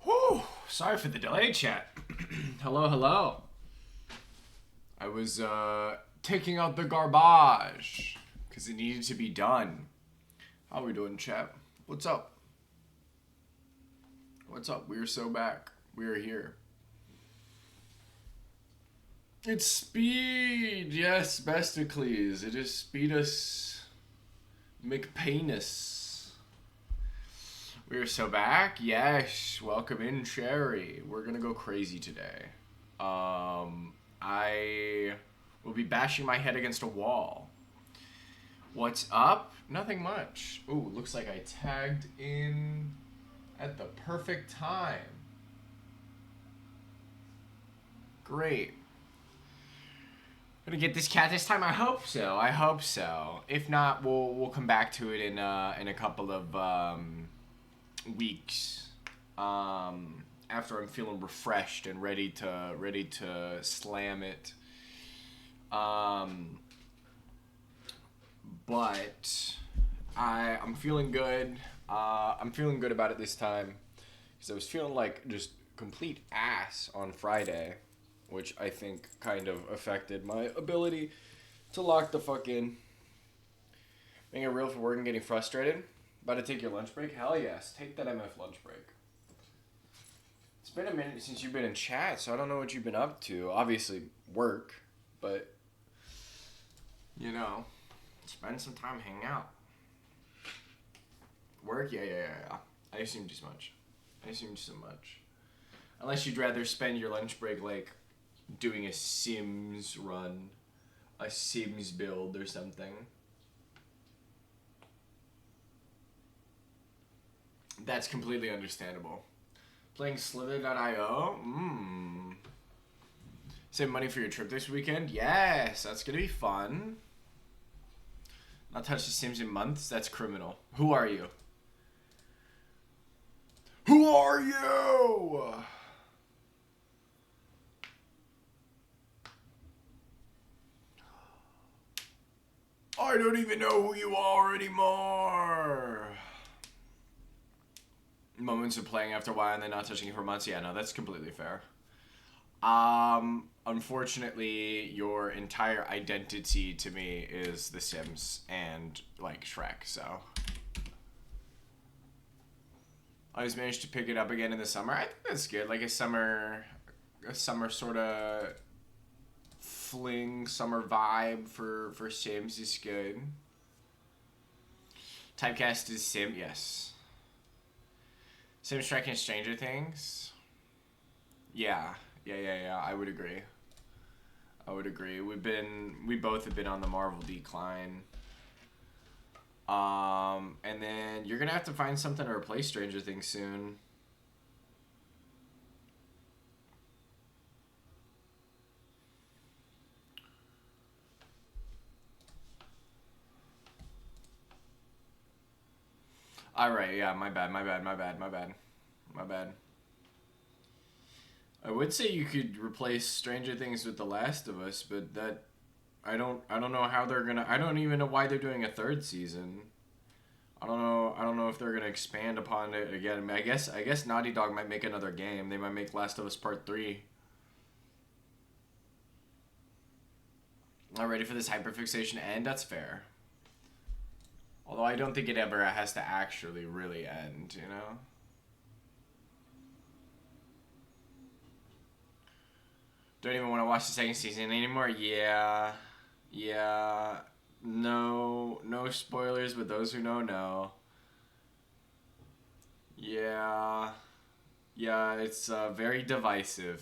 Whew, sorry for the delay, chat. Hello, hello. I was taking out the garbage because it needed to be done. How we doing, chat? What's up? What's up? We're so back. We're here. It's speed. Yes, Bestacles. It is Speedus McPanus. We're so back. Yes. Welcome in, Cherry. We're gonna go crazy today. I will be bashing my head against a wall. What's up? Nothing much. Ooh, looks like I tagged in at the perfect time. Great. Gonna get this cat this time? I hope so. I hope so. If not, we'll come back to it in a couple of weeks. After I'm feeling refreshed and ready to slam it. But I'm feeling good. I'm feeling good about it this time because I was feeling like just complete ass on Friday, which I think kind of affected my ability to lock the fuck in. Being it real for work and getting frustrated. About to take your lunch break? Hell yes, take that MF lunch break. It's been a minute since you've been in chat, so I don't know what you've been up to. Obviously, work, but, you know, spend some time hanging out. Work? Yeah. I assumed as much. Unless you'd rather spend your lunch break, like, doing a Sims run, a Sims build or something. That's completely understandable. Playing Slither.io? Save money for your trip this weekend? Yes, that's gonna be fun. Not touched the Sims in months? That's criminal. Who are you? Who are you? I don't even know who you are anymore. Moments of playing after a while and then not touching it for months. Yeah, no, that's completely fair. Unfortunately, your entire identity to me is The Sims and, like, Shrek, so. I just managed to pick it up again in the summer. I think that's good. Like a summer sort of fling, summer vibe for Sims is good. Typecast is Sim, yes. Sims, Shrek, and Stranger Things? Yeah. I would agree. We both have been on the Marvel decline. And then you're gonna have to find something to replace Stranger Things soon. Alright, yeah, my bad. I would say you could replace Stranger Things with The Last of Us, but that I don't know how they're gonna. I don't even know why they're doing a third season. I don't know if they're gonna expand upon it again. I mean, I guess Naughty Dog might make another game. They might make Last of Us Part 3. I'm ready for this hyperfixation end. That's fair. Although I don't think it ever has to actually really end. You know. Don't even want to watch the second season anymore. Yeah. No spoilers, but those who know. Yeah, it's very divisive.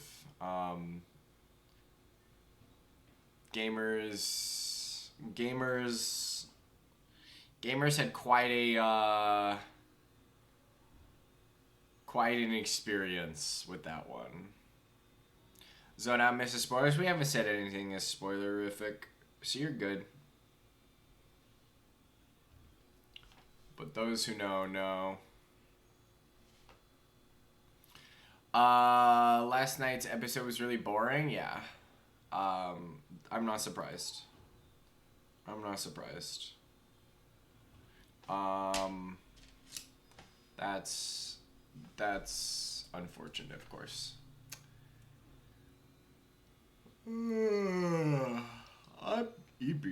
Gamers had quite an experience with that one. Zone out, Mrs. Spoilers. We haven't said anything as spoilerific, so you're good. But those who know. Last night's episode was really boring. Yeah. I'm not surprised. That's unfortunate, of course. I'm EP.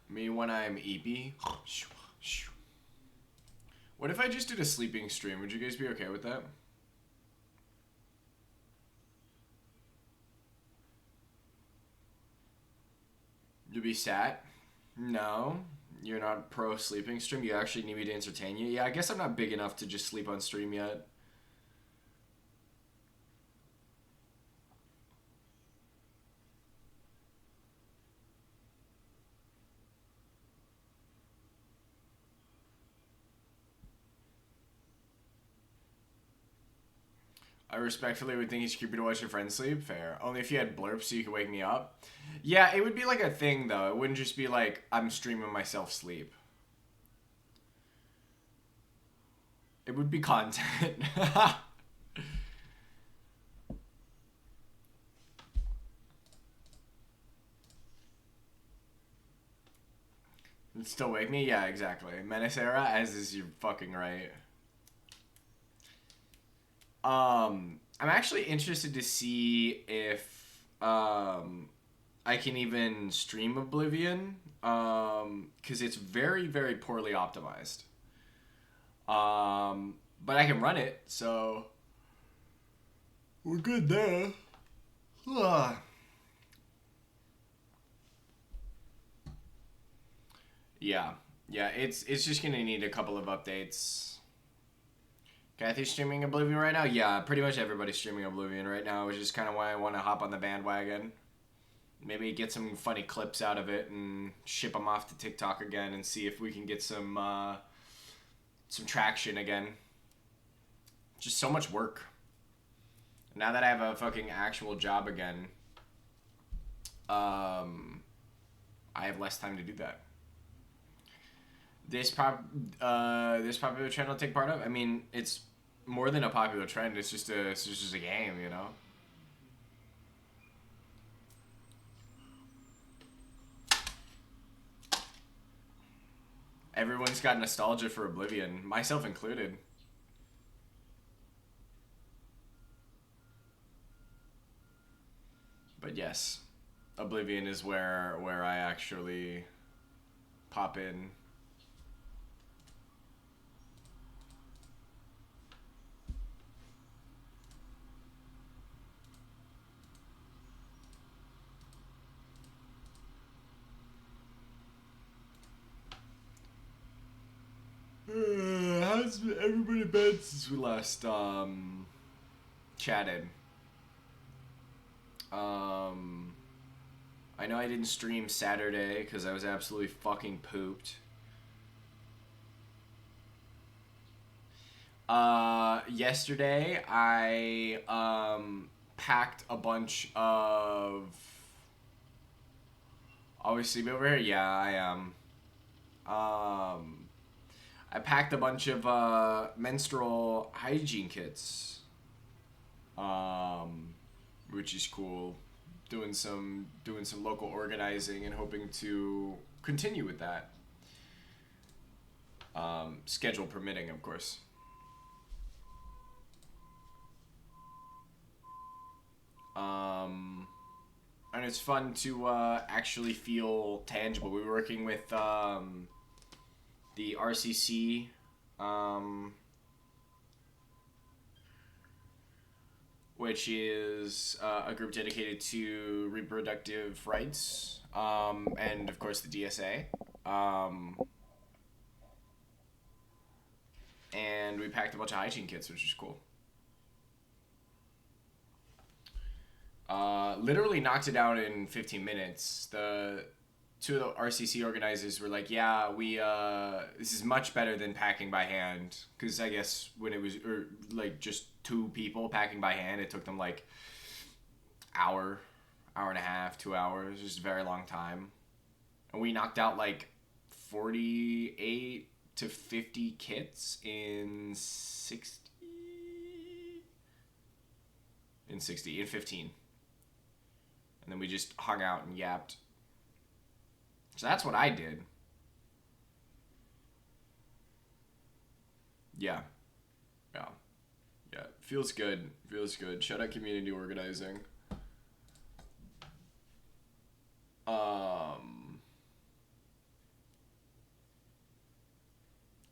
Me when I'm EP. What if I just did a sleeping stream? Would you guys be okay with that? You'd be sad? No. You're not pro sleeping stream? You actually need me to entertain you? Yeah, I guess I'm not big enough to just sleep on stream yet. I respectfully would think it's creepy to watch your friends sleep. Fair. Only if you had blurps so you could wake me up. Yeah, it would be like a thing, though. It wouldn't just be like, I'm streaming myself sleep. It would be content. It'd still wake me? Yeah, exactly. Menace era, as is you're fucking right. I'm actually interested to see if I can even stream Oblivion, because it's very, very poorly optimized. But I can run it, so we're good there. Yeah, it's just gonna need a couple of updates. Kathy's streaming Oblivion right now? Yeah, pretty much everybody's streaming Oblivion right now, which is kind of why I want to hop on the bandwagon. Maybe get some funny clips out of it and ship them off to TikTok again and see if we can get some traction again. Just so much work. Now that I have a fucking actual job again, I have less time to do that. This popular trend I'll take part of? I mean, it's more than a popular trend. It's just a game, you know. Everyone's got nostalgia for Oblivion, myself included. But yes, Oblivion is where I actually pop in. How's everybody been since we last chatted? I know I didn't stream Saturday because I was absolutely fucking pooped. Yesterday I packed a bunch of. Always sleep over here? Yeah, I am. I packed a bunch of menstrual hygiene kits, which is cool. Doing some local organizing and hoping to continue with that. Schedule permitting, of course. And it's fun to actually feel tangible. We were working with the RCC, which is a group dedicated to reproductive rights, and of course the DSA. And we packed a bunch of hygiene kits, which is cool. Literally knocked it out in 15 minutes. The two of the RCC organizers were like, "Yeah, we this is much better than packing by hand." Because I guess when it was like just two people packing by hand, it took them like hour and a half, 2 hours, just a very long time. And we knocked out like 48 to 50 kits in 15. And then we just hung out and yapped. So that's what I did. Yeah. Yeah. Yeah. Feels good. Feels good. Shout out community organizing.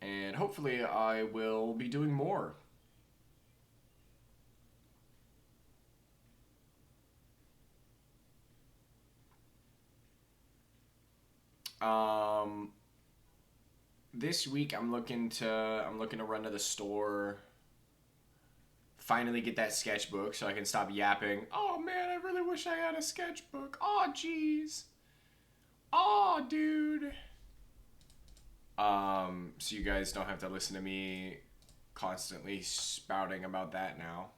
And hopefully I will be doing more. Um, this week I'm looking to run to the store, finally get that sketchbook so I can stop yapping. Oh man, I really wish I had a sketchbook. Oh jeez. Oh dude. So you guys don't have to listen to me constantly spouting about that now.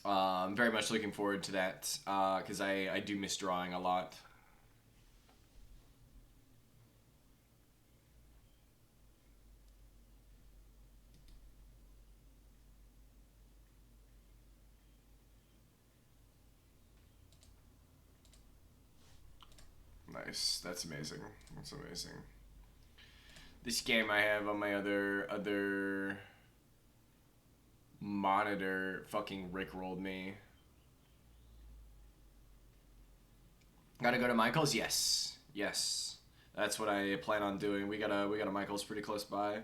I'm very much looking forward to that because I do miss drawing a lot. Nice. That's amazing. That's amazing. This game I have on my other monitor fucking rickrolled me. Gotta go to Michael's? Yes. Yes. That's what I plan on doing. We got a Michael's pretty close by.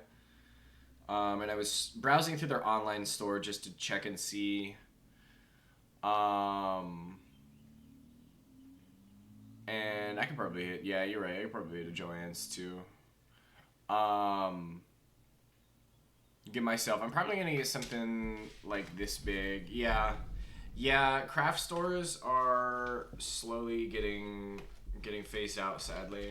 And I was browsing through their online store just to check and see. And I could probably hit. Yeah, you're right. I could probably hit a Joann's too. Um, Get myself. I'm probably gonna get something like this big. Yeah, yeah. Craft stores are slowly getting phased out. Sadly.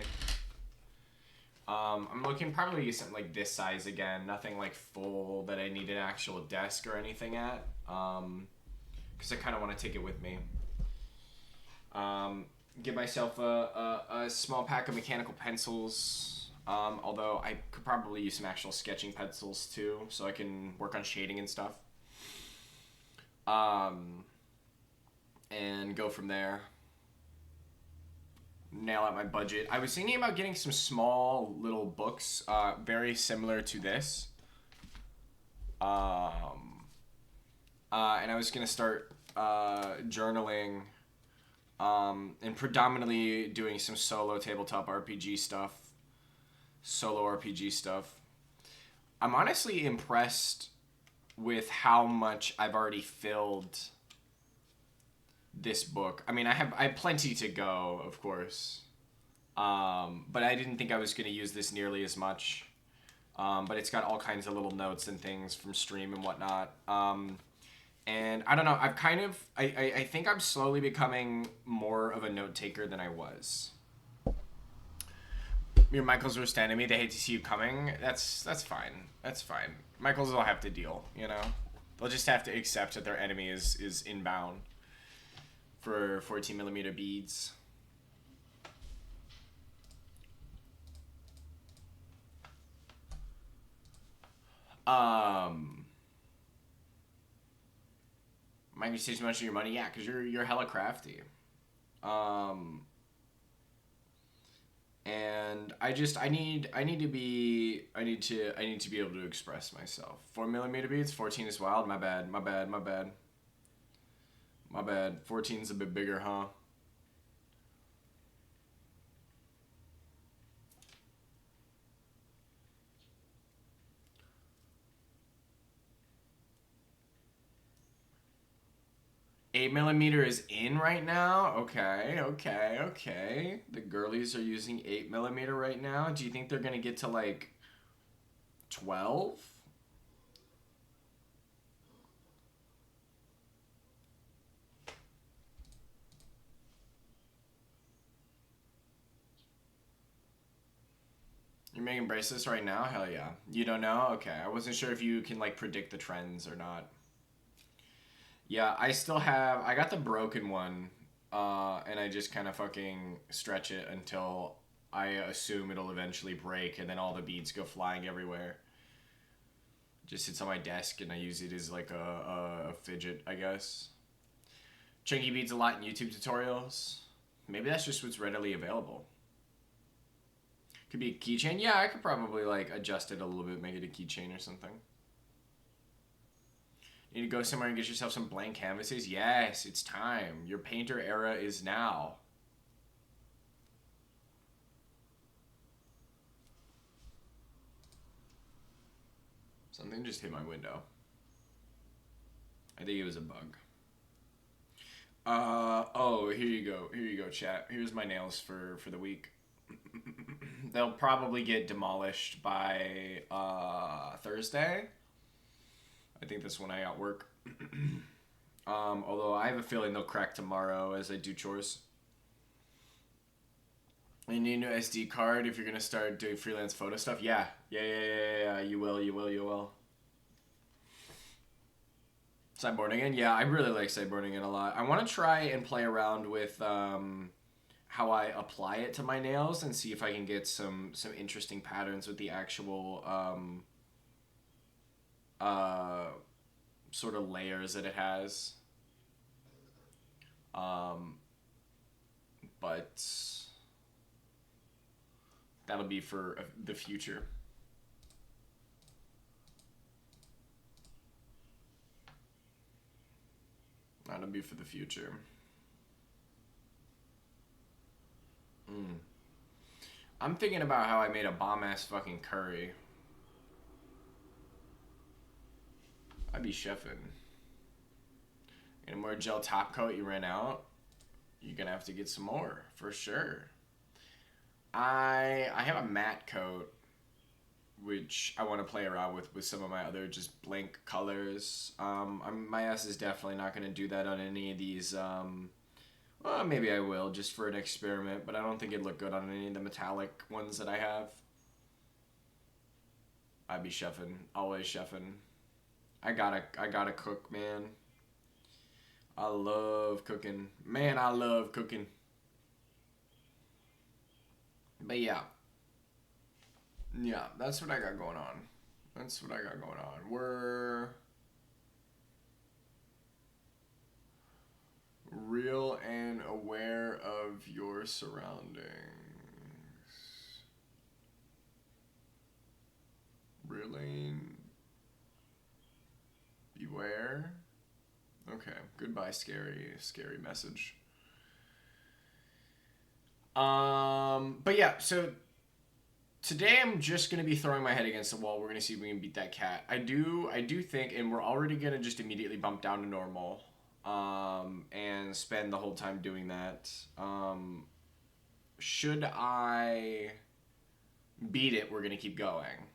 I'm looking probably to get something like this size again. Nothing like full that I need an actual desk or anything at. Because I kind of want to take it with me. Get myself a small pack of mechanical pencils. Although I could probably use some actual sketching pencils too, so I can work on shading and stuff. And go from there. Nail out my budget. I was thinking about getting some small little books, very similar to this. And I was gonna start journaling, and predominantly doing some solo tabletop RPG stuff, solo RPG stuff. I'm honestly impressed with how much I've already filled this book. I mean, I have plenty to go, of course. But I didn't think I was going to use this nearly as much. But it's got all kinds of little notes and things from stream and whatnot. And I don't know, I've kind of, I think I'm slowly becoming more of a note taker than I was. Your Michaels were standing me. They hate to see you coming. That's fine. That's fine. Michaels will have to deal, you know? They'll just have to accept that their enemy is inbound for 14mm beads. Might you save too much of your money? Yeah, because you're hella crafty. And I need to be able to express myself. 4mm beads, 14 is wild. My bad. 14's a bit bigger, huh? Eight millimeter is in right now. Okay. The girlies are using 8mm right now. Do you think they're gonna get to like 12? You're making bracelets right now? Hell yeah. You don't know? Okay. I wasn't sure if you can like predict the trends or not. Yeah, I got the broken one, and I just kind of fucking stretch it until I assume it'll eventually break, and then all the beads go flying everywhere. Just sits on my desk and I use it as like a fidget, I guess. Chunky beads a lot in YouTube tutorials. Maybe that's just what's readily available. Could be a keychain. Yeah, I could probably like adjust it a little bit, make it a keychain or something. Need to go somewhere and get yourself some blank canvases? Yes, it's time. Your painter era is now. Something just hit my window. I think it was a bug. Oh, here you go. Here you go, chat. Here's my nails for the week. They'll probably get demolished by Thursday. I think that's when I got work. Although I have a feeling they'll crack tomorrow as I do chores. You need a new SD card if you're gonna start doing freelance photo stuff. Yeah. You will. Sideboarding again? Yeah, I really like sideboarding it a lot. I want to try and play around with how I apply it to my nails and see if I can get some interesting patterns with the actual sort of layers that it has. But that'll be for the future. That'll be for the future. I'm thinking about how I made a bomb-ass fucking curry. I'd be chefing. And more gel top coat, you ran out. You're gonna have to get some more, for sure. I have a matte coat, which I want to play around with some of my other just blank colors. My ass is definitely not going to do that on any of these. Well, maybe I will just for an experiment, but I don't think it'd look good on any of the metallic ones that I have. I'd be chefing, always chefing. I gotta cook, man. I love cooking. Man, I love cooking. But yeah. Yeah, that's what I got going on. We're real and aware of your surroundings. Really? Beware? Okay, goodbye, scary message. But yeah, so today I'm just going to be throwing my head against the wall. We're going to see if we can beat that cat. I do think, and we're already going to just immediately bump down to normal, and spend the whole time doing that. Should I beat it, we're going to keep going,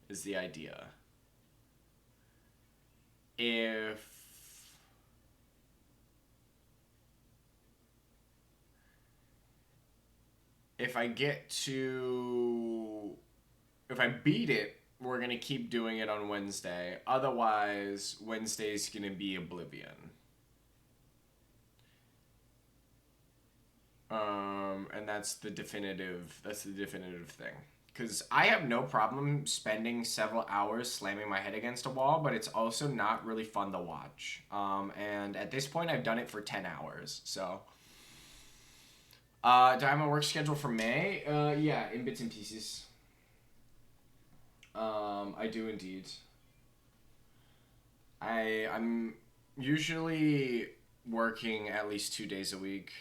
is the idea. If I beat it, we're going to keep doing it on Wednesday. Otherwise, Wednesday's going to be Oblivion. And that's the definitive thing. Because I have no problem spending several hours slamming my head against a wall, but it's also not really fun to watch. And at this point, I've done it for 10 hours, so... do I have my work schedule for May? Yeah, in bits and pieces. I do indeed. I'm usually working at least 2 days a week.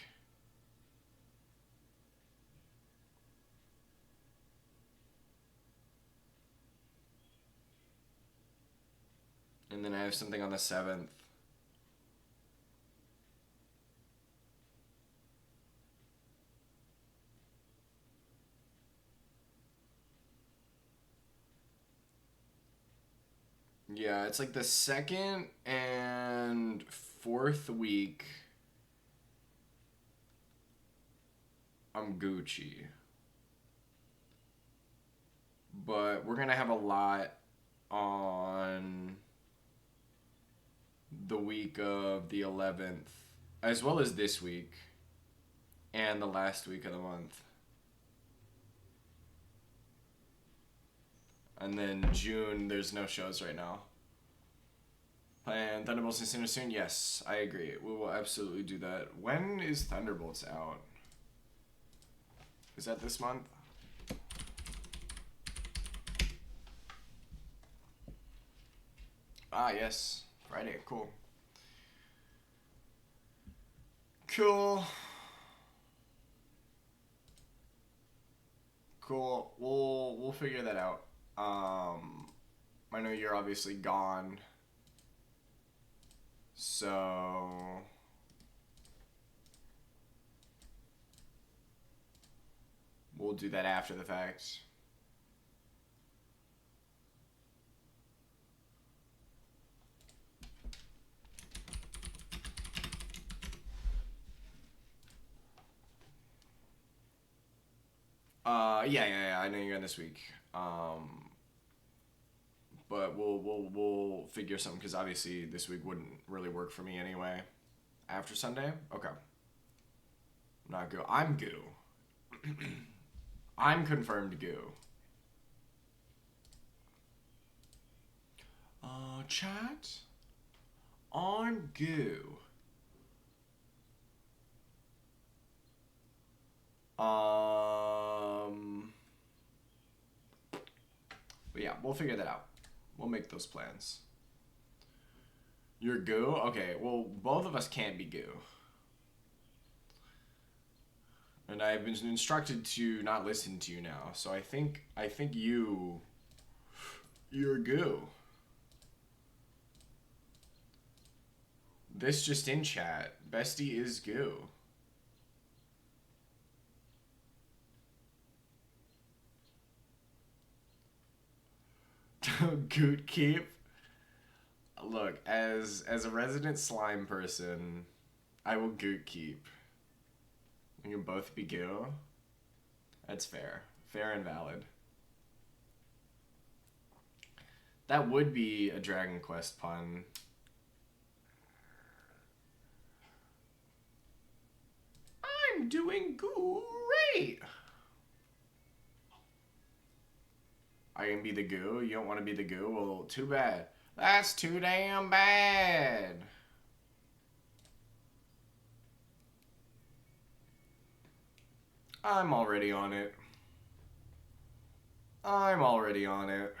And then I have something on the 7th. Yeah, it's like the 2nd and 4th week. I'm Gucci. But we're going to have a lot on the week of the 11th, as well as this week, and the last week of the month. And then June, there's no shows right now. And Thunderbolts and Sinner soon? Yes, I agree. We will absolutely do that. When is Thunderbolts out? Is that this month? Ah, yes. Friday. Cool. Cool. Cool. We'll figure that out. I know you're obviously gone. So we'll do that after the fact. Yeah. I know you're in this week. But we'll figure something because obviously this week wouldn't really work for me anyway. After Sunday, okay. Not go. I'm goo. I'm confirmed goo. Chat. I'm goo. But yeah, we'll figure that out. We'll make those plans. You're goo? Okay, well, both of us can't be goo. And I've been instructed to not listen to you now, so I think you're goo. This just in chat. Bestie is goo. Goot keep. Look, as a resident slime person, I will goot keep. We can both be goo. That's fair. Fair and valid. That would be a Dragon Quest pun. I'm doing great. I can be the goo? You don't want to be the goo? Well, too bad. That's too damn bad. I'm already on it. I'm already on it.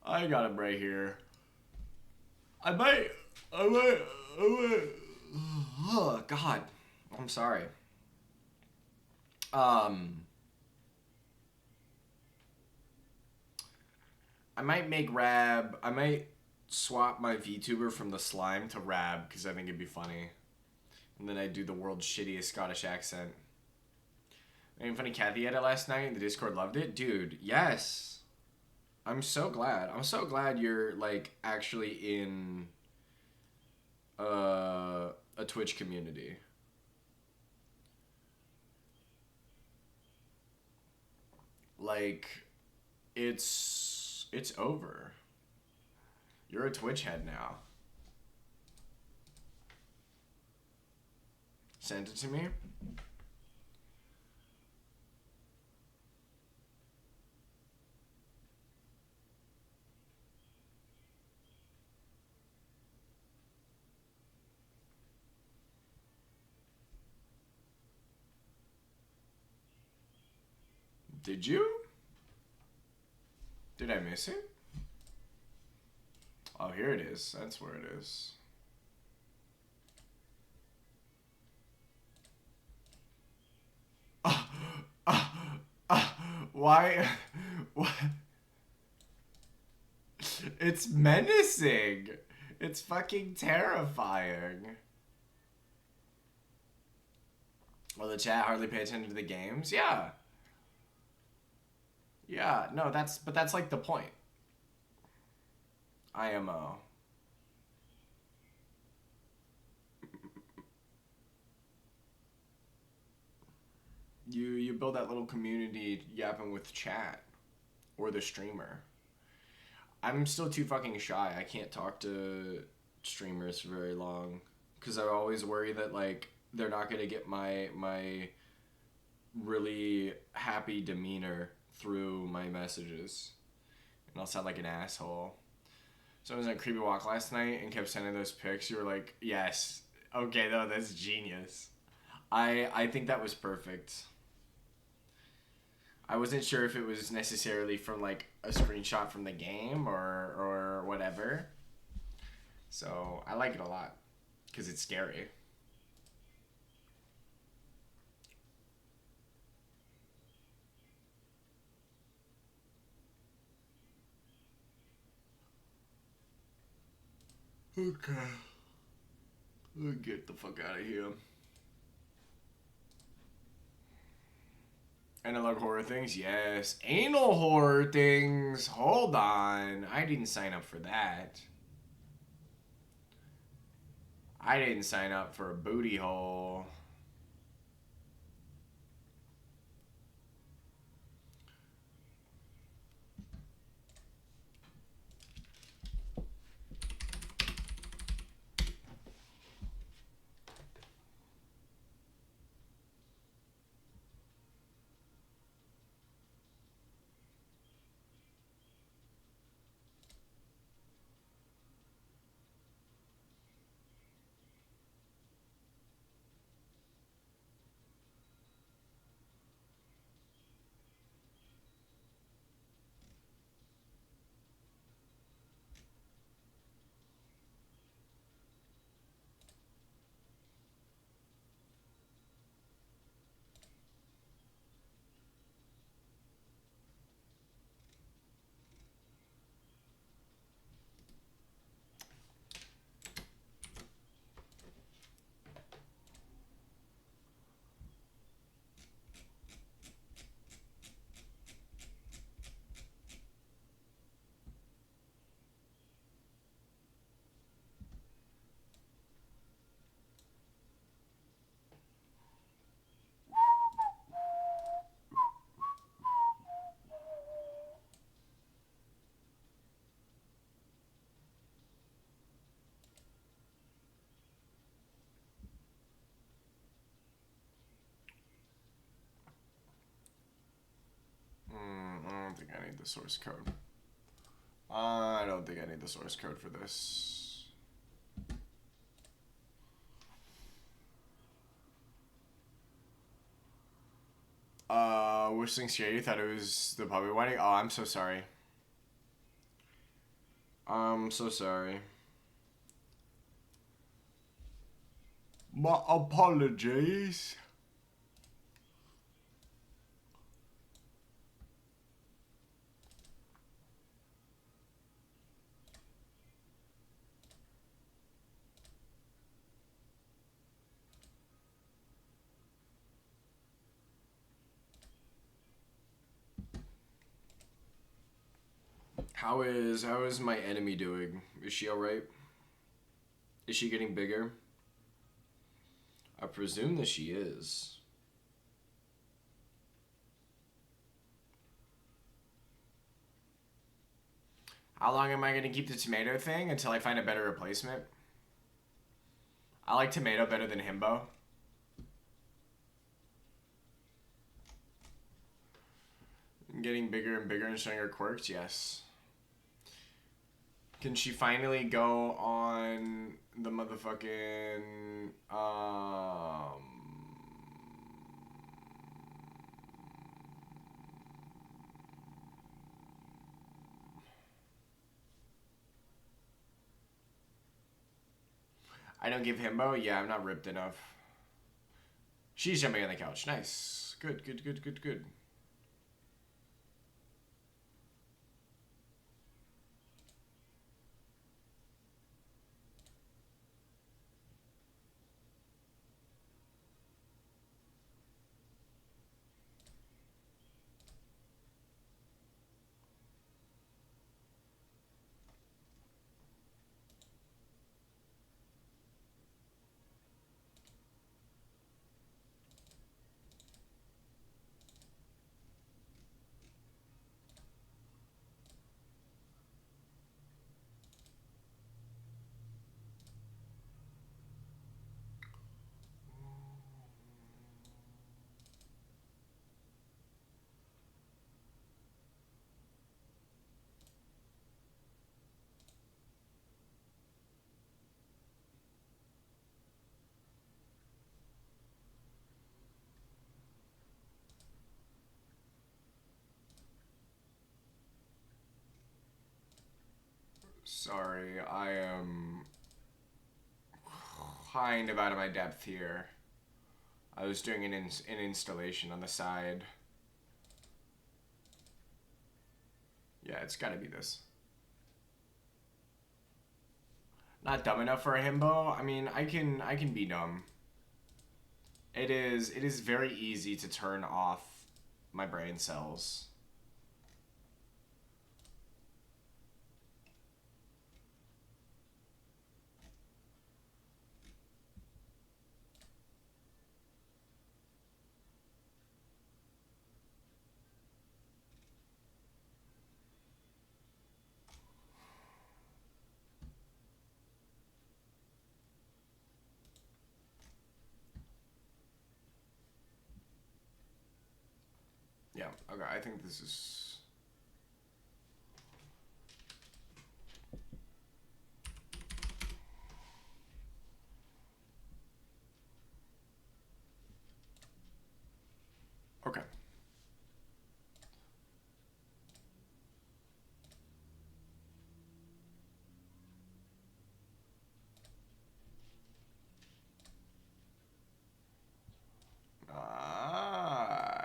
I got him right here. I might. Oh, God. I'm sorry. I might make Rab. I might swap my VTuber from the slime to Rab because I think it'd be funny. And then I do the world's shittiest Scottish accent. Any funny Kathy had it last night and the Discord loved it? Dude, yes. I'm so glad. I'm so glad you're, like, actually in a Twitch community. Like, it's over. You're a Twitch head now. Send it to me. Did you? Did I miss it? Oh, here it is. That's where it is. Why? What? It's menacing. It's fucking terrifying. Well, the chat hardly pay attention to the games? Yeah. Yeah, no, but that's like the point. IMO. You build that little community yapping with chat or the streamer. I'm still too fucking shy. I can't talk to streamers for very long because I always worry that like they're not gonna get my really happy demeanor through my messages, and I'll sound like an asshole. So I was on a creepy walk last night and kept sending those pics. You were like, yes, okay, though, that's genius. I think that was perfect. I wasn't sure if it was necessarily from like a screenshot from the game or whatever. So I like it a lot because it's scary. Okay. Get the fuck out of here. Analog horror things? Yes. Anal horror things? Hold on. I didn't sign up for that. I didn't sign up for a booty hole. I don't think I need the source code. I don't think I need the source code for this. Which thing scared you? Thought it was the puppy wedding? Oh, I'm so sorry. I'm so sorry. My apologies. How is my enemy doing? Is she alright? Is she getting bigger? I presume that she is. How long am I going to keep the tomato thing until I find a better replacement? I like tomato better than himbo. Getting bigger and bigger and showing her quirks? Yes. Can she finally go on the motherfucking I don't give himbo? Yeah, I'm not ripped enough. She's jumping on the couch. Nice. Good, good, good, good, good. Sorry, I am kind of out of my depth here. I was doing an installation on the side. Yeah, it's gotta be this. Not dumb enough for a himbo? I mean, I can be dumb. It is very easy to turn off my brain cells. Yeah, okay, I think this is... Okay. Nice.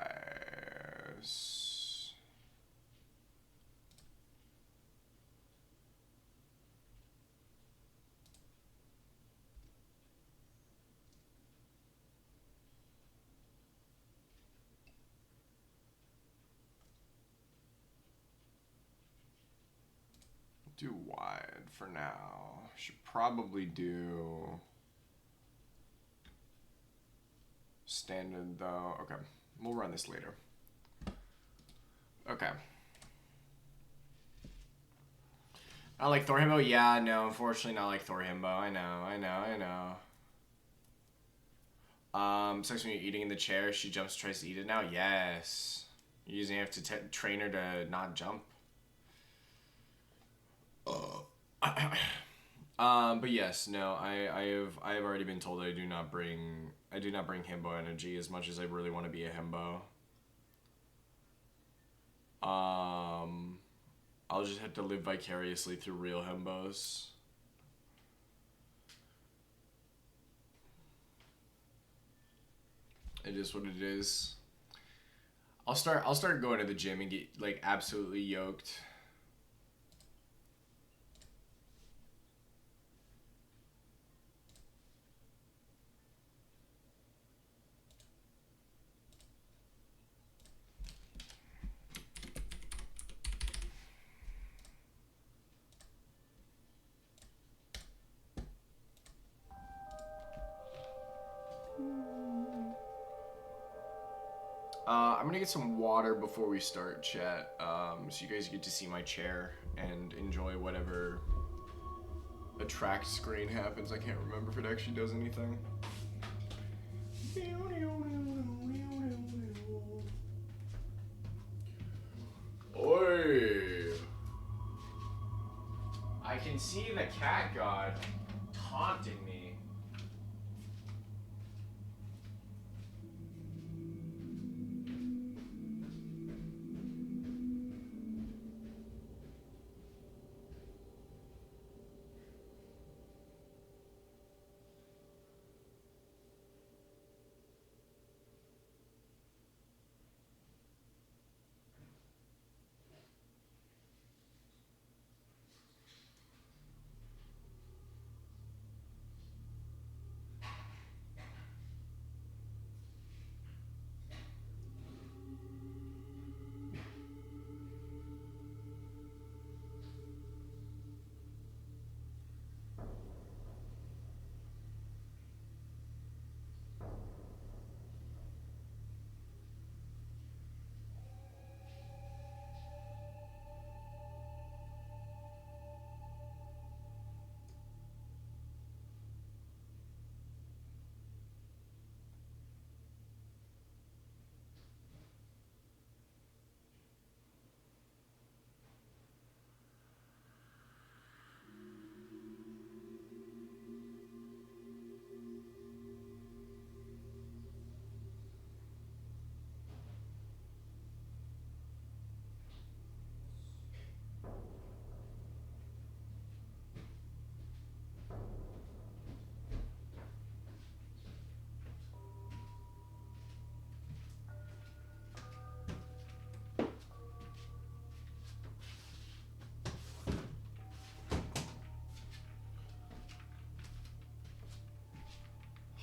Do wide for now. Should probably do standard though. Okay, we'll run this later. Okay. Not like Thor Himbo? Yeah, no, unfortunately not like Thor Himbo. I know. Sex when you're eating in the chair, she jumps, tries to eat it now? Yes. You're using it to train her to not jump. But yes, no, I have already been told I do not bring himbo energy as much as I really want to be a himbo. I'll just have to live vicariously through real himbos. It is what it is. I'll start going to the gym and get like absolutely yoked. I'm gonna get some water before we start, chat, so you guys get to see my chair and enjoy whatever attract screen happens. I can't remember if it actually does anything. Oi! I can see the cat god taunting me.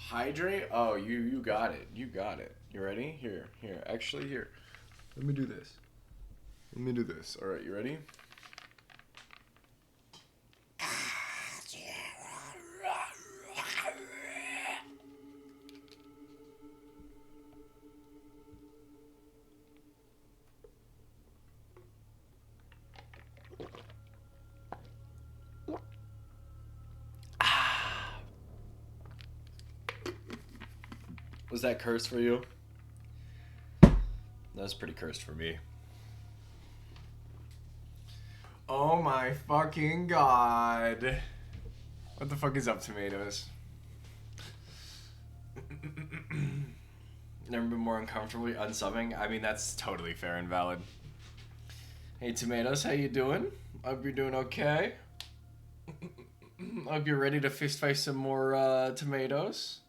Hydrate? Oh, you got it. You got it. You ready? Here. Actually, here. Let me do this. All right, you ready? Was that cursed for you? That was pretty cursed for me. Oh my fucking god. What the fuck is up, tomatoes? Never been more uncomfortably unsubbing? I mean, that's totally fair and valid. Hey, tomatoes, how you doing? Hope you're doing okay. Hope you're ready to fist fight some more tomatoes.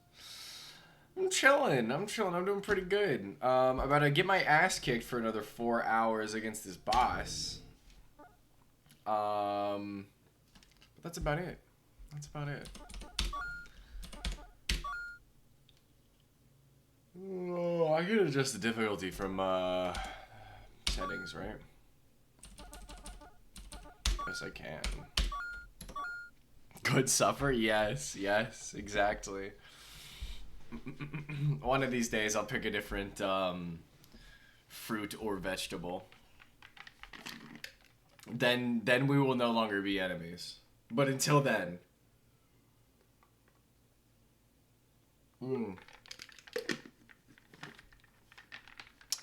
I'm chilling. I'm doing pretty good. I'm about to get my ass kicked for another 4 hours against this boss. But that's about it. Oh, I can adjust the difficulty from settings, right? Yes, I can. Good supper? Yes, exactly. One of these days I'll pick a different fruit or vegetable. Then we will no longer be enemies. But until then.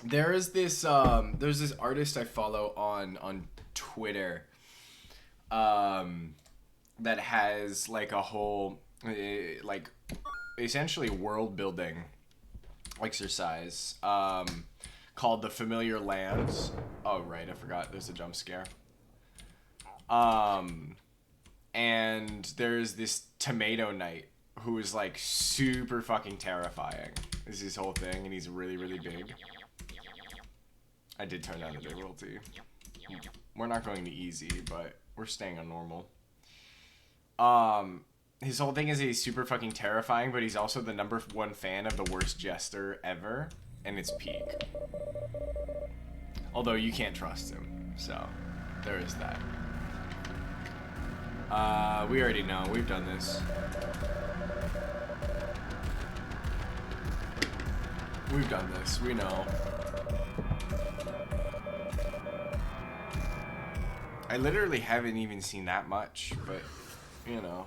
There's this artist I follow on Twitter that has like a whole like essentially world building exercise called The Familiar Lands. Oh right, I forgot there's a jump scare. And there's this tomato knight who is like super fucking terrifying. This is his whole thing, and he's really, really big. I did turn down the difficulty. We're not going to easy, but we're staying on normal. His whole thing is he's super fucking terrifying, but he's also the #1 fan of the worst jester ever, and it's Peak. Although you can't trust him, so there is that. We already know. We've done this. We know. I literally haven't even seen that much, but, you know.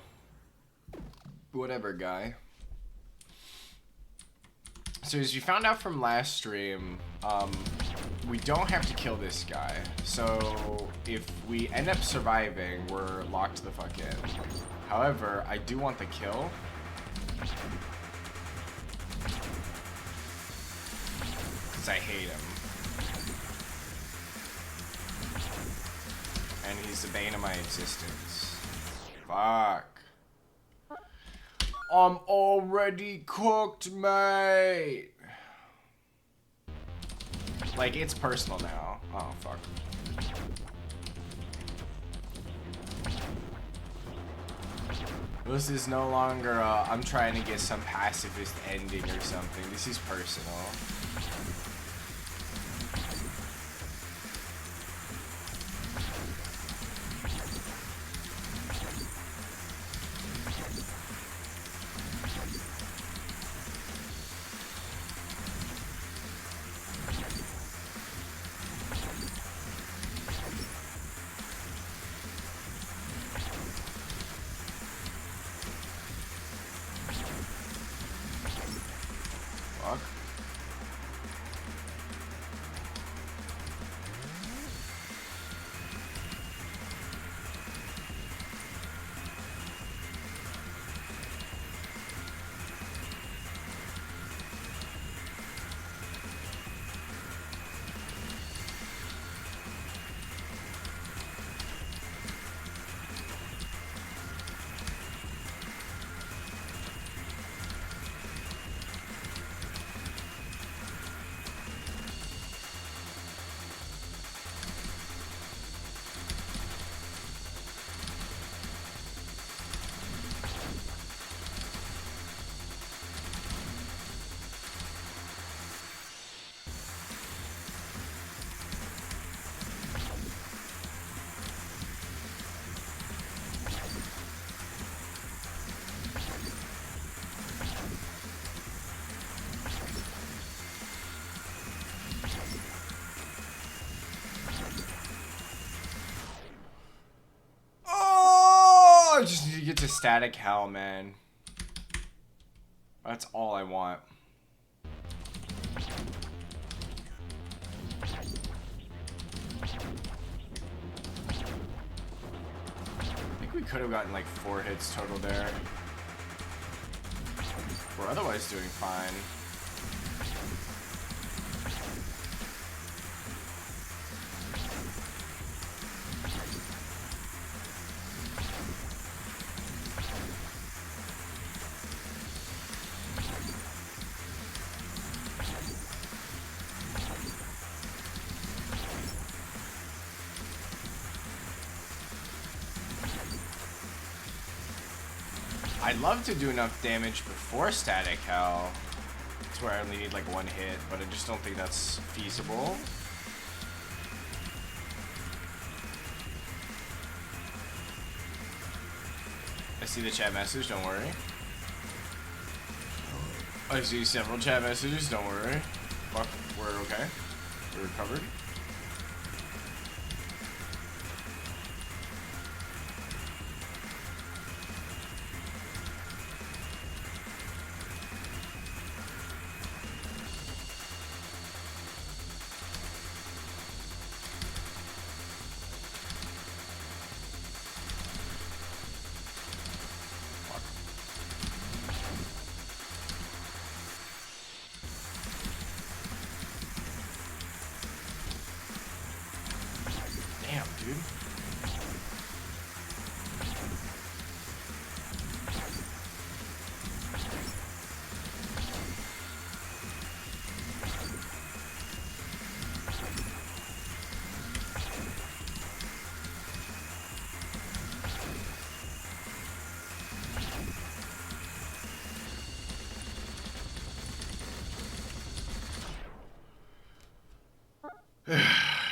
Whatever, guy. So as you found out from last stream, we don't have to kill this guy. So if we end up surviving, we're locked the fuck in. However, I do want the kill. Because I hate him. And he's the bane of my existence. Fuck. I'm already cooked, mate. Like, it's personal now. Oh, fuck. This is no longer I'm trying to get some pacifist ending or something. This is personal. Fuck. to static hell, man. That's all I want. I think we could have gotten like 4 hits total there. We're otherwise doing fine. I'd love to do enough damage before static hell to where I only need like 1 hit, but I just don't think that's feasible. I see the chat message, don't worry. I see several chat messages, don't worry. Fuck, we're okay. We're recovered. Damn, dude.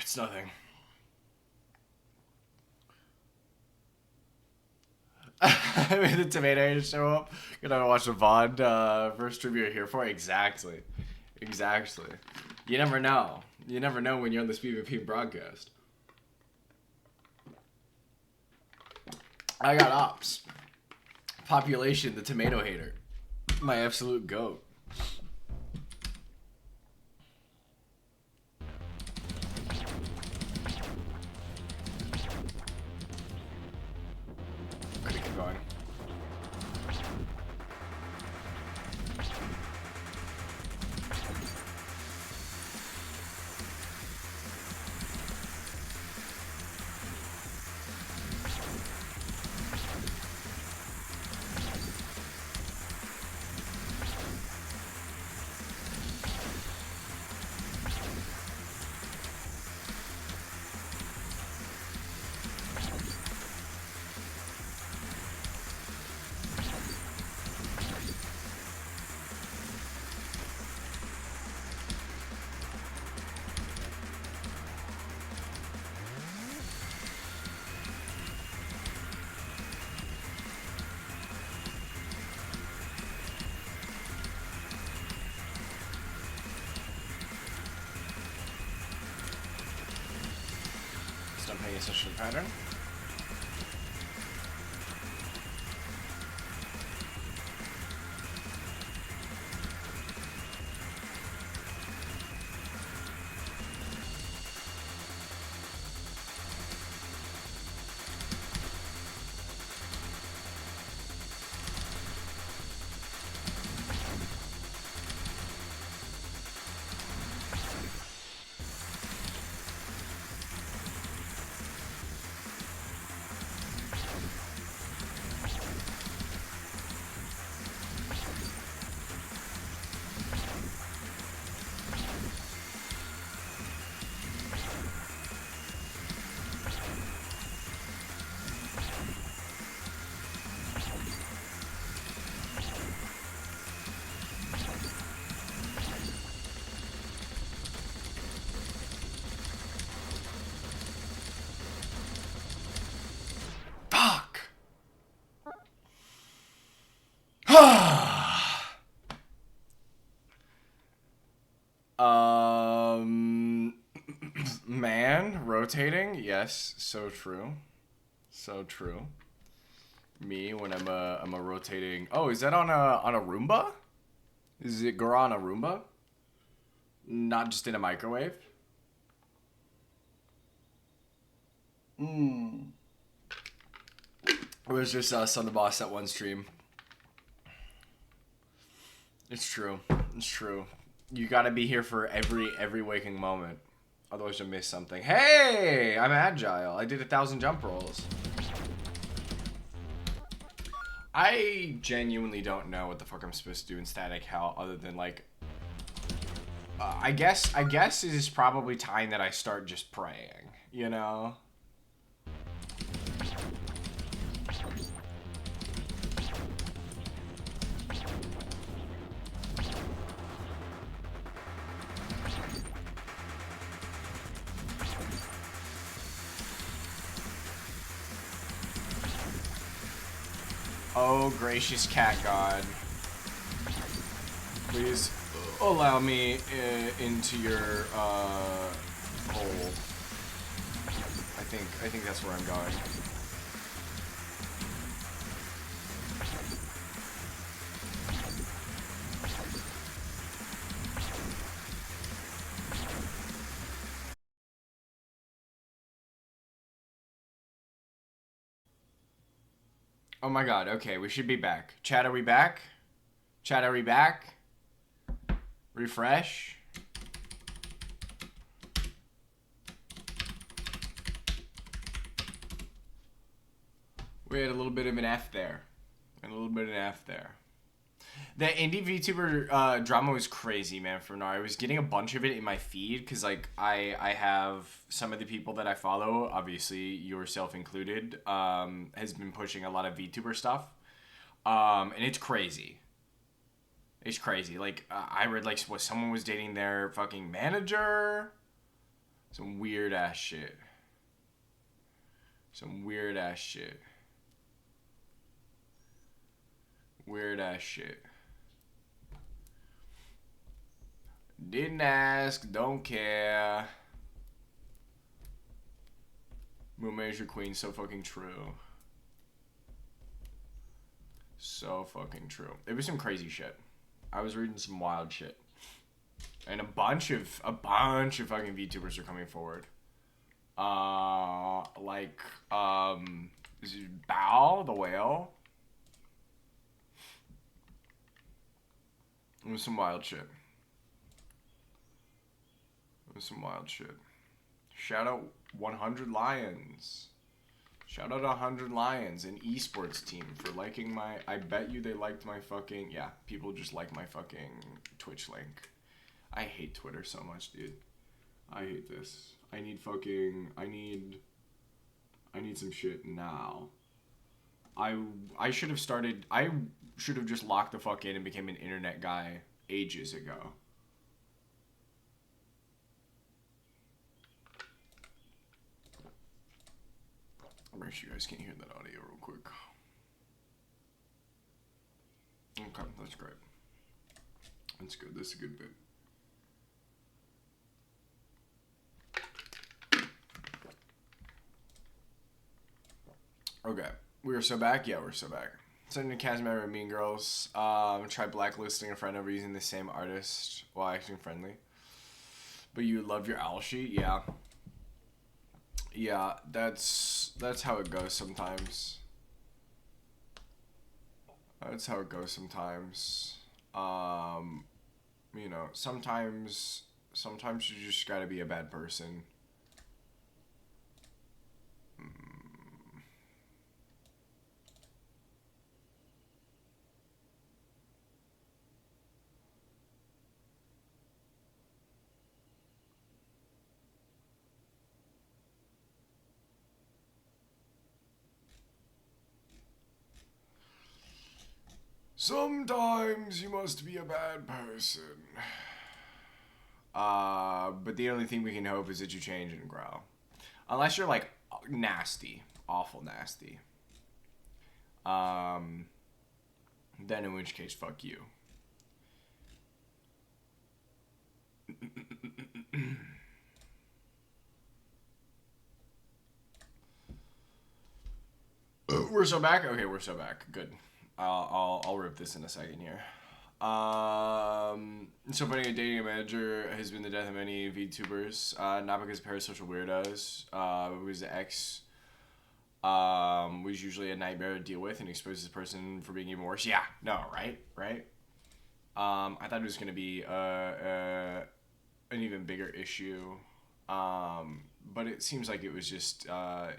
It's nothing. I made the tomato to show up. Gonna watch the VOD first stream you're here for. Exactly. Exactly. You never know. You never know when you're on this PvP broadcast. I got ops. Population, the tomato hater. My absolute goat. Gotta keep going. Stop paying attention to the pattern. Man, rotating, yes, so true. So true. Me when I'm a rotating. Oh, is that on a Roomba? Is it grow on a Roomba? Not just in a microwave? It was just us on the Boss at one stream. It's true. It's true. You gotta be here for every waking moment. Otherwise you'll miss something. Hey! I'm agile. I did 1,000 jump rolls. I genuinely don't know what the fuck I'm supposed to do in static hell other than like I guess it is probably time that I start just praying, you know? Oh, gracious cat god. Please allow me into your hole. I think that's where I'm going. Oh my god, okay, we should be back. Chat, are we back? Chat, are we back? Refresh. We had a little bit of an F there. And a little bit of an F there. The indie VTuber drama was crazy, man, for now. I was getting a bunch of it in my feed because, like, I have some of the people that I follow, obviously yourself included, has been pushing a lot of VTuber stuff. And it's crazy. It's crazy. Like, I read, like, what someone was dating their fucking manager. Some weird ass shit. Some weird ass shit. Weird ass shit. Didn't ask, don't care. Moon Major Queen, so fucking true. So fucking true. It was some crazy shit. I was reading some wild shit. And a bunch of fucking VTubers are coming forward. Like, Bao, the whale. It was some wild shit. It was some wild shit. Shout out 100 Lions. Shout out 100 Lions, an esports team, for liking my... I bet you they liked my fucking... Yeah, people just like my fucking Twitch link. I hate Twitter so much, dude. I hate this. I need fucking... I need some shit now. I should have started... I should have just locked the fuck in and became an internet guy ages ago. Make sure you guys can hear that audio real quick. Okay, that's great. That's good. That's a good bit. Okay, we are so back. Yeah, we're so back. Sending a Casimir and Mean Girls. Try blacklisting a friend over using the same artist while acting friendly. But you love your owl sheet, yeah. Yeah, that's how it goes sometimes. That's how it goes sometimes. You know, sometimes you just gotta be a bad person. Sometimes you must be a bad person. But the only thing we can hope is that you change and grow. Unless you're like nasty, awful nasty. Then in which case, fuck you. We're so back? Okay, we're so back. Good. I'll rip this in a second here. So finding a dating manager has been the death of many VTubers. Not because of parasocial weirdos. Because the ex was usually a nightmare to deal with and exposes the person for being even worse. Yeah, no, right? I thought it was gonna be an even bigger issue. But it seems like it was just a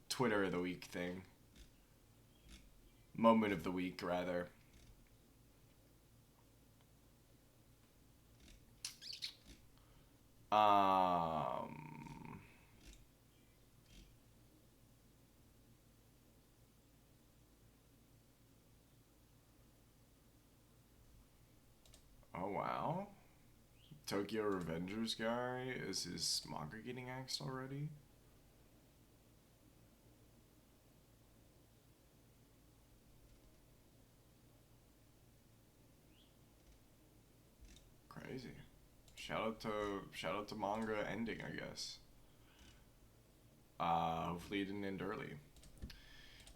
Twitter of the week thing. Moment of the week, rather. Oh wow. Tokyo Revengers guy, is his manga getting axed already? Crazy. Shout out to manga ending, I guess. Hopefully it didn't end early.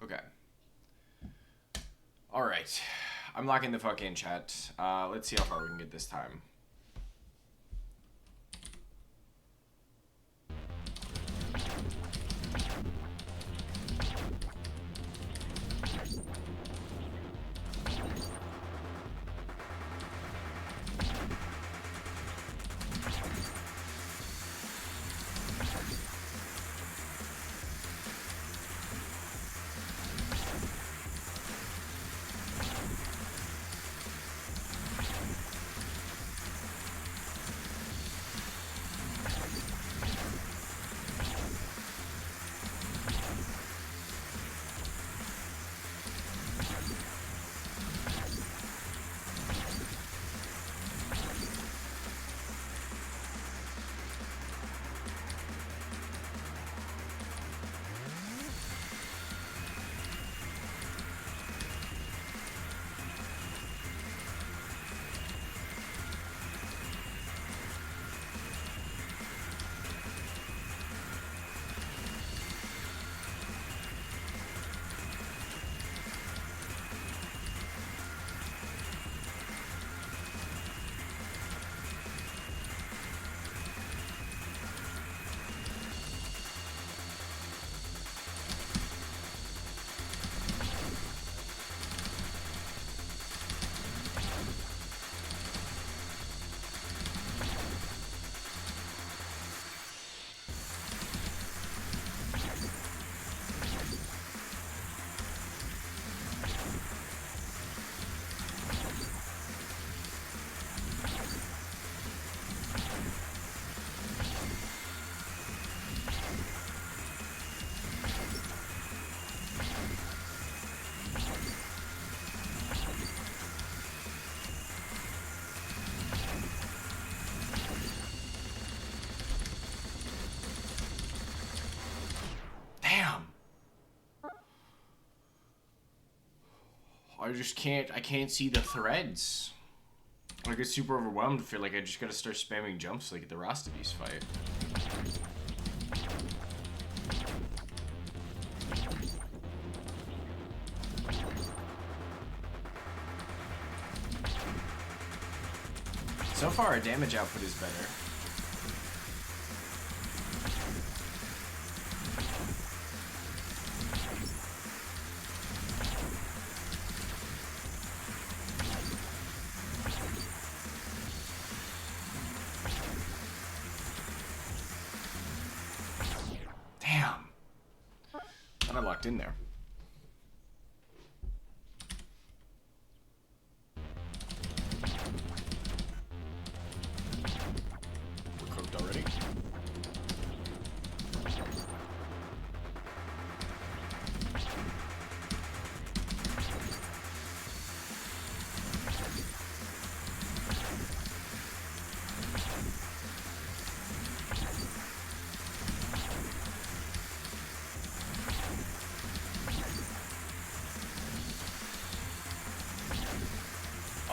Okay. Alright. I'm locking the fuck in, chat. Let's see how far we can get this time. I can't see the threads. I get super overwhelmed. I feel like I just gotta start spamming jumps like at the Rostabeast fight. So far, our damage output is better. In there. We're cooked already.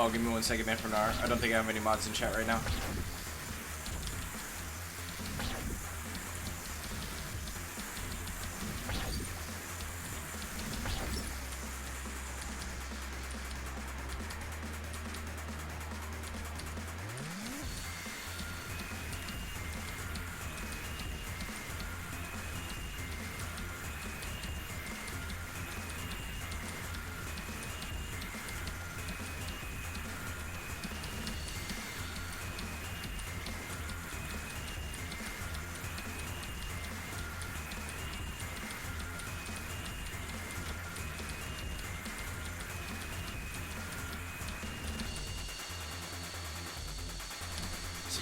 Oh, give me 1 second, man, for Nar. I don't think I have any mods in chat right now.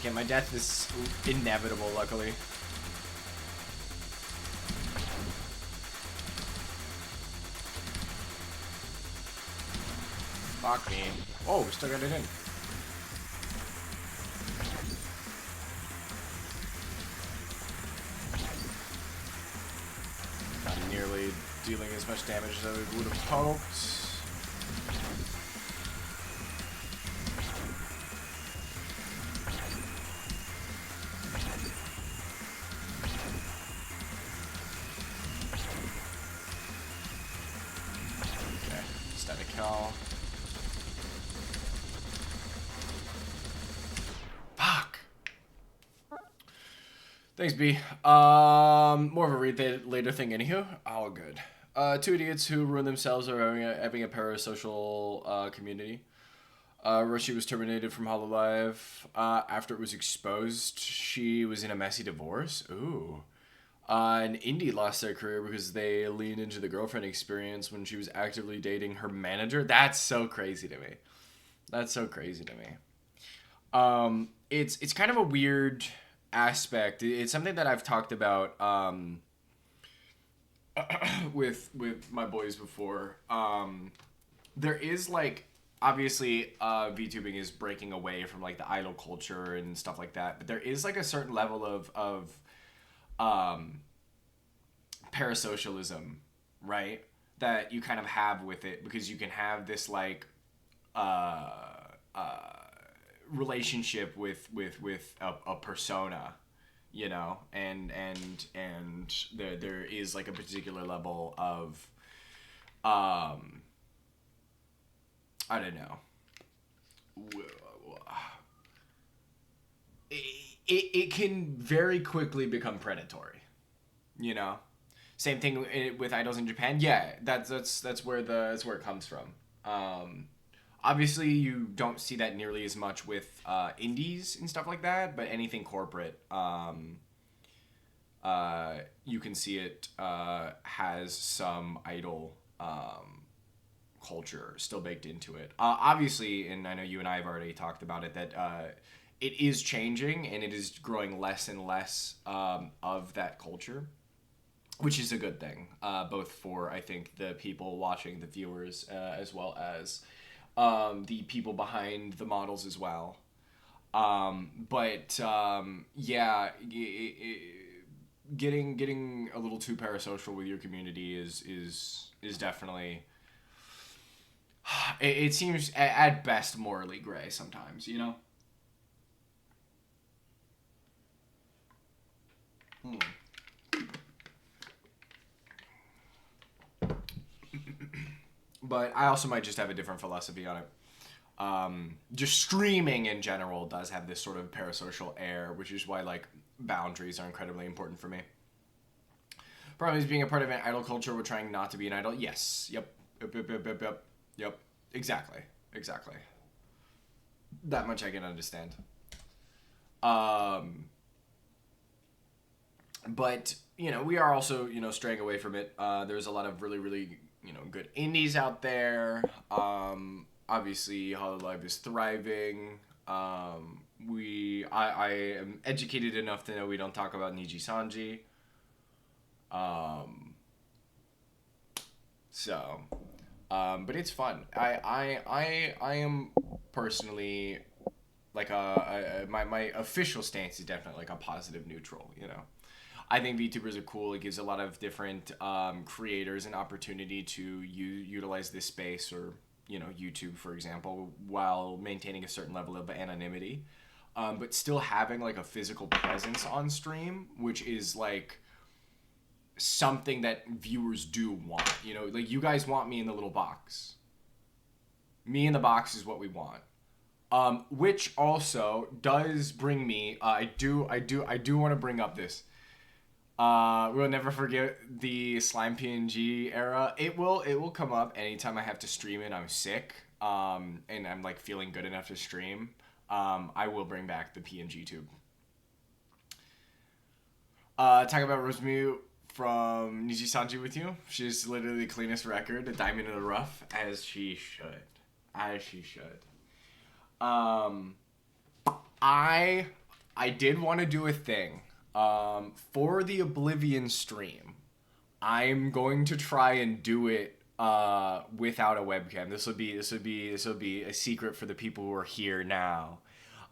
Okay, my death is inevitable, luckily. Fuck me. Oh, we still got it in. Not nearly dealing as much damage as I would have hoped. Okay, static hell. Fuck. Thanks, B. More of a read later thing, anywho. Oh, good. Two idiots who ruin themselves are having a parasocial community. Roshi was terminated from Hololive after it was exposed she was in a messy divorce. Ooh. And Indy lost their career because they leaned into the girlfriend experience when she was actively dating her manager. That's so crazy to me. That's so crazy to me. It's kind of a weird aspect. It's something that I've talked about with my boys before. There is like obviously VTubing is breaking away from like the idol culture and stuff like that, but there is like a certain level of parasocialism, right? That you kind of have with it because you can have this like relationship with a persona, you know, and there is like a particular level of I don't know. It can very quickly become predatory, you know. Same thing with idols in Japan. Yeah, that's where it comes from. Obviously, you don't see that nearly as much with indies and stuff like that, but anything corporate, you can see it has some idol culture still baked into it. Obviously, and I know you and I have already talked about it, that it is changing and it is growing less and less of that culture, which is a good thing, both for, I think, the people watching, the viewers, as well as the people behind the models as well. Yeah, getting a little too parasocial with your community is definitely... It seems at best morally gray sometimes, you know? But I also might just have a different philosophy on it. Just streaming in general does have this sort of parasocial air, which is why like boundaries are incredibly important for me. Problem is being a part of an idol culture. We're trying not to be an idol. Yes. Yep. Yep. Exactly. That much I can understand. But you know, we are also, you know, straying away from it. There's a lot of really, really, you know, good indies out there. Obviously, Hololive is thriving. I am educated enough to know we don't talk about Niji Sanji. But it's fun. I am personally like my official stance is definitely like a positive neutral, you know. I think VTubers are cool. It gives a lot of different creators an opportunity to utilize this space, or, you know, YouTube, for example, while maintaining a certain level of anonymity, but still having like a physical presence on stream, which is like something that viewers do want. You know, like you guys want me in the little box. Me in the box is what we want. Which also does bring me. I do want to bring up this. We'll never forget the slime PNG era. It will come up anytime I have to stream and I'm sick. And I'm like feeling good enough to stream. I will bring back the PNG tube. Talk about Rosemu from Niji Sanji with you. She's literally the cleanest record, a diamond in the rough, as she should. I I did want to do a thing. For the Oblivion stream, I'm going to try and do it without a webcam. This will be a secret for the people who are here now.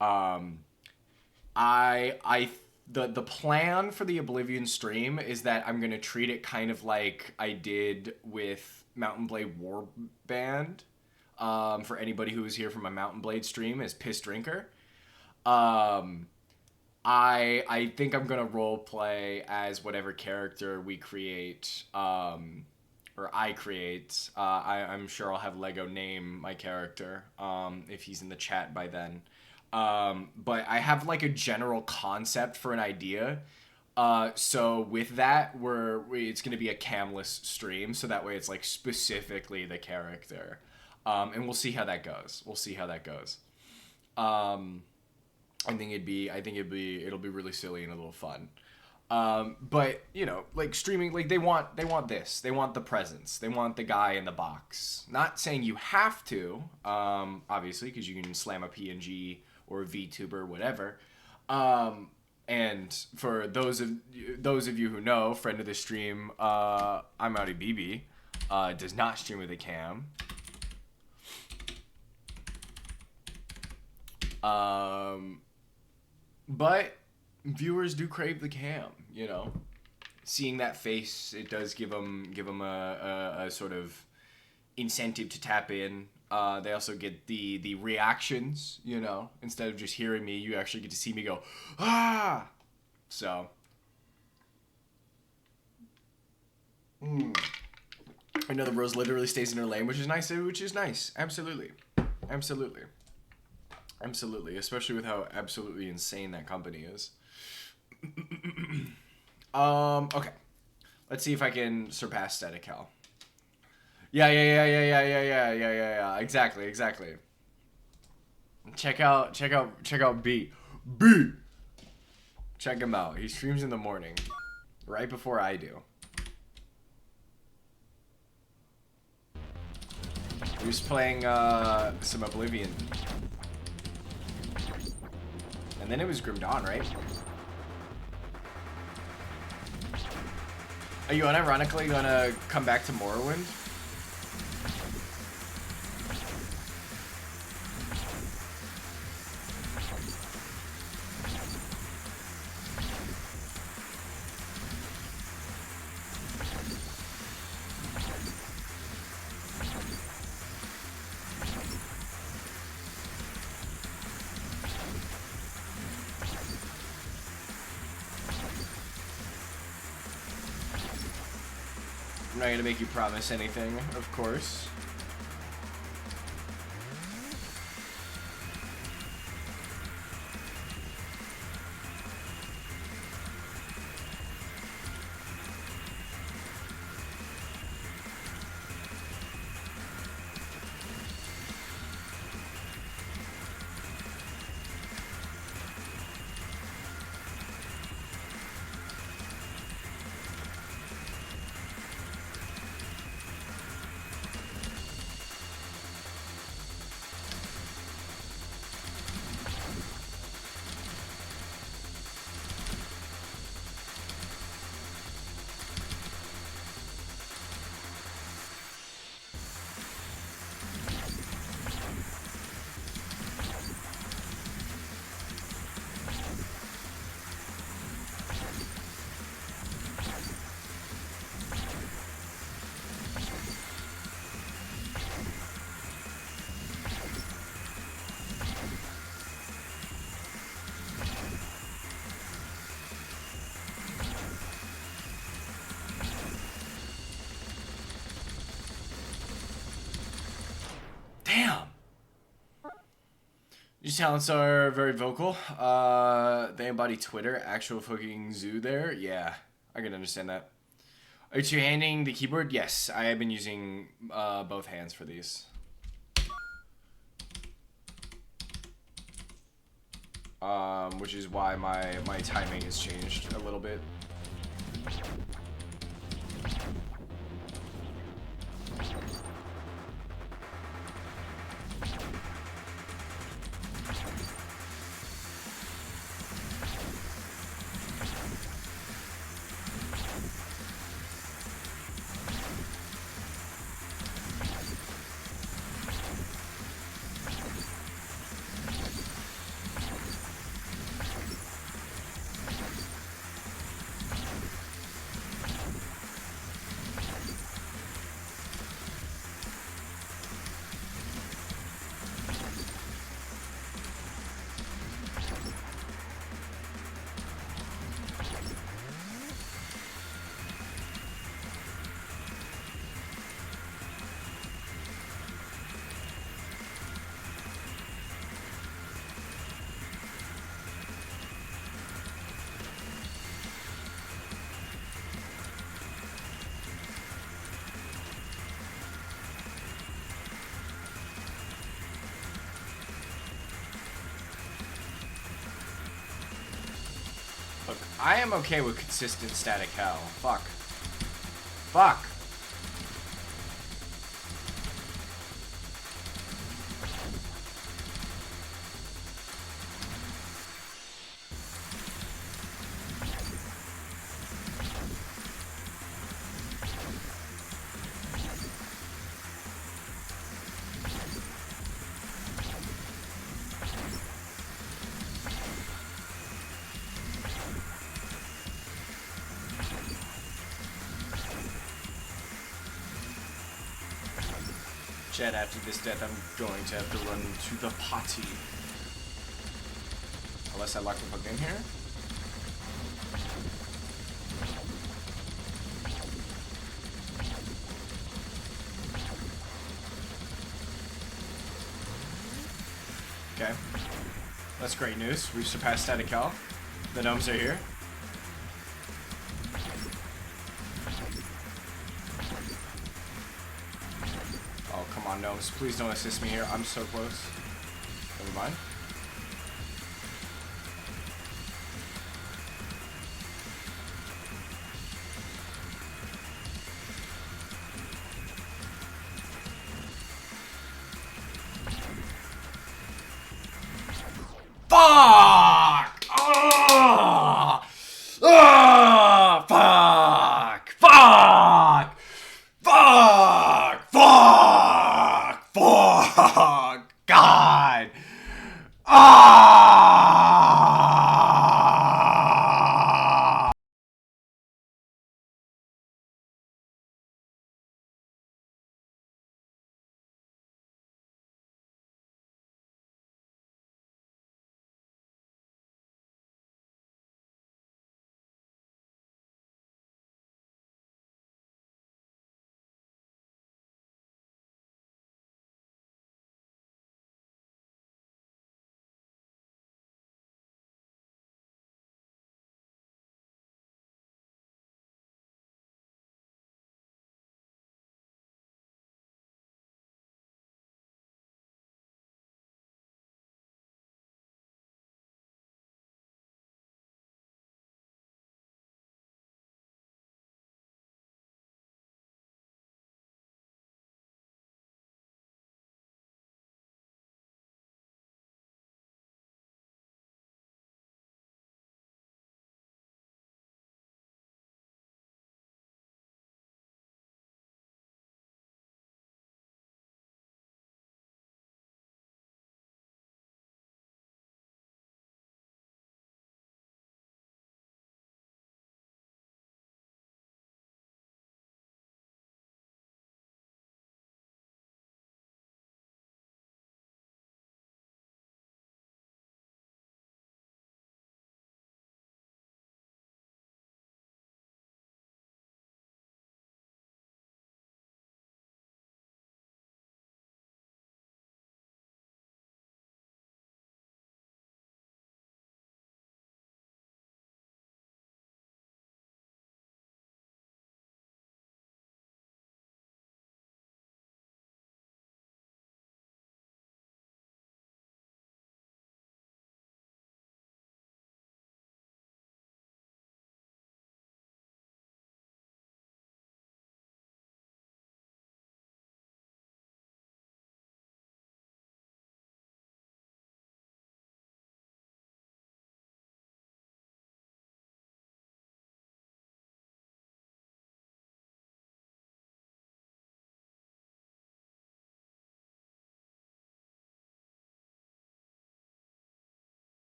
Um, the plan for the Oblivion stream is that I'm gonna treat it kind of like I did with Mountain Blade Warband. For anybody who was here from my Mountain Blade stream as Piss Drinker. I think I'm gonna role play as whatever character we create, or I create. I'm sure I'll have Lego name my character, if he's in the chat by then. But I have like a general concept for an idea. So with that, it's gonna be a camless stream, so that way it's like specifically the character. And we'll see how that goes. It'll be really silly and a little fun. But you know, like streaming, like they want this. They want the presence. They want the guy in the box. Not saying you have to, obviously, because you can slam a PNG or a VTuber or whatever. And for those of you who know, friend of the stream, I'm Audi BB, does not stream with a cam. But viewers do crave the cam, you know. Seeing that face, it does give them a sort of incentive to tap in. They also get the reactions, you know. Instead of just hearing me, you actually get to see me go, ah! So. I know the Rose literally stays in her lane, which is nice. Absolutely. Especially with how absolutely insane that company is. Okay. Let's see if I can surpass Static Hell. Yeah. Exactly. Check out B. Check him out. He streams in the morning, right before I do. He was playing some Oblivion. And then it was Grim Dawn, right? Are you unironically gonna come back to Morrowind? I'm not gonna make you promise anything, of course. Damn! These talents are very vocal. They embody Twitter. Actual fucking zoo there. Yeah, I can understand that. Are you two-handing the keyboard? Yes, I have been using both hands for these. Which is why my timing has changed a little bit. I am okay with consistent static hell. Fuck. Fuck. Chat, after this death, I'm going to have to run to the potty. Unless I lock the fuck in here. Okay. That's great news. We've surpassed static hell. The gnomes are here. Oh, come on, gnomes. Please don't assist me here. I'm so close. Never mind. Fuck! Oh! Oh! Fuck! Fuck! Fuck! Fuck! Fuck! God!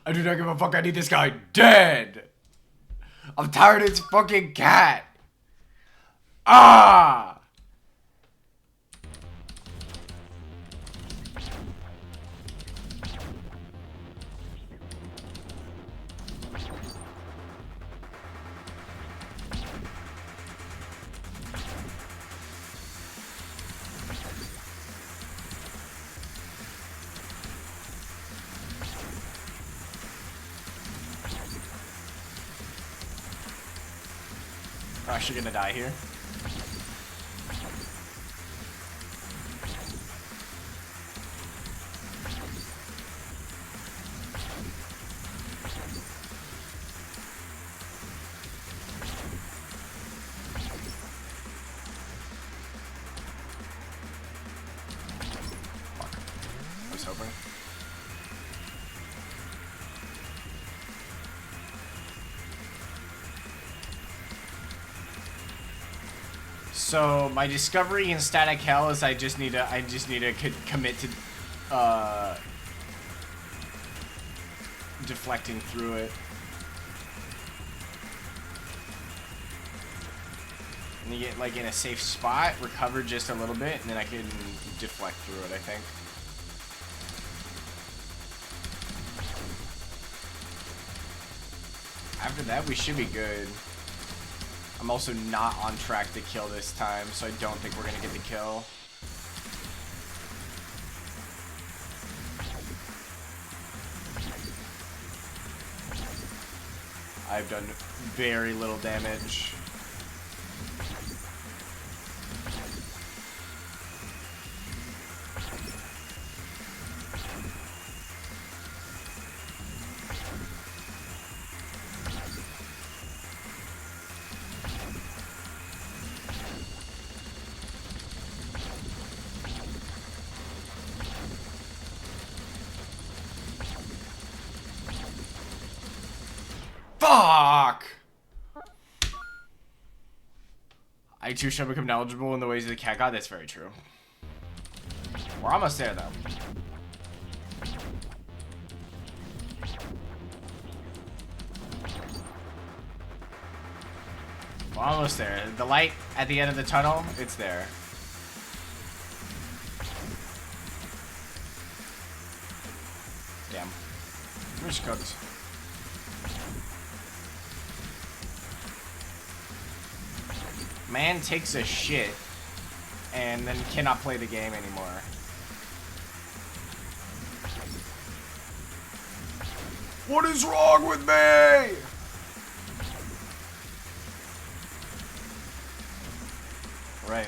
I do not give a fuck. I need this guy dead. I'm tired of this fucking cat. Ah! We're actually gonna die here. Fuck. I was hoping. So my discovery in static hell is I just need to commit to deflecting through it. And you get like in a safe spot, recover just a little bit, and then I can deflect through it, I think. After that, we should be good. I'm also not on track to kill this time, so I don't think we're gonna get the kill. I've done very little damage. Fuck! I too shall become knowledgeable in the ways of the cat god. That's very true. We're almost there, though. We're almost there. The light at the end of the tunnel, it's there. Damn. We're just cooked. Man takes a shit and then cannot play the game anymore. What is wrong with me? Right.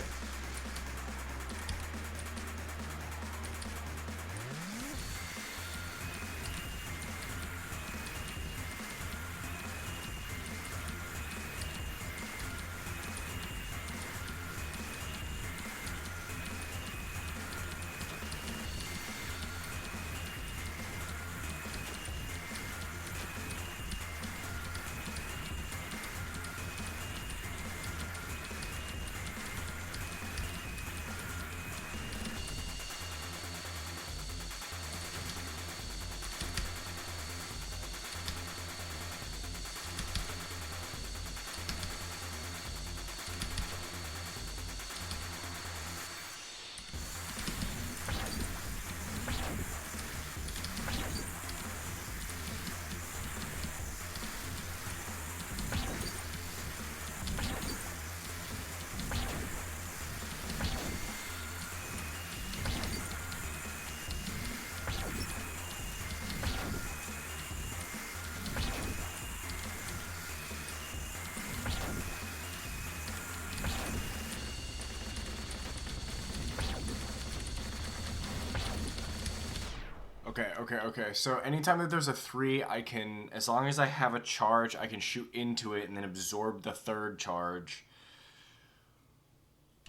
Okay. So anytime that there's a 3, I can, as long as I have a charge, I can shoot into it and then absorb the third charge.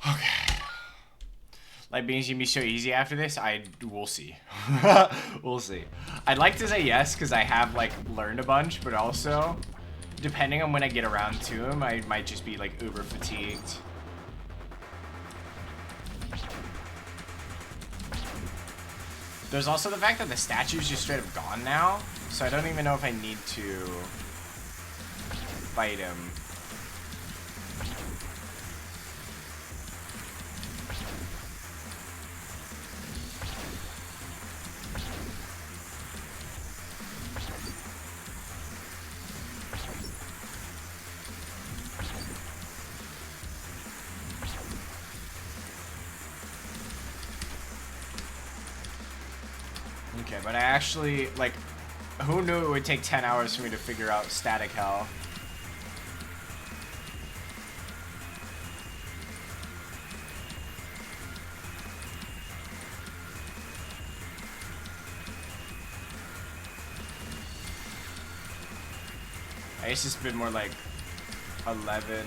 Okay. Like, being's gonna be so easy after this, we'll see. We'll see. I'd like to say yes, because I have, like, learned a bunch, but also, depending on when I get around to him, I might just be, like, uber fatigued. There's also the fact that the statue's just straight up gone now, So I don't even know if I need to fight him. Okay, but I actually, like, who knew it would take 10 hours for me to figure out static hell? I guess it's been more like 11.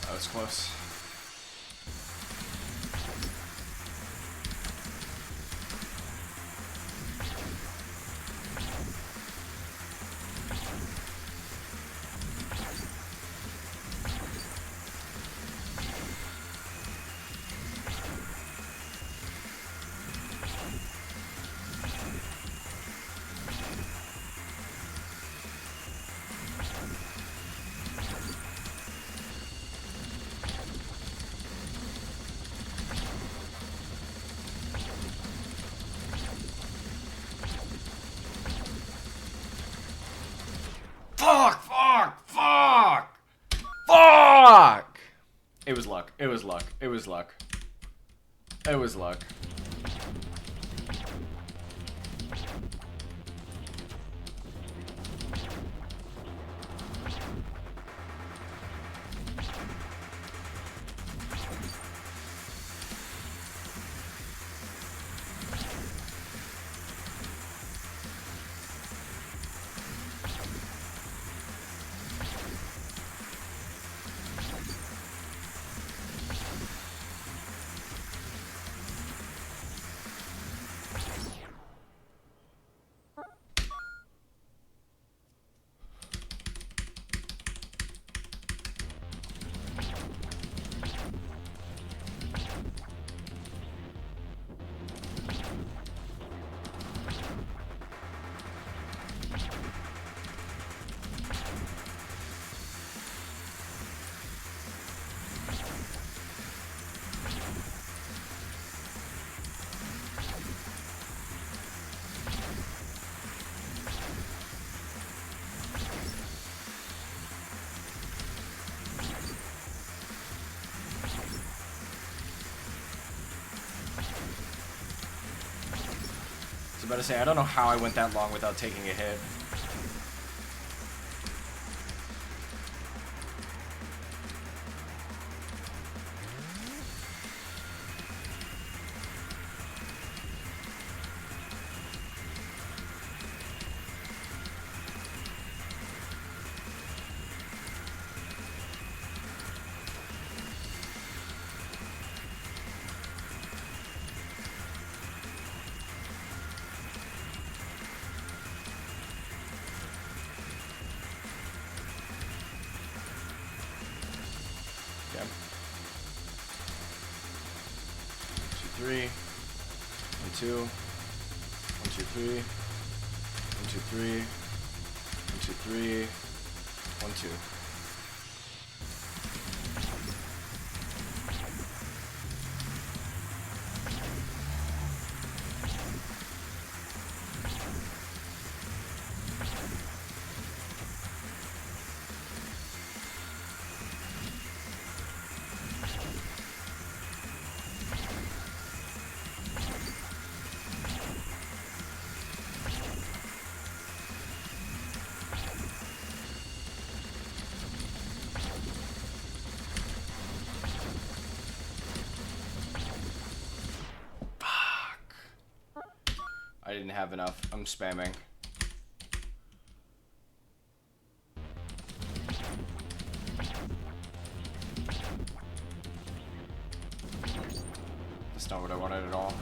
That was close. Fuck! Fuck! Fuck! Fuck! It was luck. It was luck. It was luck. It was luck. I was about to say, I don't know how I went that long without taking a hit. Three, 1, 2, 1, 2, 3, 1, 2, 3, 1, 2, 3, 1, 2. I didn't have enough. I'm spamming. That's not what I wanted at all.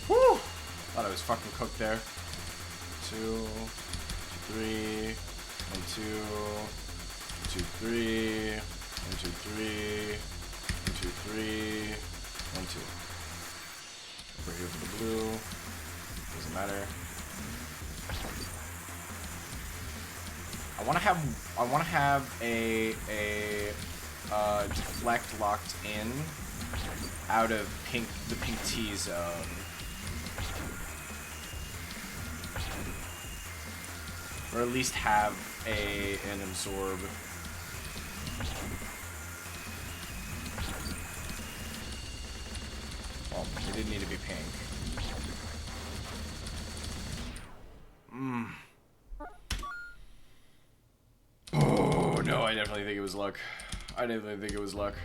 Whew! Thought I was fucking cooked there. 2, 3, 1, 2, 2, 3, 1, 2, 3, 1, 2, 3, 1, 2. Over here for the blue. Doesn't matter. I want to have a deflect locked in out of the pink T zone. Or at least have an absorb. Well, it didn't need to be pink. Oh no, I definitely think it was luck. I definitely think it was luck.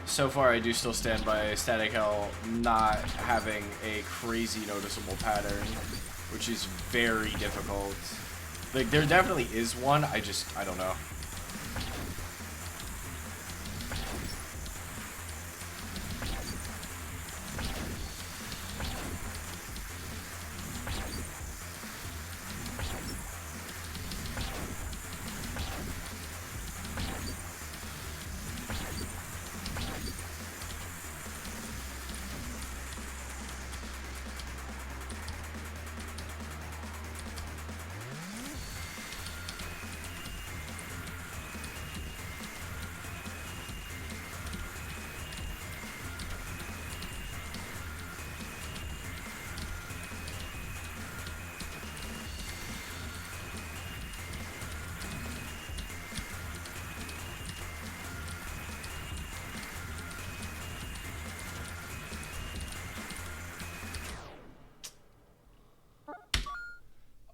So far, I do still stand by Static Hell not having a crazy noticeable pattern, which is very difficult. Like, there definitely is one, I don't know.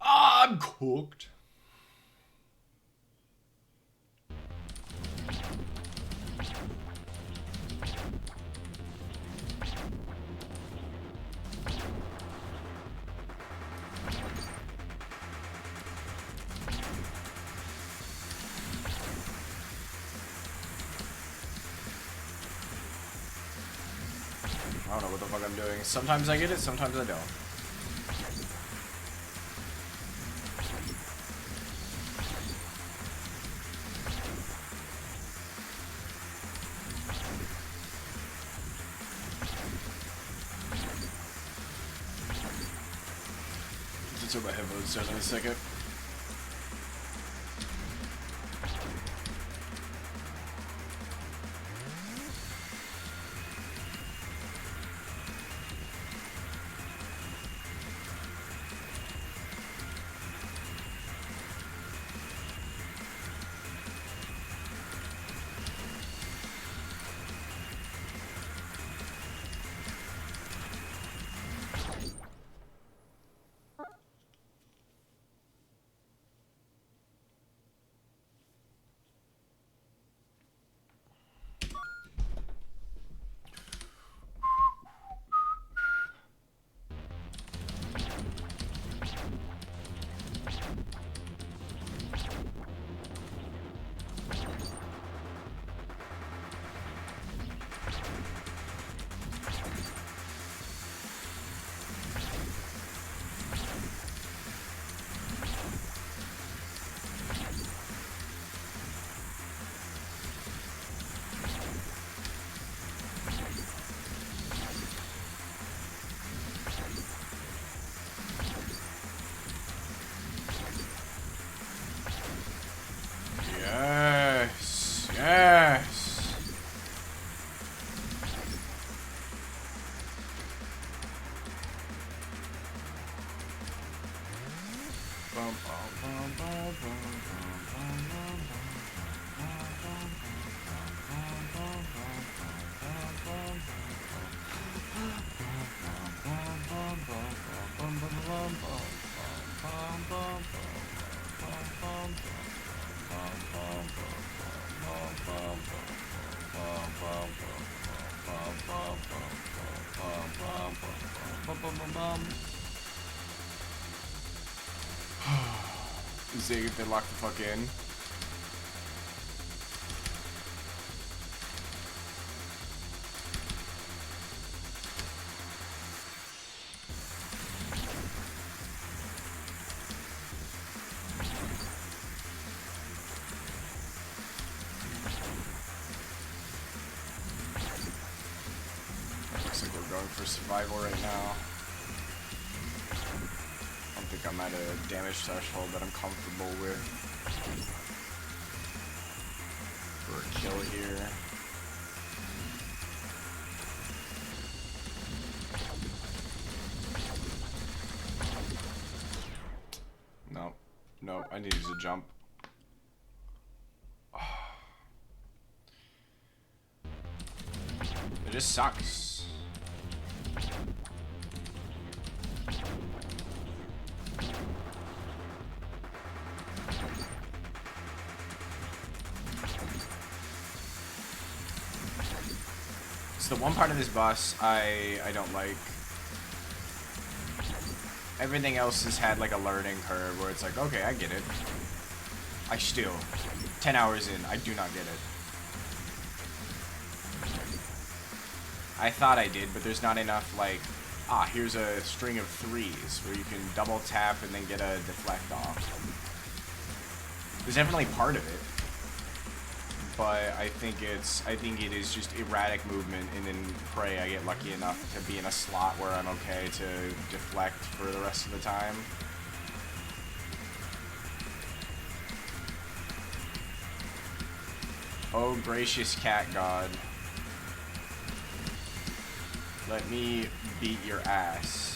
I'm cooked. I don't know what the fuck I'm doing. Sometimes I get it, sometimes I don't. Let's turn my headphones down in a second. Zig if they lock the fuck in. Looks like we're going for survival right now. I don't think I'm at a damage threshold that I'm comfortable with for a kill here. No, no, I need to jump. It just sucks. The one part of this boss I don't like. Everything else has had like a learning curve where it's like, okay, I get it. I still, 10 hours in, I do not get it. I thought I did, but there's not enough like, here's a string of 3s where you can double tap and then get a deflect off. There's definitely part of it. But I think it is just erratic movement, and then pray I get lucky enough to be in a slot where I'm okay to deflect for the rest of the time. Oh gracious cat god. Let me beat your ass.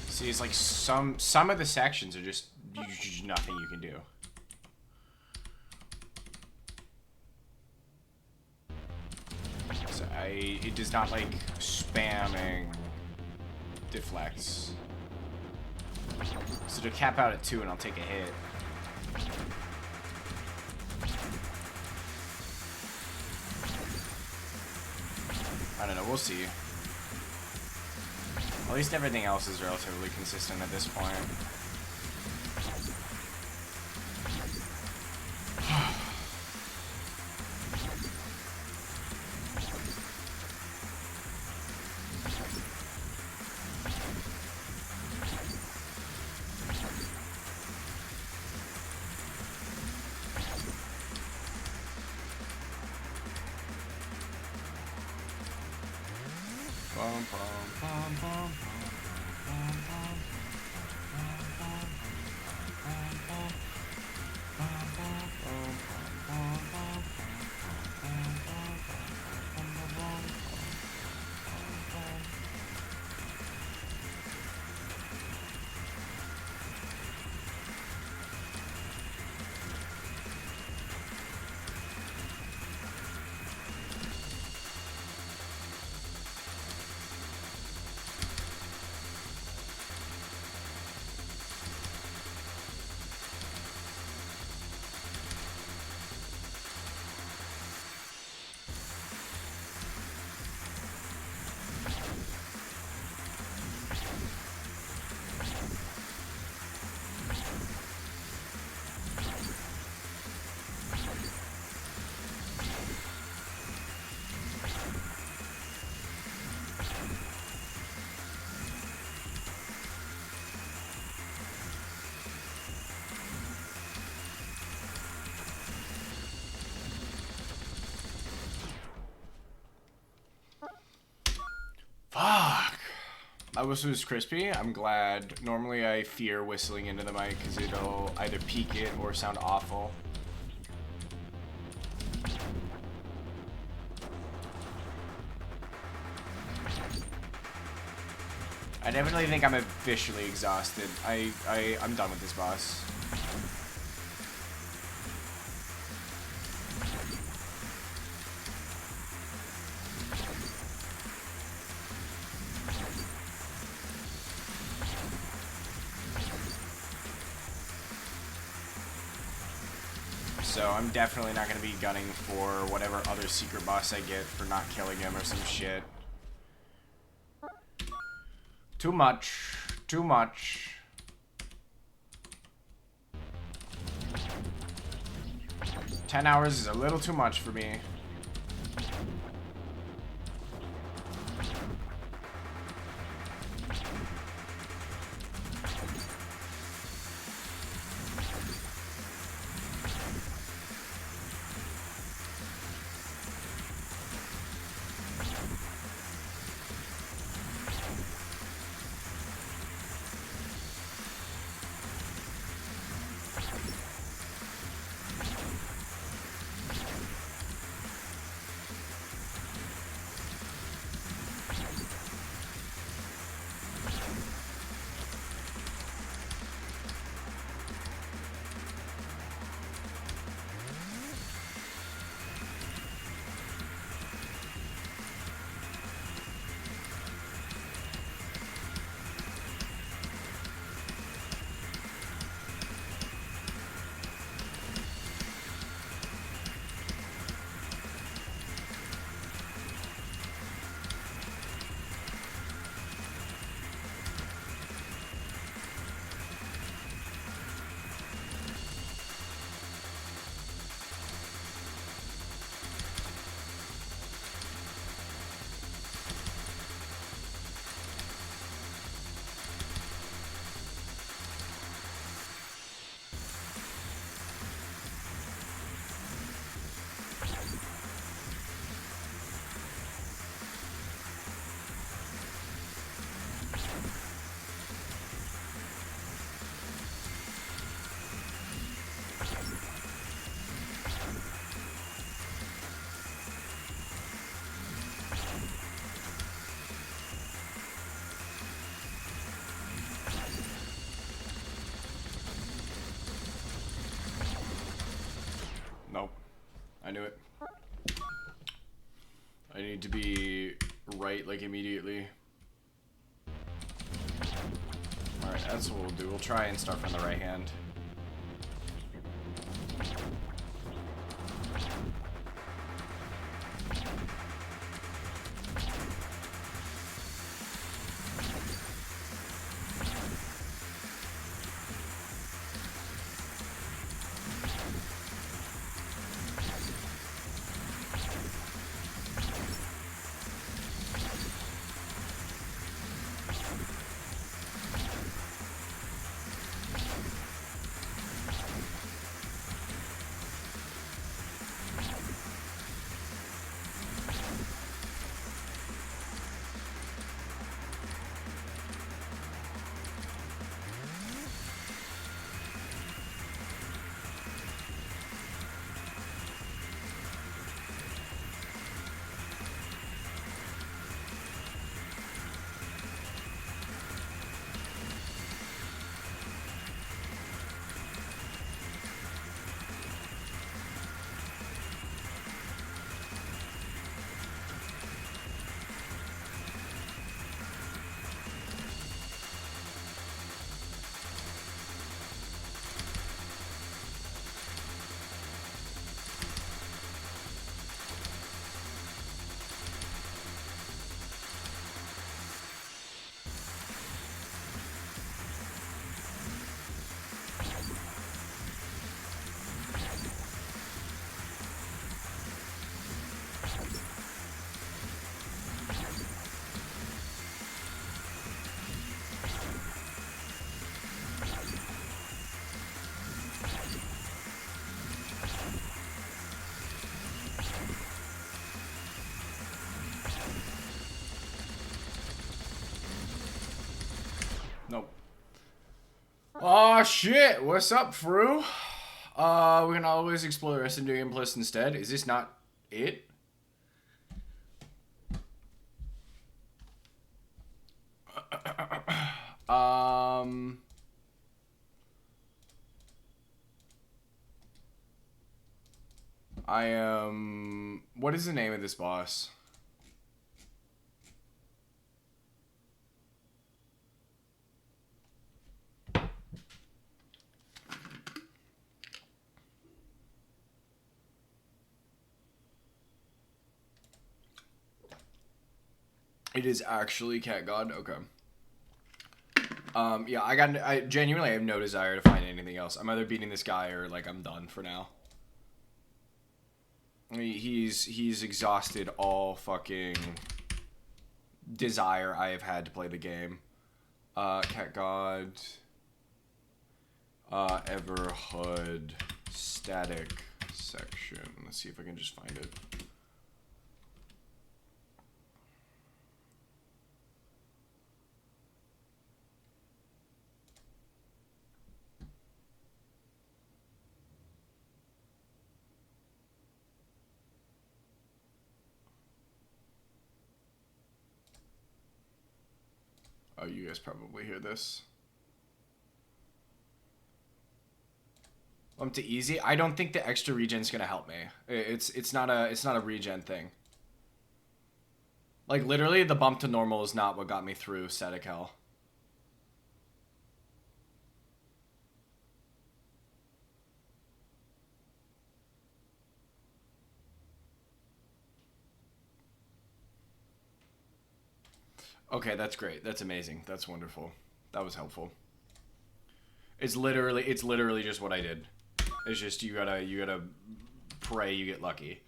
See, it's like some of the sections are just nothing you can do. So it does not like spamming deflects. So to cap out at 2 and I'll take a hit. I don't know, we'll see. At least everything else is relatively consistent at this point. Fuck. I wish it was crispy. I'm glad. Normally I fear whistling into the mic because it'll either peak it or sound awful. I definitely think I'm officially exhausted. I'm done with this boss. So I'm definitely not going to be gunning for whatever other secret boss I get for not killing him or some shit. Too much. Too much. $10 hours is a little too much for me. Nope. I knew it. I need to be right, like, immediately. Alright, that's what we'll do. We'll try and start from the right hand. Nope. Oh shit! What's up, Fru? We can always explore the rest of the game plus instead. Is this not it? I am. What is the name of this boss? It is actually Cat God. Okay. Yeah, I genuinely have no desire to find anything else. I'm either beating this guy or like I'm done for now. He's exhausted all fucking desire I have had to play the game. Cat God. Everhood static section. Let's see if I can just find it. Oh, you guys probably hear this. To easy. I don't think the extra regen's gonna help me. It's not a regen thing. Like literally, the bump to normal is not what got me through static hell. Okay, that's great. That's amazing. That's wonderful. That was helpful. It's literally just what I did. It's just you gotta pray you get lucky.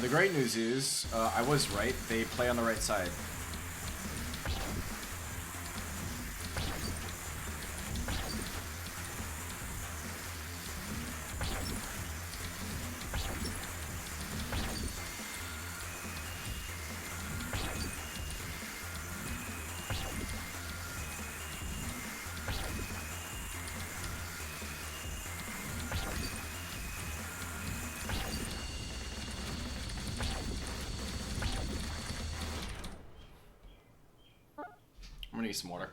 The great news is, I was right. They play on the right side. I'm gonna need some water.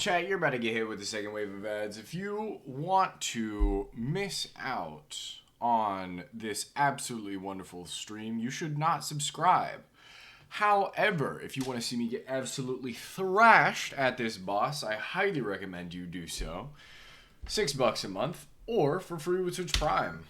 Chat, you're about to get hit with the second wave of ads. If you want to miss out on this absolutely wonderful stream, you should not subscribe. However, if you want to see me get absolutely thrashed at this boss, I highly recommend you do so. $6 a month, or for free with Twitch Prime.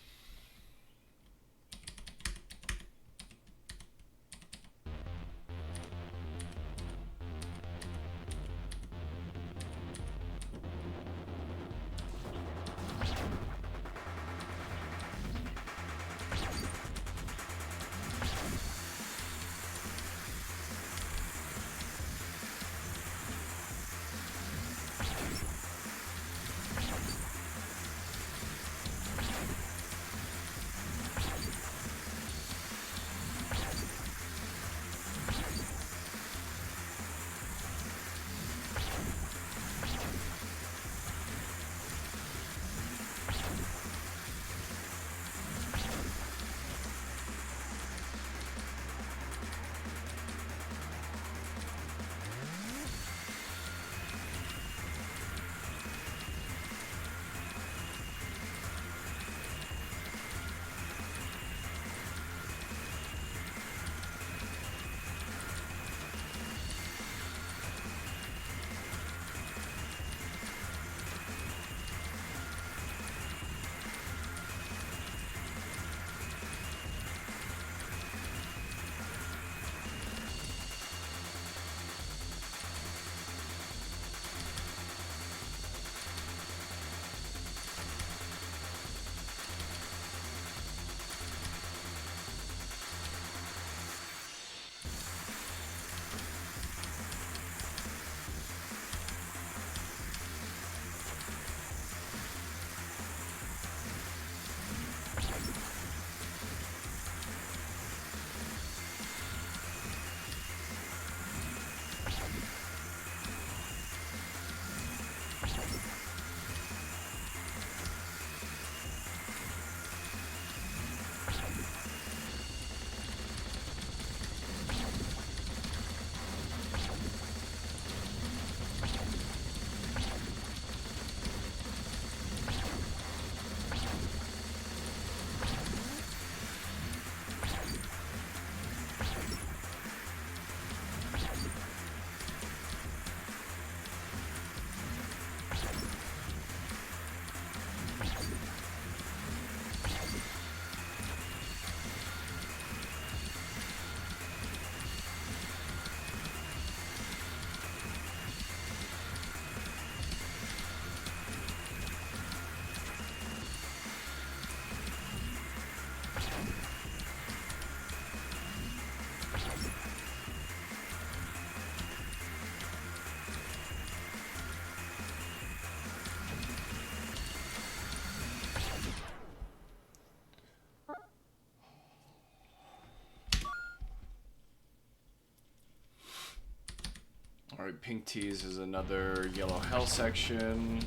Alright, pink tees is another yellow hell section.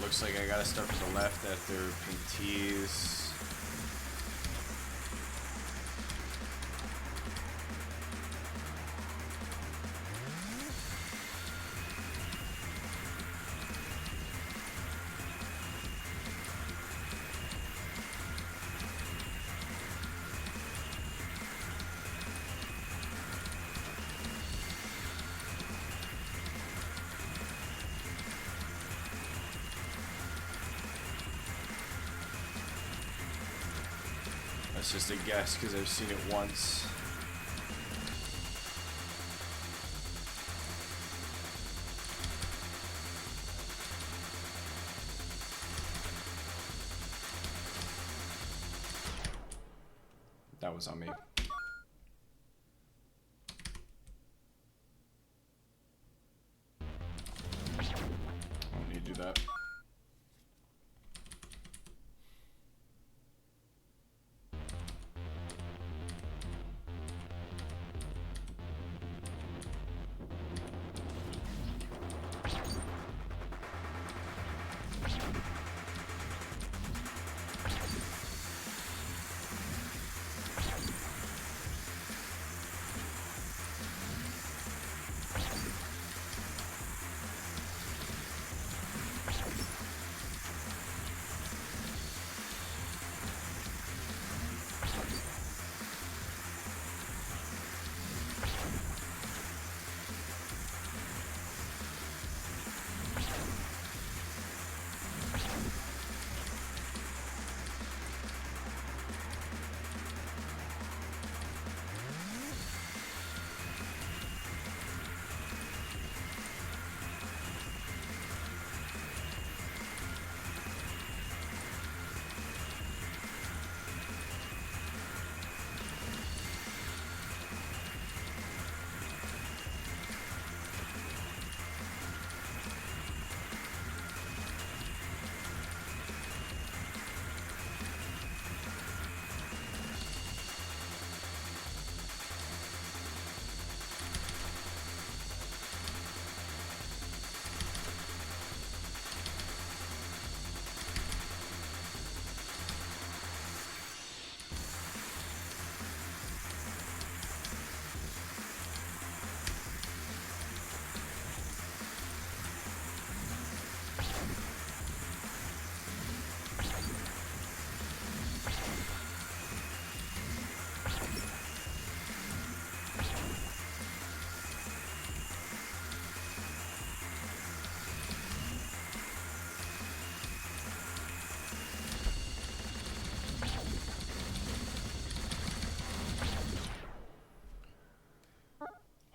Looks like I gotta start from the left after pink tees. That's just a guess because I've seen it once. That was on me.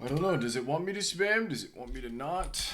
I don't know. Does it want me to spam? Does it want me to not?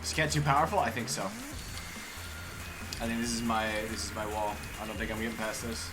Is cat too powerful? I think so. I think this is my wall. I don't think I'm getting past this.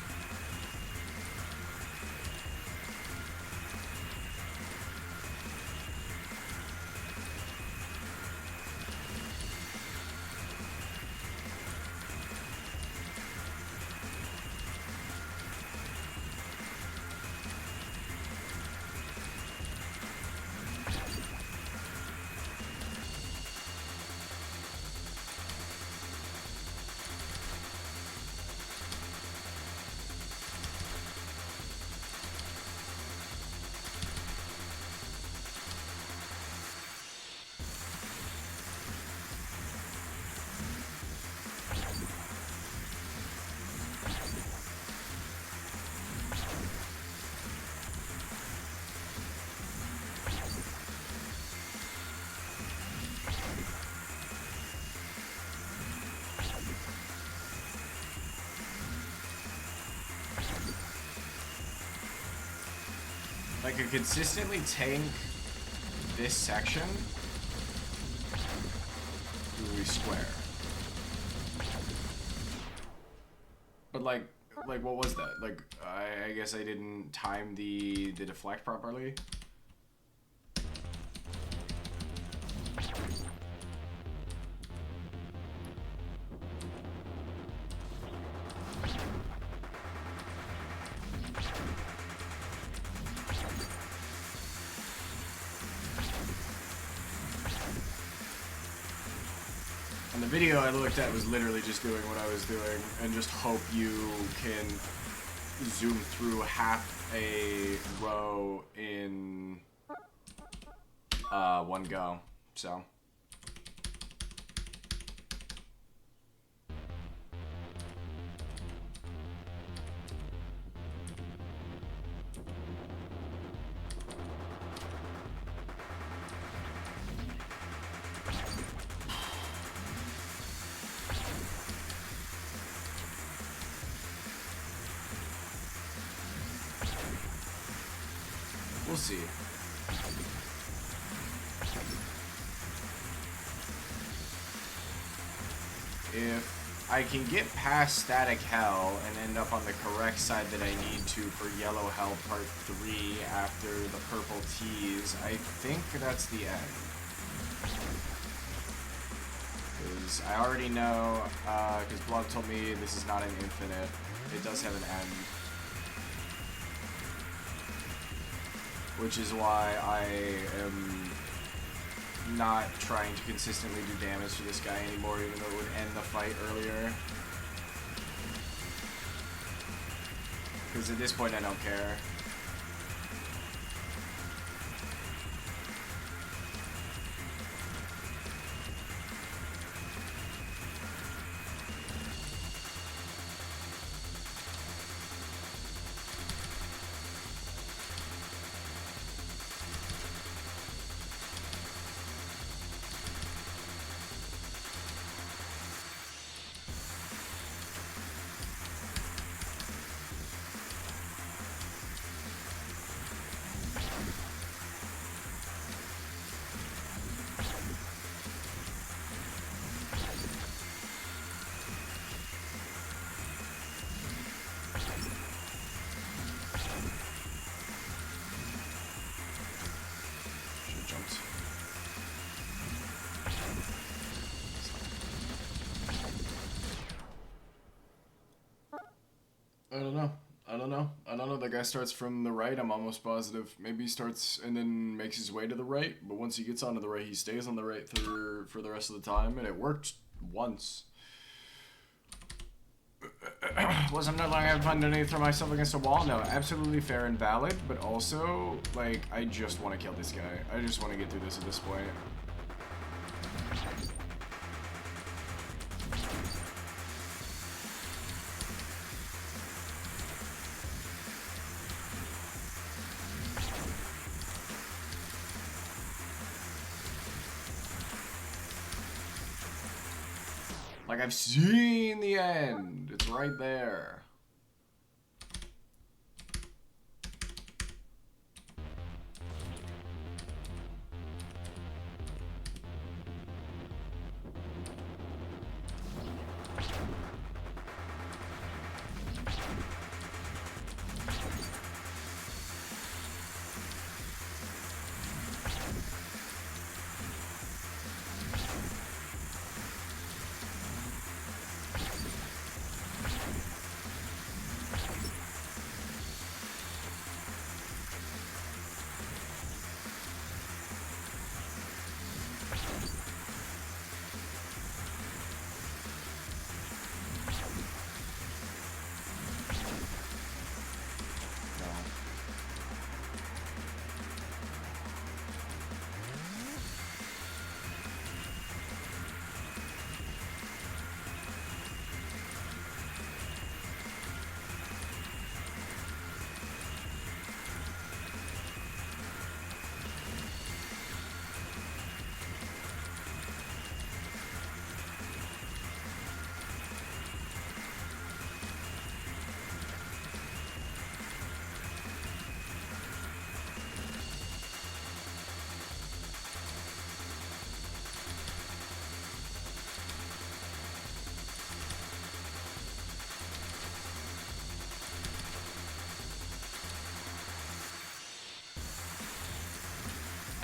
could consistently tank this section, we would be square. But like what was that? Like, I guess I didn't time the deflect properly. And the video I looked at was literally just doing what I was doing, and just hope you can zoom through half a row in one go. So. We'll see. If I can get past Static Hell and end up on the correct side that I need to for Yellow Hell Part 3 after the purple teas, I think that's the end. Because I already know, because Blood told me this is not an infinite. It does have an end. Which is why I am not trying to consistently do damage to this guy anymore, even though it would end the fight earlier. Because at this point I don't care. I don't know. The guy starts from the right, I'm almost positive. Maybe he starts and then makes his way to the right, but once he gets onto the right, he stays on the right for the rest of the time, and it worked once. Was I'm not letting I find any throw myself against a wall? No, absolutely fair and valid, but also, like, I just want to kill this guy. I just want to get through this at this point. Like, I've seen the end. It's right there.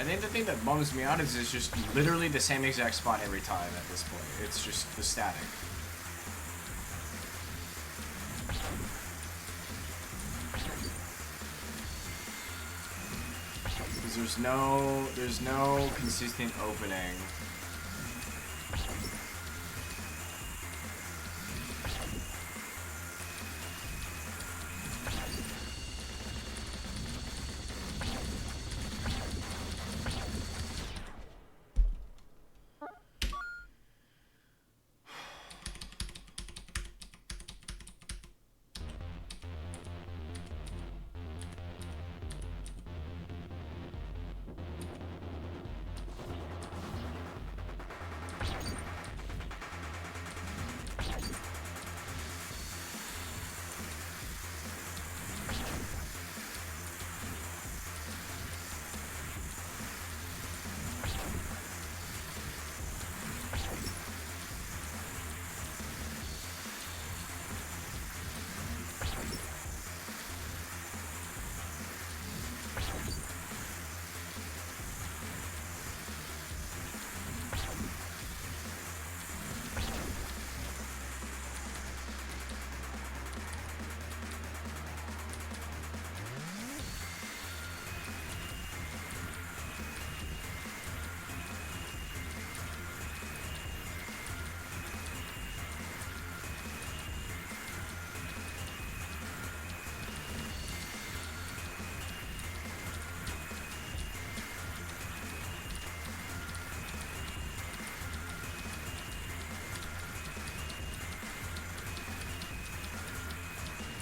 I think the thing that bums me out is it's just literally the same exact spot every time at this point. It's just the static. Because there's no consistent opening.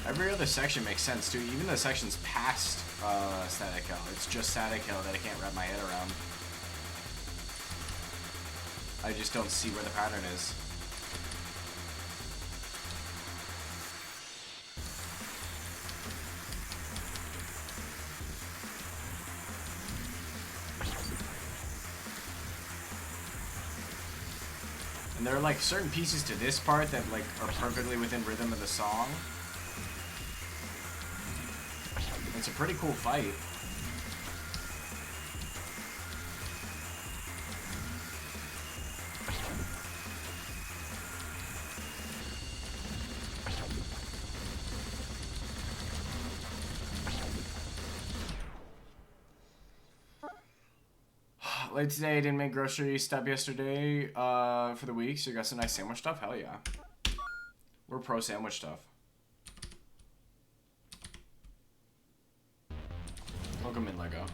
Every other section makes sense too. Even the sections past static hell. It's just static hell that I can't wrap my head around. I just don't see where the pattern is. And there are like certain pieces to this part that like are perfectly within rhythm of the song. It's a pretty cool fight. Late today, didn't make grocery stop yesterday for the week, so you got some nice sandwich stuff? Hell yeah. We're pro sandwich stuff. Welcome in, Lego.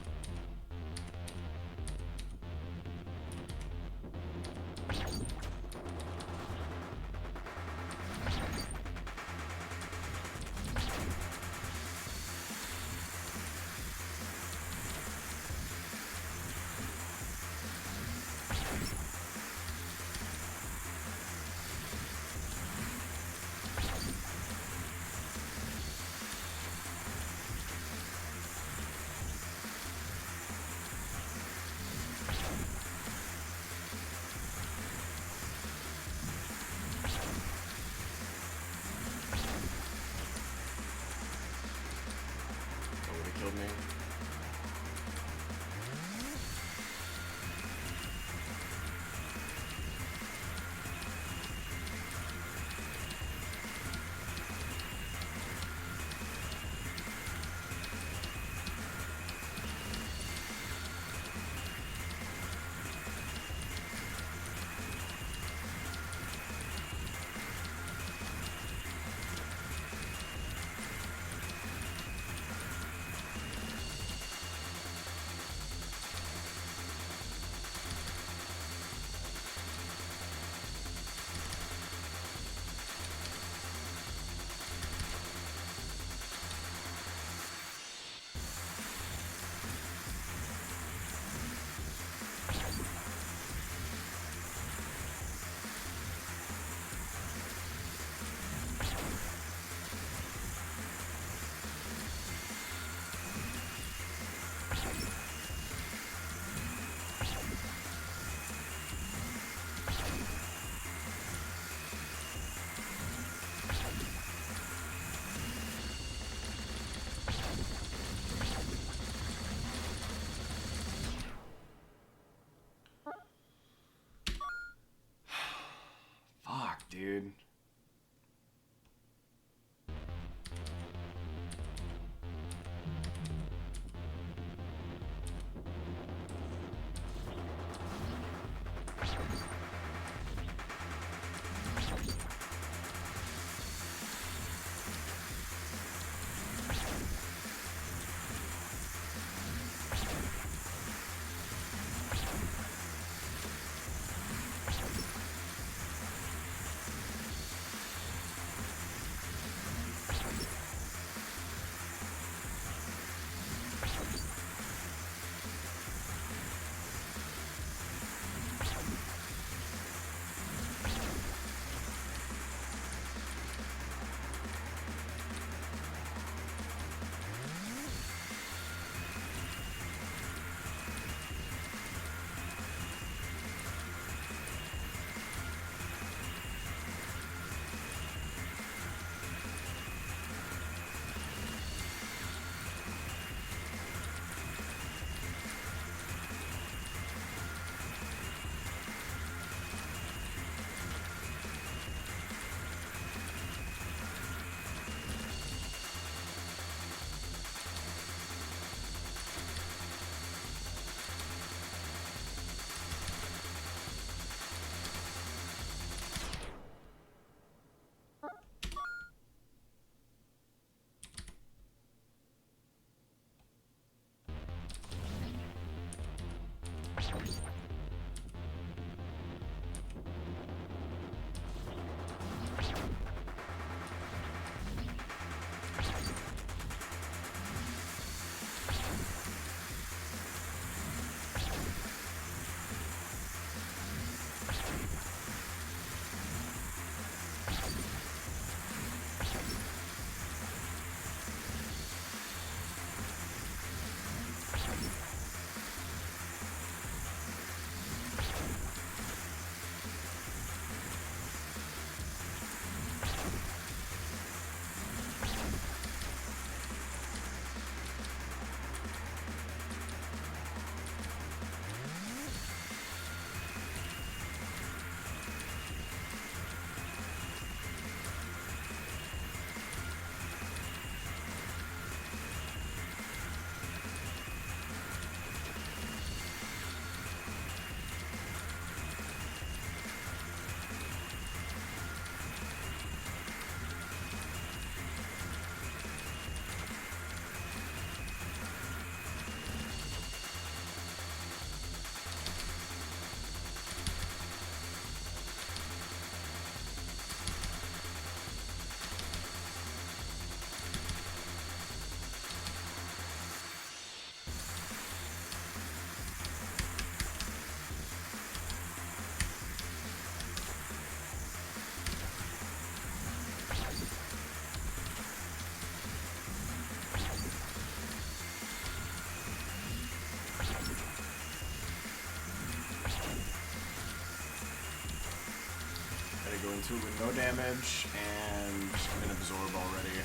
to it with no damage, and an absorb already.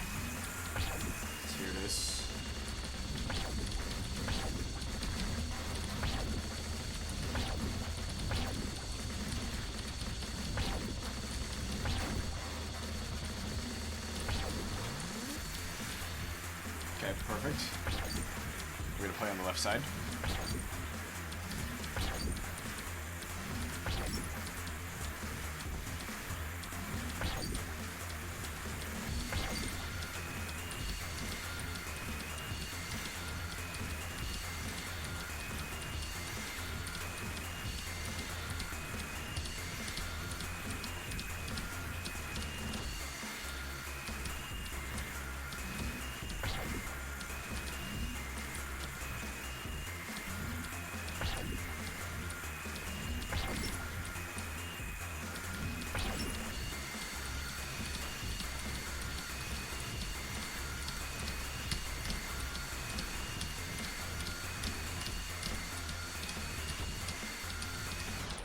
So here it is. Okay, perfect. We're gonna play on the left side.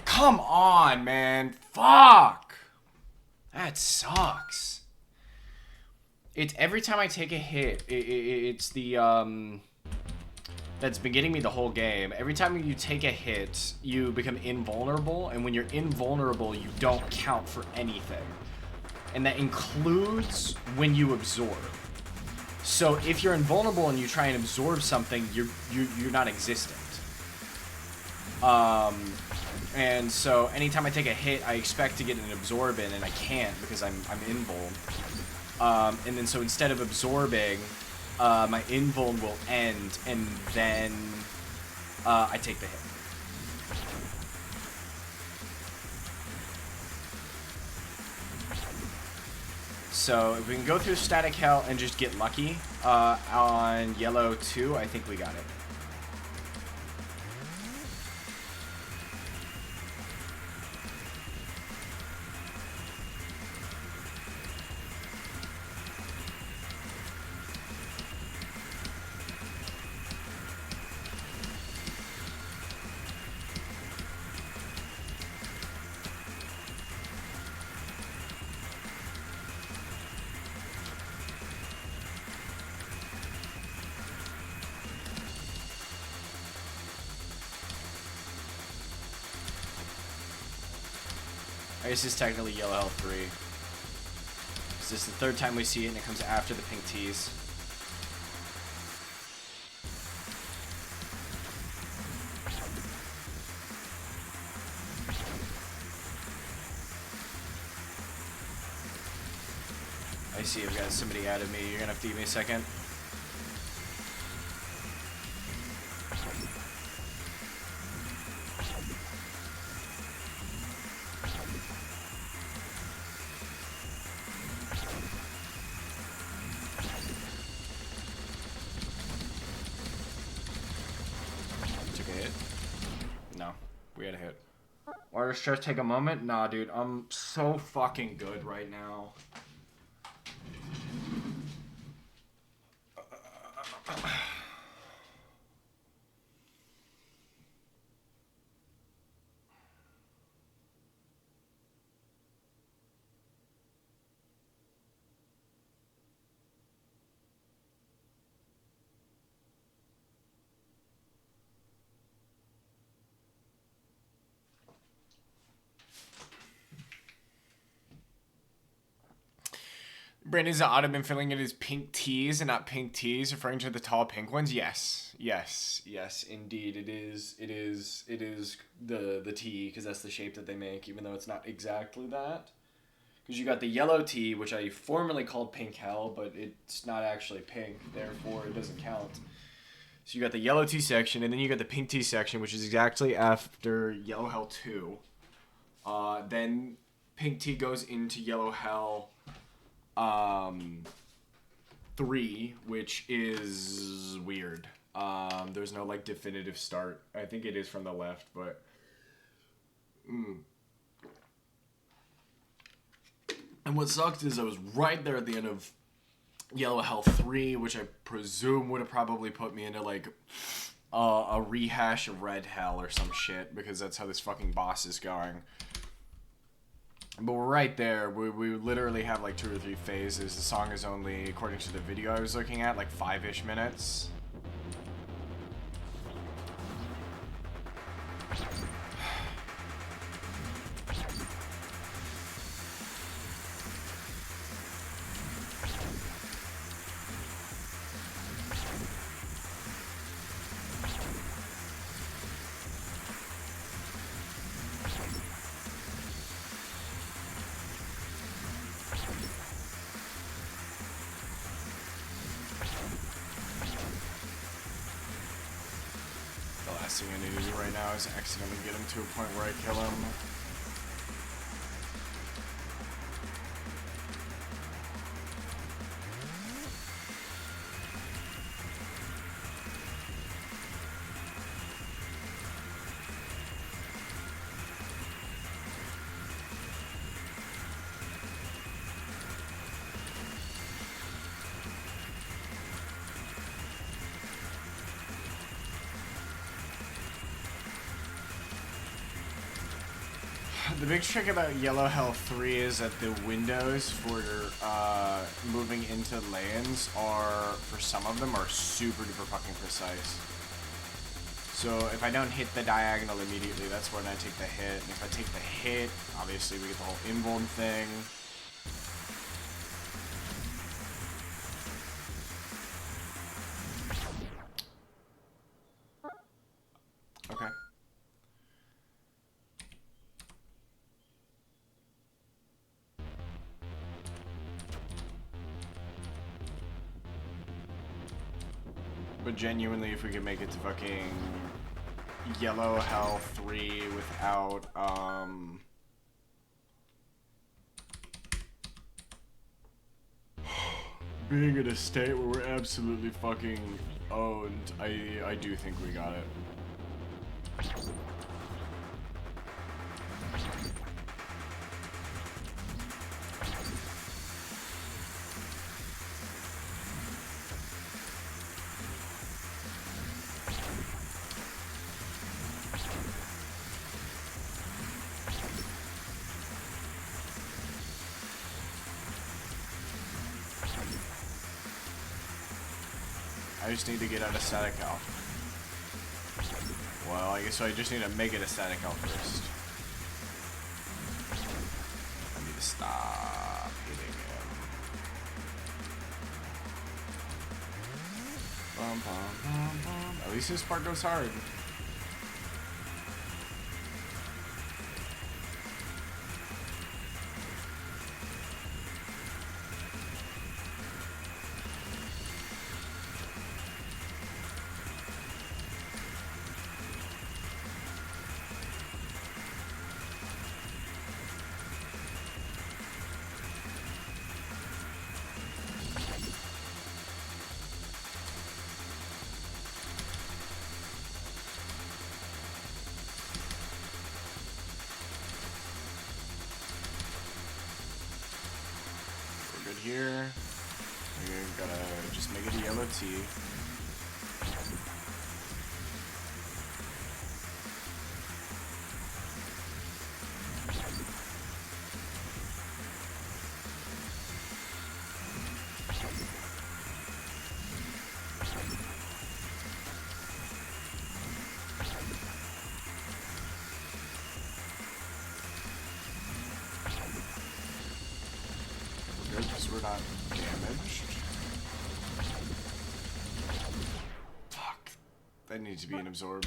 Come on, man. Fuck. That sucks. It's every time I take a hit, it's the, that's been getting me the whole game. Every time you take a hit, you become invulnerable, and when you're invulnerable, you don't count for anything. And that includes when you absorb. So if you're invulnerable and you try and absorb something, you're not existent. And so anytime I take a hit, I expect to get an absorb in, and I can't because I'm invuln. And then so instead of absorbing, my invuln will end, and then I take the hit. So if we can go through static hell and just get lucky on yellow 2, I think we got it. I guess it's technically yellow health 3. This is the third time we see it, and it comes after the pink tees. I see I've got somebody out of me. You're gonna have to give me a second. Or just take a moment? Nah, dude, I'm so fucking good right now. Brandon's auto been filling it as pink tees and not pink tees, referring to the tall pink ones. Yes, indeed, it is the T, because that's the shape that they make, even though it's not exactly that. Because you got the yellow T, which I formerly called pink hell, but it's not actually pink, therefore it doesn't count. So you got the yellow T section, and then you got the pink T section, which is exactly after yellow hell 2. Then pink T goes into yellow hell 3, which is weird. There's no like definitive start. I think it is from the left, but and what sucked is I was right there at the end of yellow hell 3, which I presume would have probably put me into like a rehash of red hell or some shit, because that's how this fucking boss is going. But we're right there. We literally have like 2 or 3 phases. The song is only, according to the video I was looking at, like 5-ish minutes. The last thing I need to do right now is accidentally get him to a point where I kill him. The big trick about Yellow Hell 3 is that the windows for moving into lanes are, for some of them, are super duper fucking precise. So if I don't hit the diagonal immediately, that's when I take the hit. And if I take the hit, obviously we get the whole invuln thing. Okay. But genuinely, if we could make it to fucking Yellow Hell 3 without, being in a state where we're absolutely fucking owned, I do think we got it. I just need to get out of static hell. Well, I guess I just need to make it a static hell first. I need to stop hitting him. Bum, bum, bum, bum. At least this part goes hard. Here, we're gonna just make it a yellow T. Because we're not damaged. Fuck. That needs to be an absorb.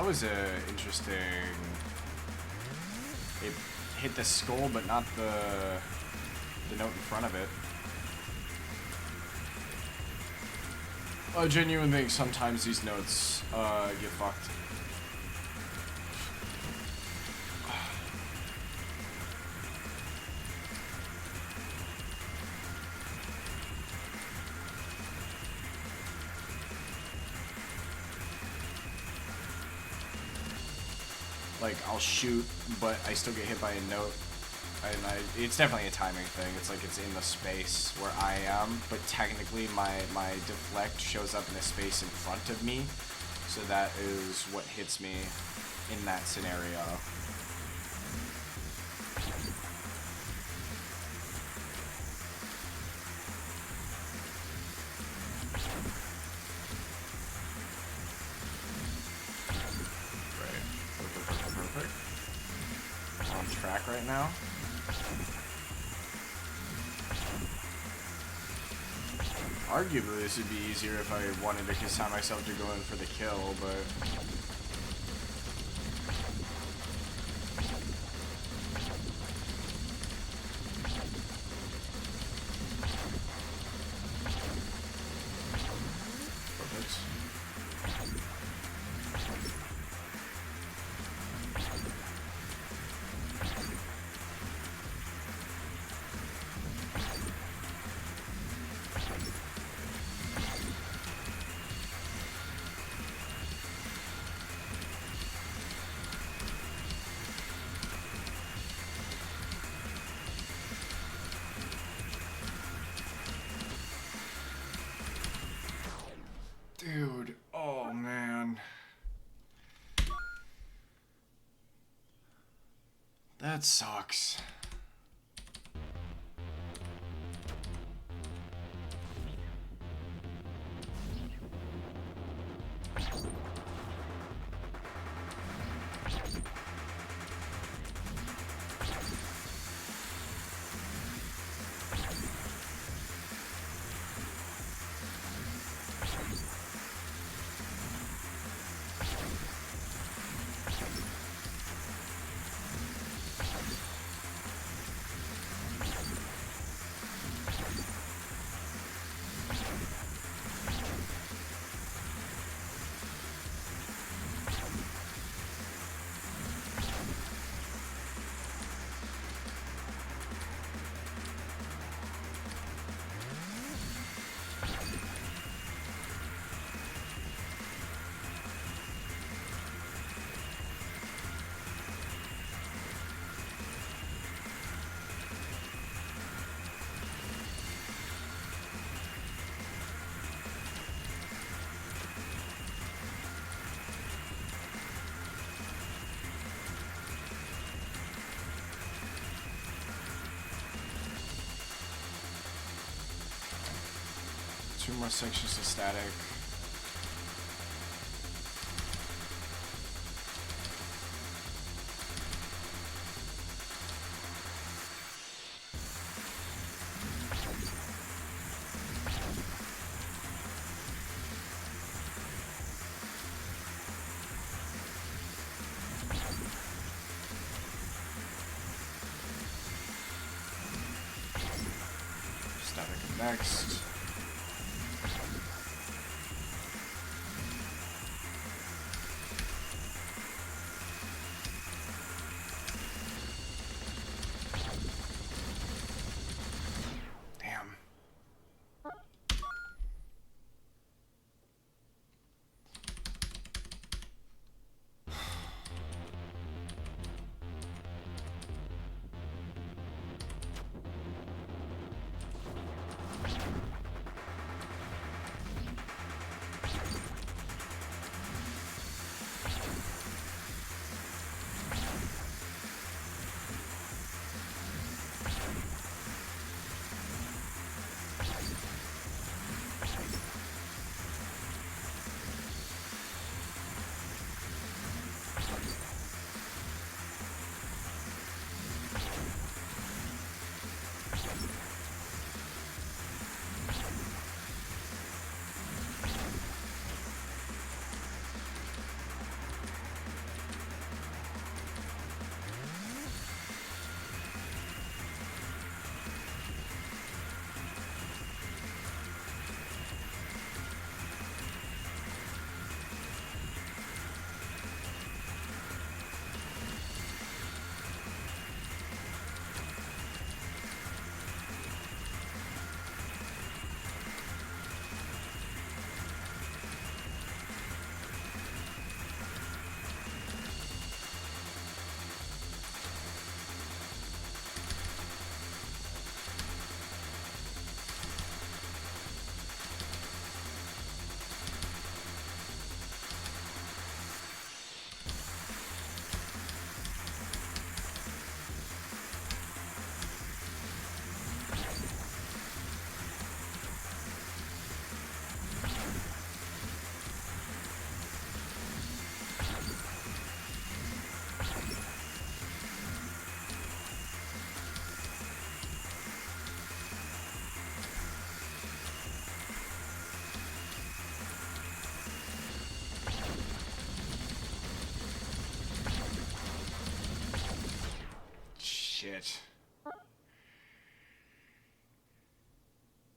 That was a interesting. It hit the skull, but not the note in front of it. I genuinely think sometimes these notes get fucked. Like, I'll shoot, but I still get hit by a note. And it's definitely a timing thing. It's like it's in the space where I am, but technically my deflect shows up in the space in front of me. So that is what hits me in that scenario. On track right now. Arguably, this would be easier if I wanted to consign myself to go in for the kill, but... Perfect. Dude, oh man. That sucks. Two more sections of static. Static next. shit.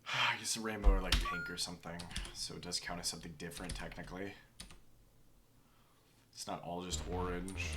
I guess a rainbow or like pink or something, so it does count as something different technically. It's not all just orange.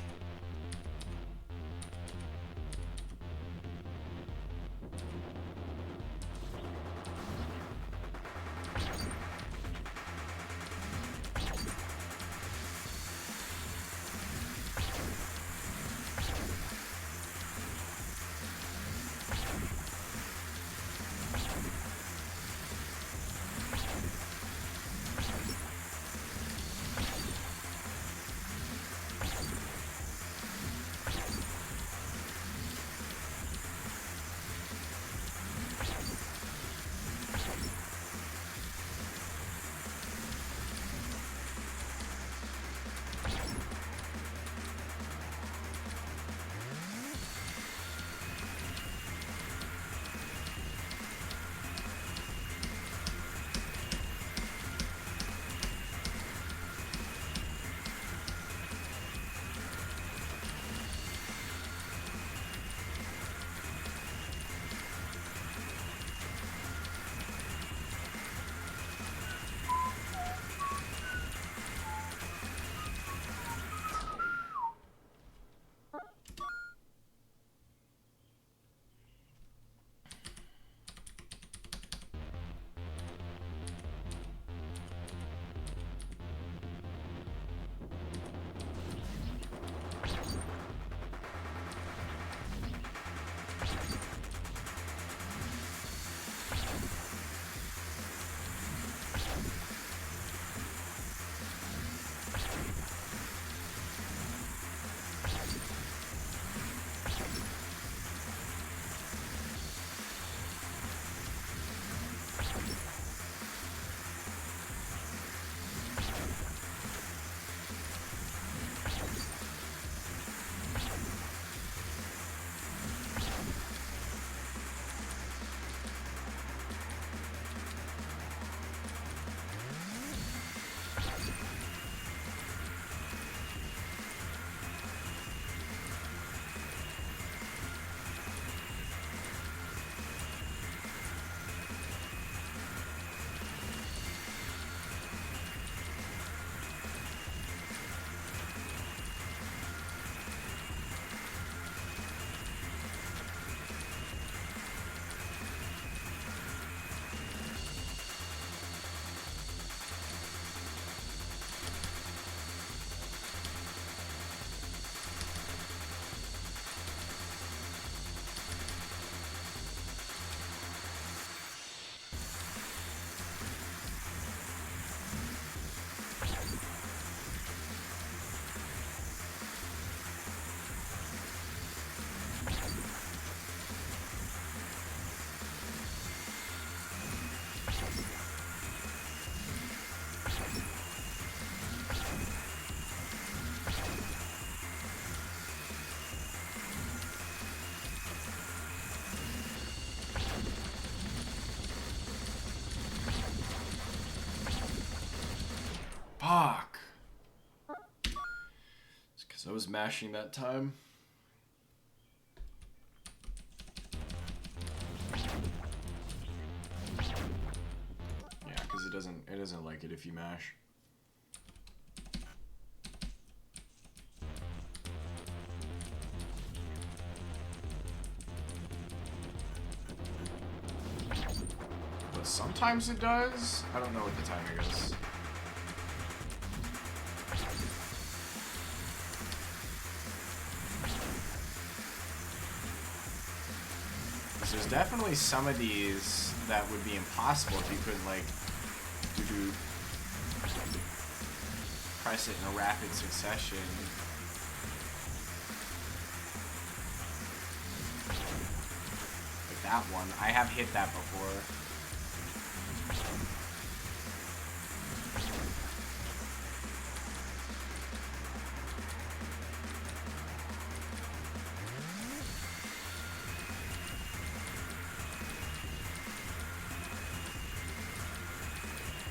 Fuck. It's because I was mashing that time. Yeah, because it doesn't like it if you mash. But sometimes it does. I don't know what the timer is. There's definitely some of these that would be impossible if you couldn't, like, press it in a rapid succession. Like that one. I have hit that before.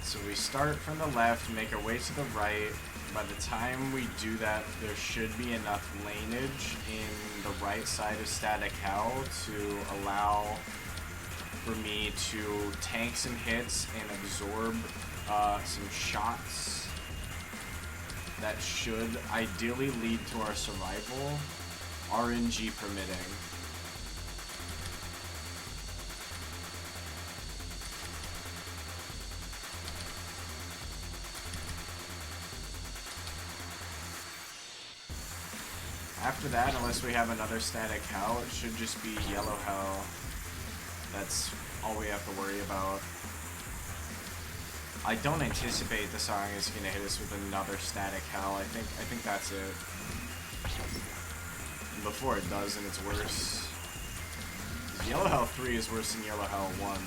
So we start from the left, make our way to the right. By the time we do that, there should be enough laneage in the right side of Static Hell to allow for me to tank some hits and absorb some shots that should ideally lead to our survival, RNG permitting. After that, unless we have another Static Hell, it should just be Yellow Hell. That's all we have to worry about. I don't anticipate the song is gonna hit us with another Static Hell. I think that's it. And before it does, and it's worse. Yellow Hell 3 is worse than Yellow Hell 1.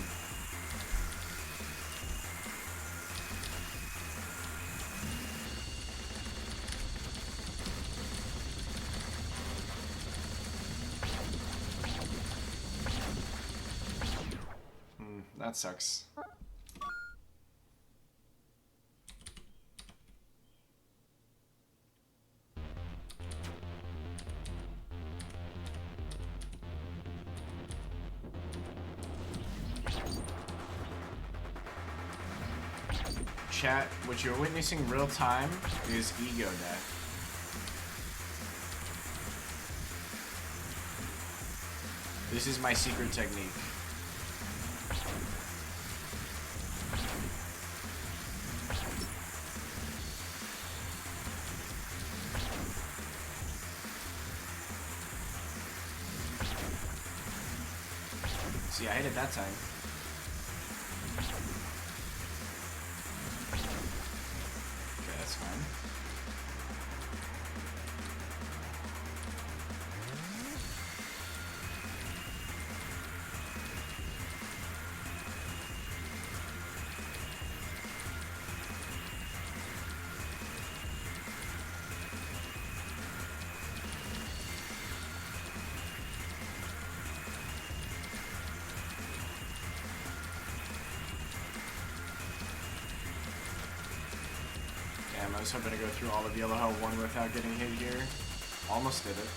That sucks. Chat, what you're witnessing real time is ego death. This is my secret technique. See, I hit it that time. Okay, that's fine. I was hoping to go through all of Yellow Hell 1 without getting hit here. Almost did it.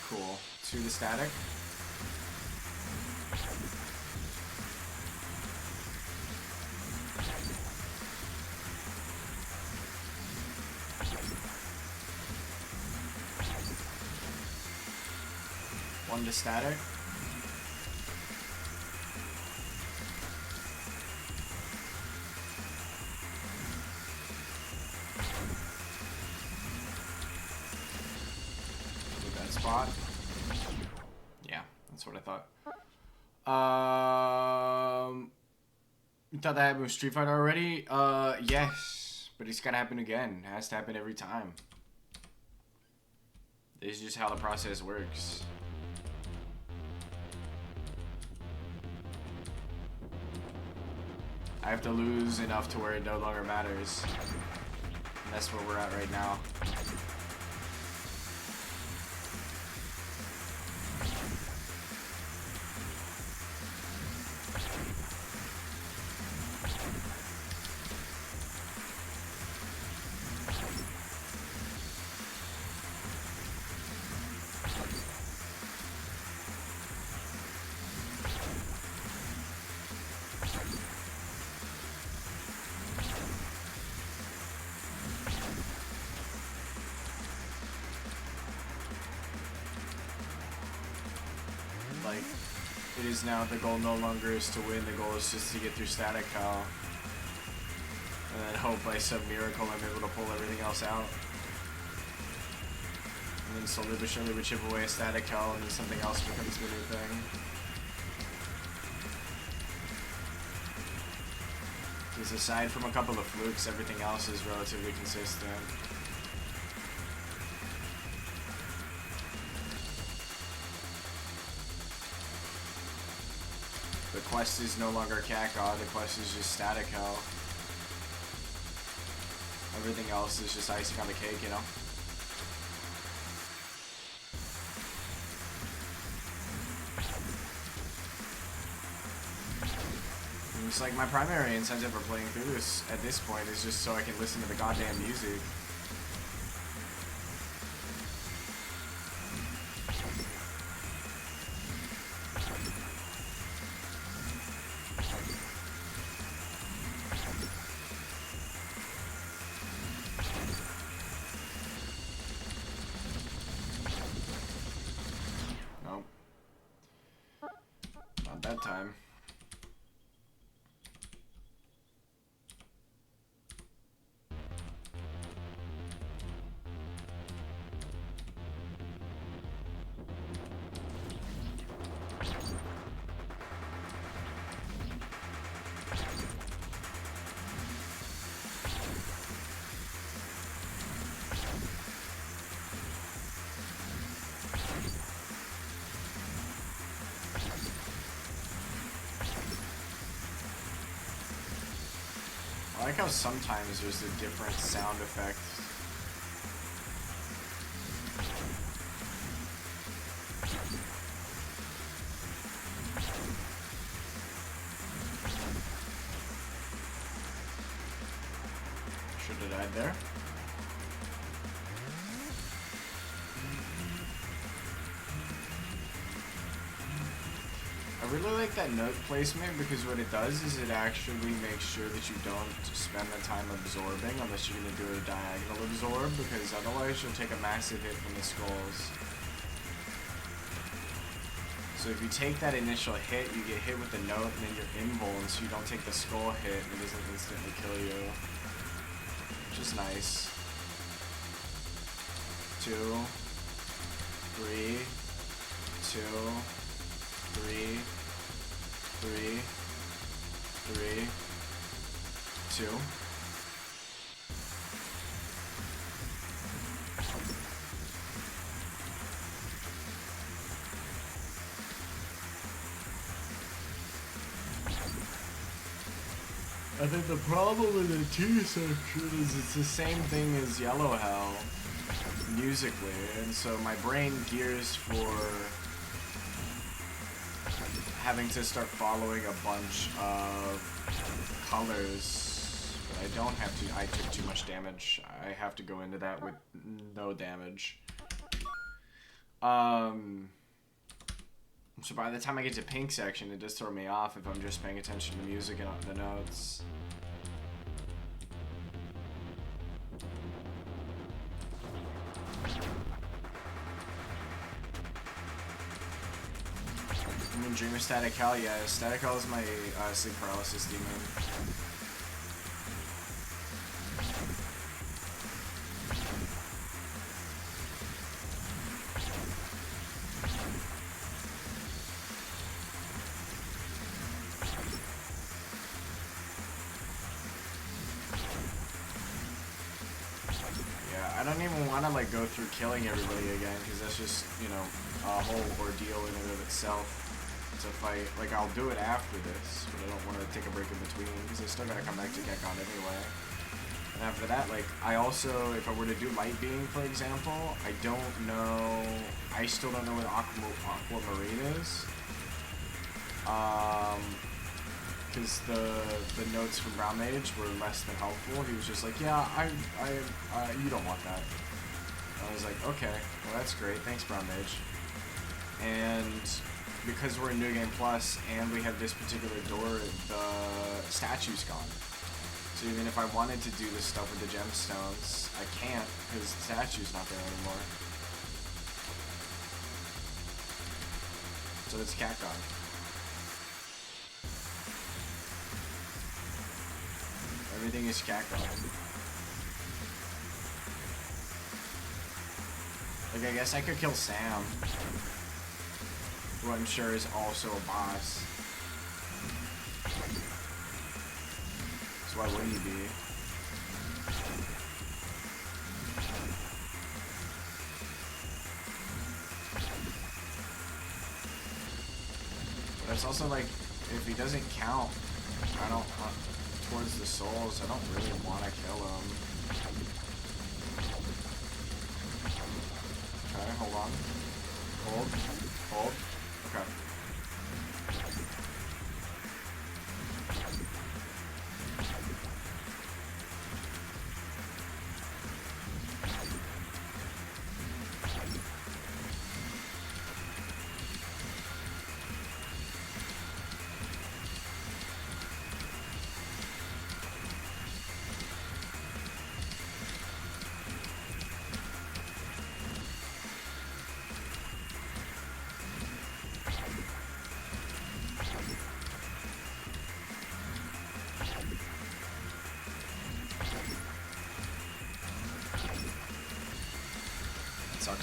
Cool. To the static. One to static. Good that spot. Yeah, that's what I thought. You thought that happened with Street Fighter already? Yes. But it's gotta happen again. It has to happen every time. This is just how the process works. I have to lose enough to where it no longer matters. And that's where we're at right now. Like, it is now, the goal no longer is to win, the goal is just to get through Static Hell. And then hope by some miracle I'm able to pull everything else out. And then slowly but surely we chip away a Static Hell and then something else becomes the new thing. Because aside from a couple of flukes, everything else is relatively consistent. The quest is no longer Kakao, the quest is just Static Hell. Everything else is just icing on the cake, you know? And it's like my primary incentive for playing through this at this point is just so I can listen to the goddamn music. Nope. Not that time. I like how sometimes there's a different sound effect. Should have died there. I really like that note placement because what it does is it actually makes sure that you don't spend the time absorbing unless you're going to do a diagonal absorb, because otherwise you'll take a massive hit from the skulls. So if you take that initial hit, you get hit with the note and then you're invuln, so you don't take the skull hit and it doesn't instantly kill you. Which is nice. 2, 3, 2, 3, 3, 3, 2. I think the problem with the T section is it's the same thing as Yellow Hell musically, and so my brain gears for having to start following a bunch of colors, but I don't have to. I took too much damage. I have to go into that with no damage. So by the time I get to pink section, it does throw me off if I'm just paying attention to music and the notes. I mean, Dreamer Static Hell, yeah. Static Hell is my sleep paralysis demon. I don't even want to like go through killing everybody again, because that's just, you know, a whole ordeal in and of itself to fight. Like, I'll do it after this, but I don't want to take a break in between, because I still gotta come back to Gekon anyway. And after that, like, I also, if I were to do Light Beam, for example, I don't know, I still don't know what Aquamarine is. Because the notes from Brown Mage were less than helpful. He was just like, yeah, you don't want that. I was like, okay, well that's great, thanks Brown Mage. And because we're in New Game Plus and we have this particular door, the statue's gone. So even if I wanted to do this stuff with the gemstones, I can't because the statue's not there anymore. So it's Catgone. Everything is Catgone. Like, I guess I could kill Sam, who I'm sure is also a boss. So why wouldn't he be? But it's also like, if he doesn't count, I don't, towards the souls, I don't really want to kill him. Okay, hold on. Hold. Hold. Okay.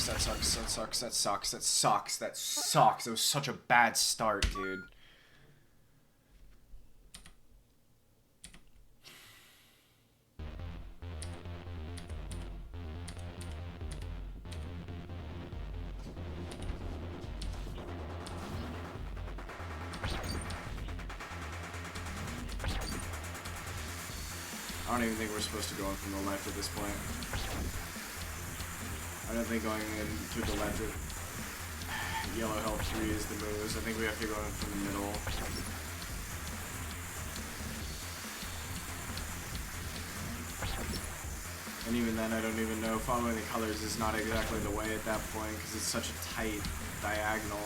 That sucks, that sucks, that sucks, that sucks, that sucks. It was such a bad start, dude. I don't even think we're supposed to go in from the left at this point. I don't think going in to the left at yellow health 3 is the moves. I think we have to go in from the middle. And even then, I don't even know. Following the colors is not exactly the way at that point because it's such a tight diagonal.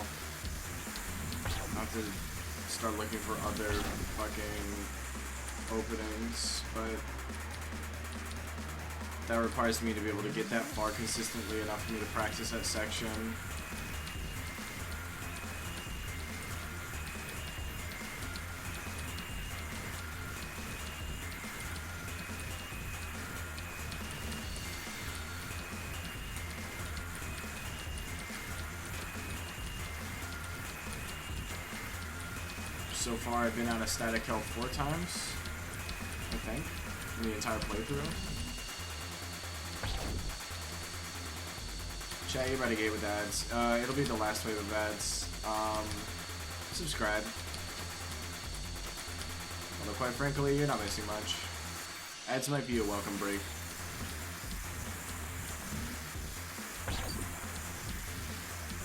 I have to start looking for other fucking openings, but that requires me to be able to get that far consistently enough for me to practice that section. So far, I've been out of static health 4 times, I think, in the entire playthrough. Chat, you better get with ads. It'll be the last wave of ads. Subscribe. Although, quite frankly, you're not missing much. Ads might be a welcome break.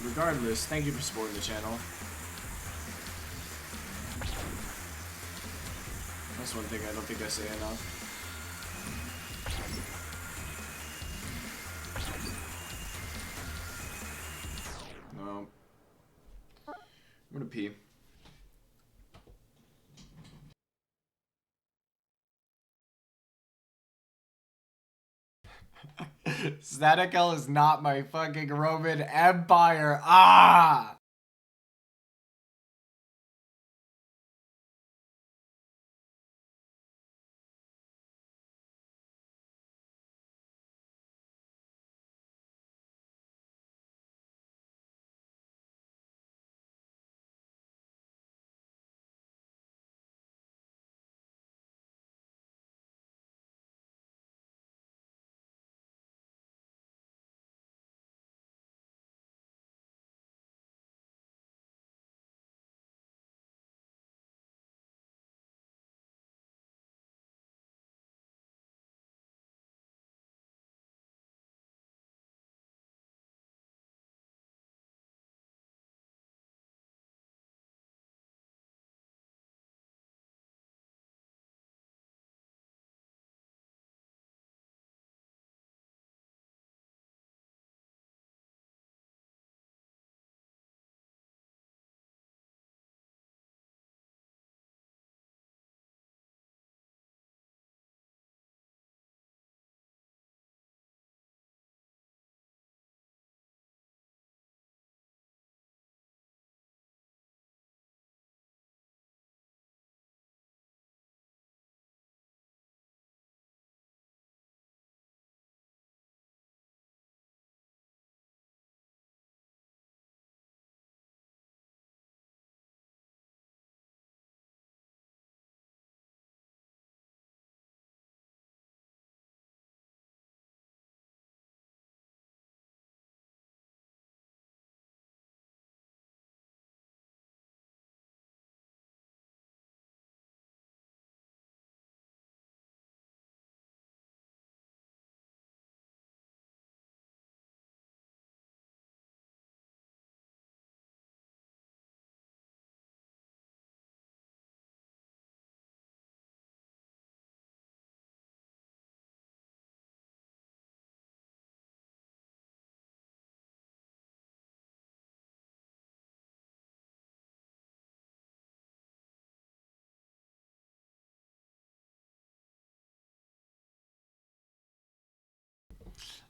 Regardless, thank you for supporting the channel. That's one thing I don't think I say enough. No. I'm gonna pee. Static L is not my fucking Roman Empire. Ah!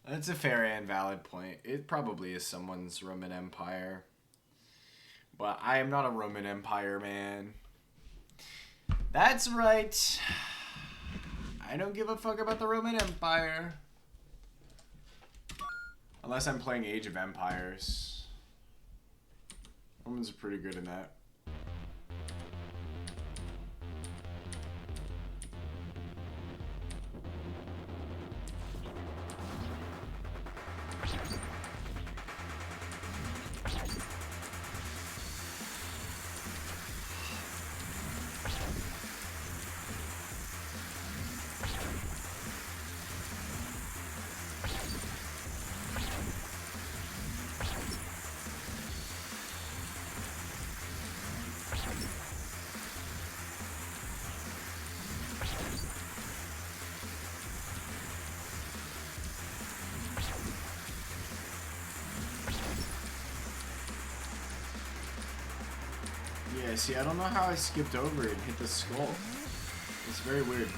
That's a fair and valid point. It probably is someone's Roman Empire. But I am not a Roman Empire man. That's right. I don't give a fuck about the Roman Empire. Unless I'm playing Age of Empires. Romans are pretty good in that. Yeah, see, I don't know how I skipped over it and hit the skull. It's very weird.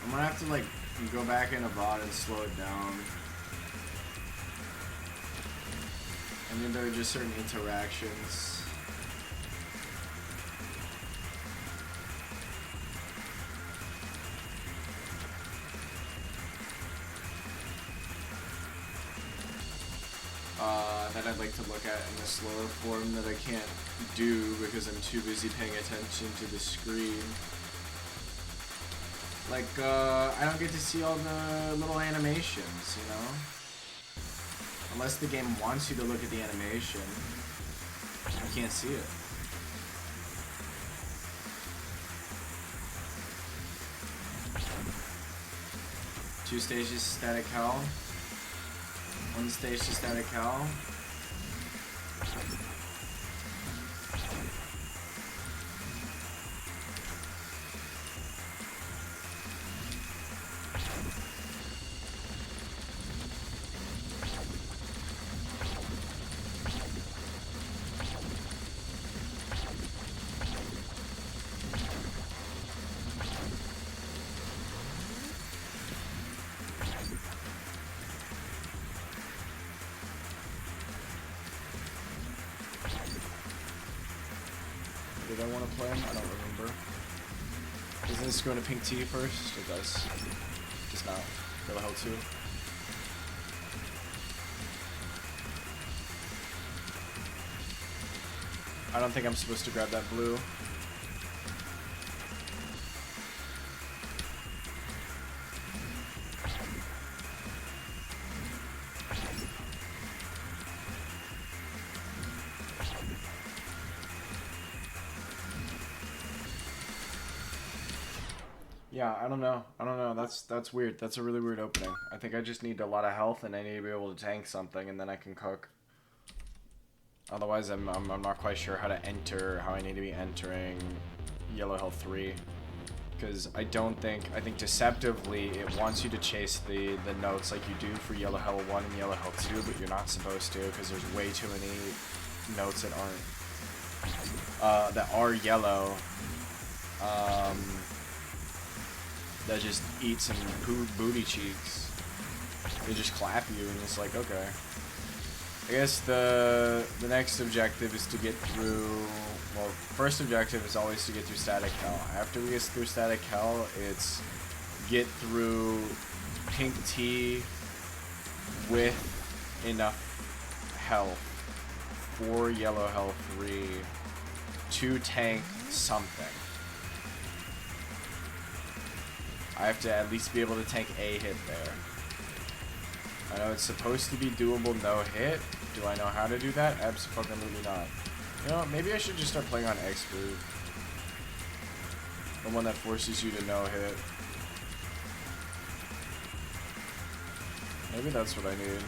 I'm gonna have to, like, go back in a VOD and slow it down. And then there are just certain interactions. That I'd like to look at in a slower form that I can't do because I'm too busy paying attention to the screen. Like, I don't get to see all the little animations, you know? Unless the game wants you to look at the animation, I can't see it. Two stages static hell. One stage to static hell. Did I want to play him? I don't remember. Isn't this going to pink T first? It does. Just now. Go to hell 2. I don't think I'm supposed to grab that blue. Yeah, I don't know. That's weird. That's a really weird opening. I think I just need a lot of health and I need to be able to tank something and then I can cook. Otherwise, I'm not quite sure how to enter, how I need to be entering Yellow Hell 3. Because I think deceptively it wants you to chase the notes like you do for Yellow Hell 1 and Yellow Hell 2, but you're not supposed to because there's way too many notes that are yellow. That just eat some booty cheeks. They just clap you and it's like, okay. I guess the next objective is to get through, well, first objective is always to get through static hell. After we get through static hell, it's get through pink T with enough health for Yellow Hell 3 to tank something. I have to at least be able to tank a hit there. I know it's supposed to be doable no hit. Do I know how to do that? Absolutely not. You know what? Maybe I should just start playing on expert. The one that forces you to no hit. Maybe that's what I need.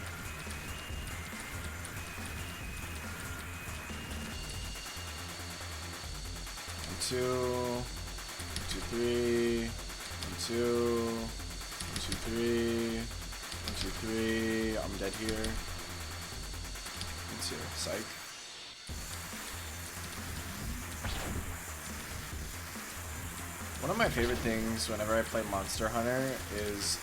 Two, 3, 1, 2, 1, 2, 3, 1, 2, 3. I'm dead here. Let's see. Psych. One of my favorite things whenever I play Monster Hunter is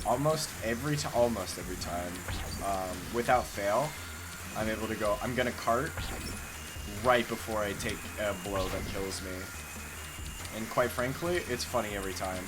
almost every time, without fail, I'm able to go, I'm gonna cart right before I take a blow that kills me. And quite frankly, it's funny every time.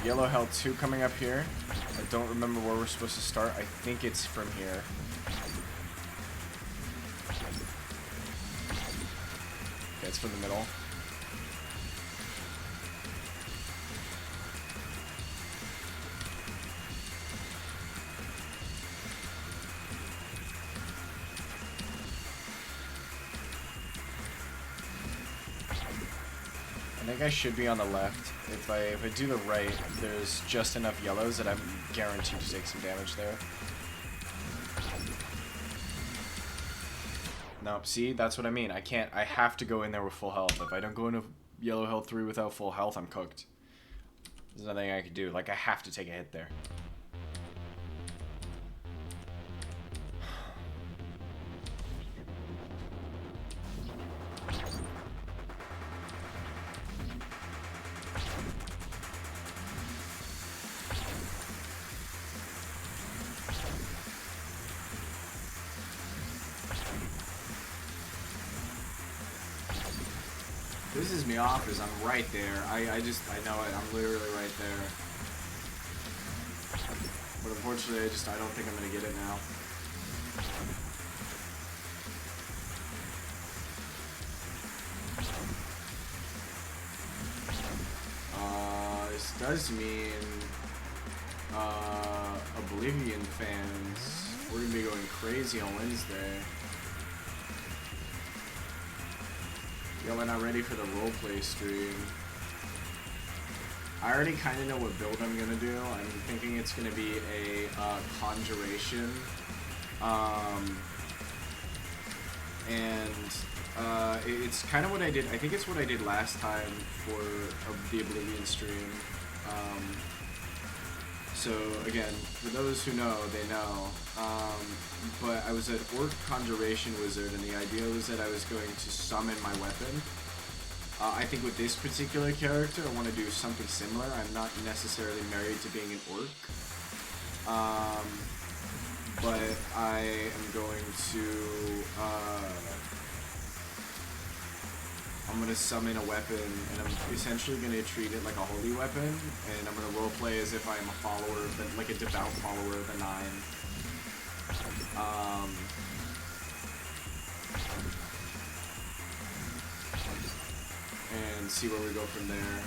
Yellow held 2 coming up here. I don't remember where we're supposed to start. I think it's from here. Okay, it's from the middle. I think I should be on the left. If I do the right, there's just enough yellows that I'm guaranteed to take some damage there. No, see, that's what I mean. I have to go in there with full health. If I don't go into yellow health 3 without full health, I'm cooked. There's nothing I can do. Like, I have to take a hit there. Pisses me off is I'm right there. I know it. I'm literally right there. But unfortunately, I don't think I'm gonna get it now. This does mean Oblivion fans, we're gonna be going crazy on Wednesday. Yo, we're not ready for the roleplay stream. I already kind of know what build I'm gonna do. I'm thinking it's gonna be a conjuration, it's kind of what I did. I think it's what I did last time for the Oblivion stream. So again, for those who know, they know. But I was an Orc Conjuration Wizard, and the idea was that I was going to summon my weapon. I think with this particular character, I want to do something similar. I'm not necessarily married to being an Orc. But I am going to... I'm going to summon a weapon, and I'm essentially going to treat it like a holy weapon, and I'm going to roleplay as if I am a follower, like a devout follower of the Nine. And see where we go from there.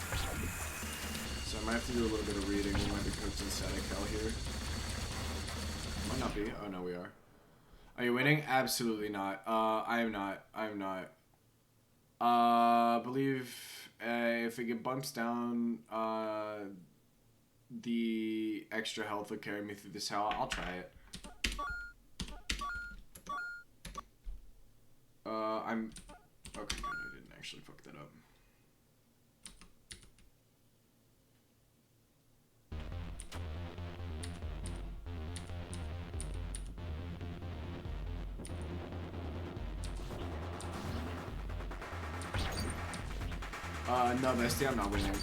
So I might have to do a little bit of reading. We might be cooked in static hell here. Might not be. Oh no, we are. Are you winning? Absolutely not. I am not. I'm not. I believe if it bumps down, the extra health will carry me through this hell. I'll try it. I'm... Okay, good. I didn't actually fuck that up. No, bestie, I'm not winning.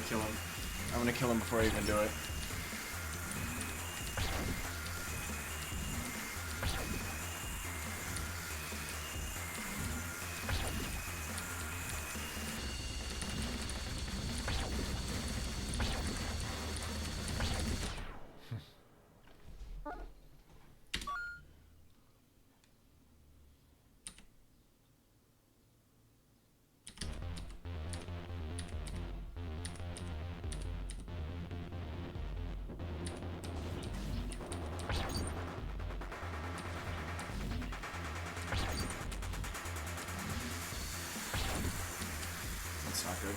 kill him. I'm gonna kill him before I even do it. That's not good.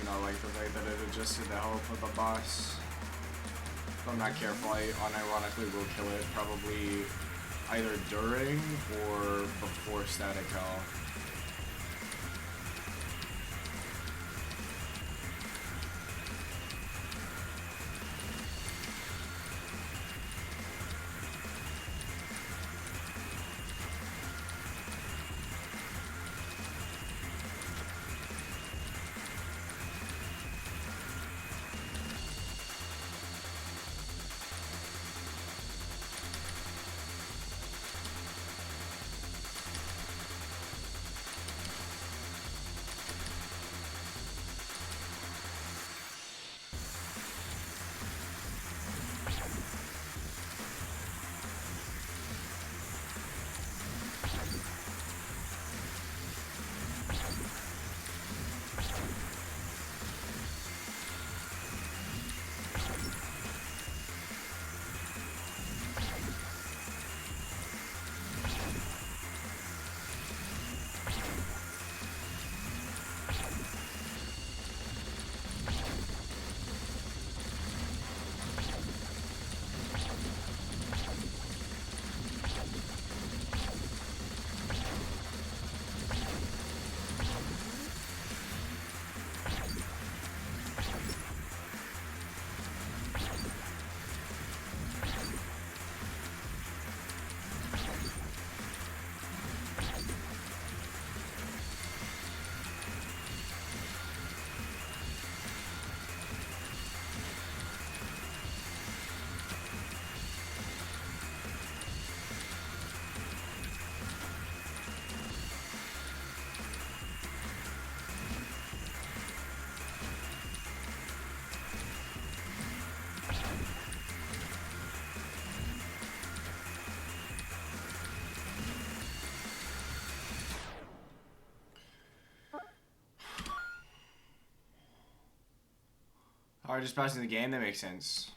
I like the fact that it adjusted the health of the boss. If I'm not careful, I unironically will kill it probably either during or before static hell. Alright, just passing the game, that makes sense.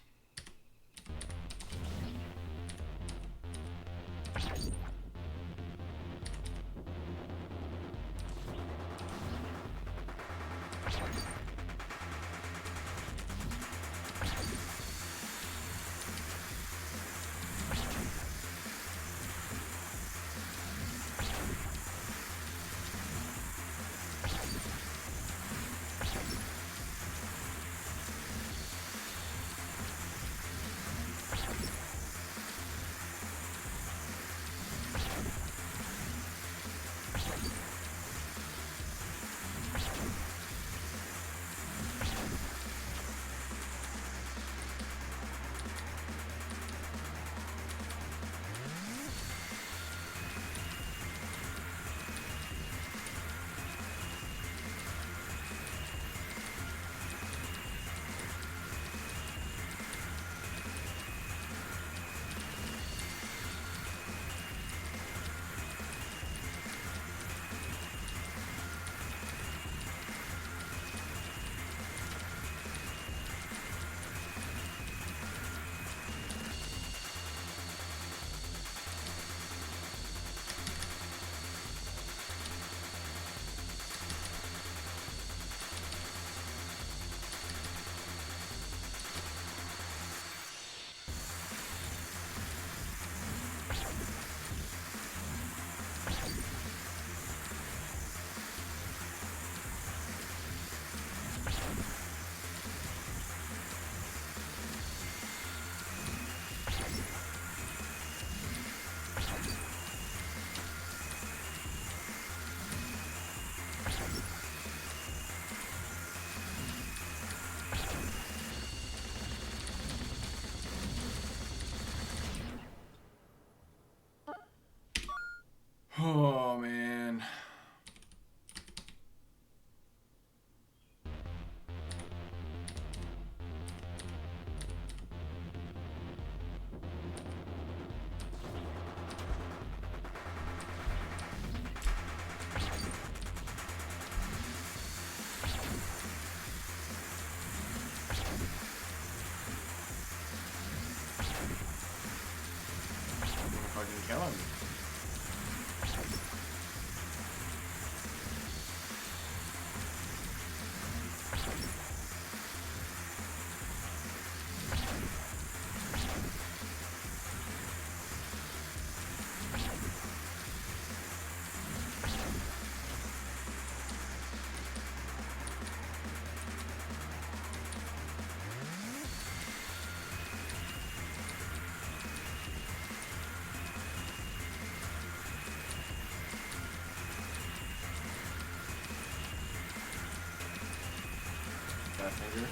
finger.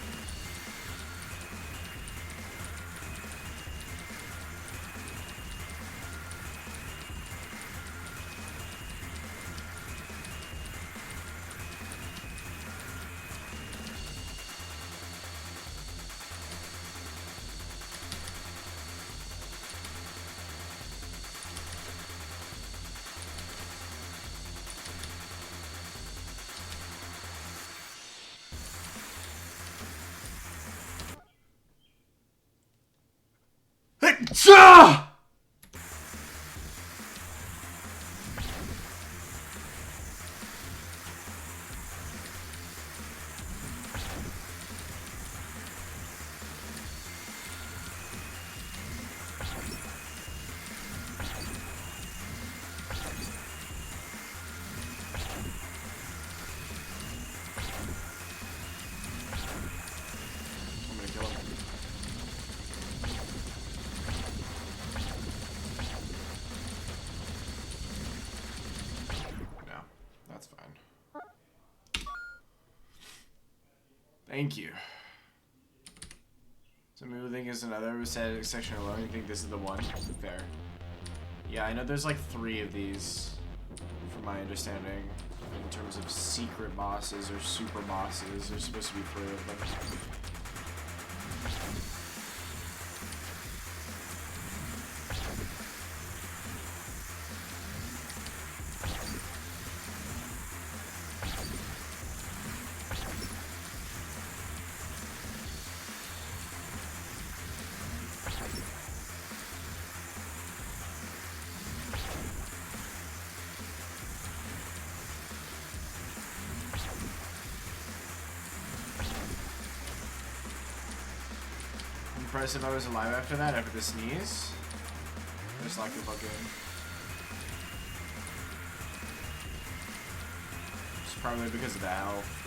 Cha! I'm gonna kill him. No, that's fine. Thank you. So moving is another section alone. You think this is the one? Fair. Yeah, I know there's like 3 of these, from my understanding, in terms of secret bosses or super bosses. There's supposed to be 3 of them. Impressive I was alive after that, after the sneeze. Just like the fucking... It's probably because of the health.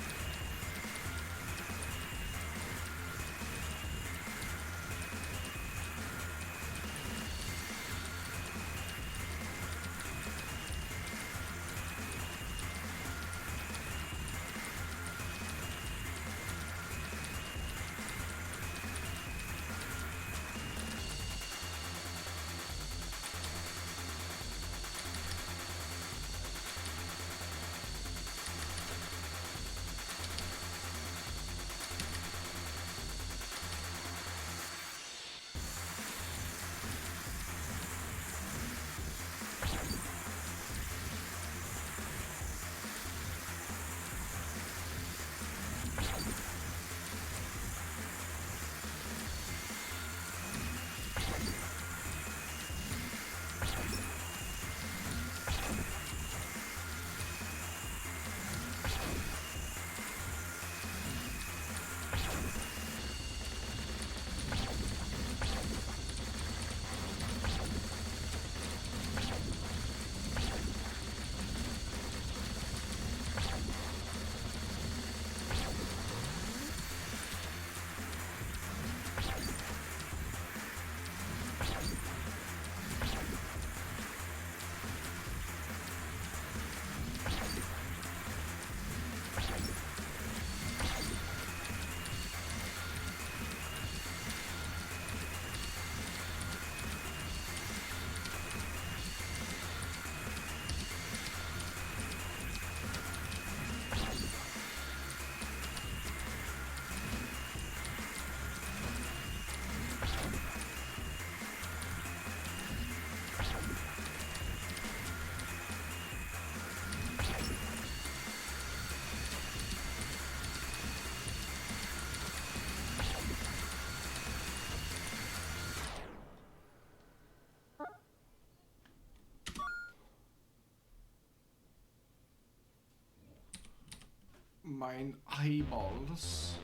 Mine eyeballs.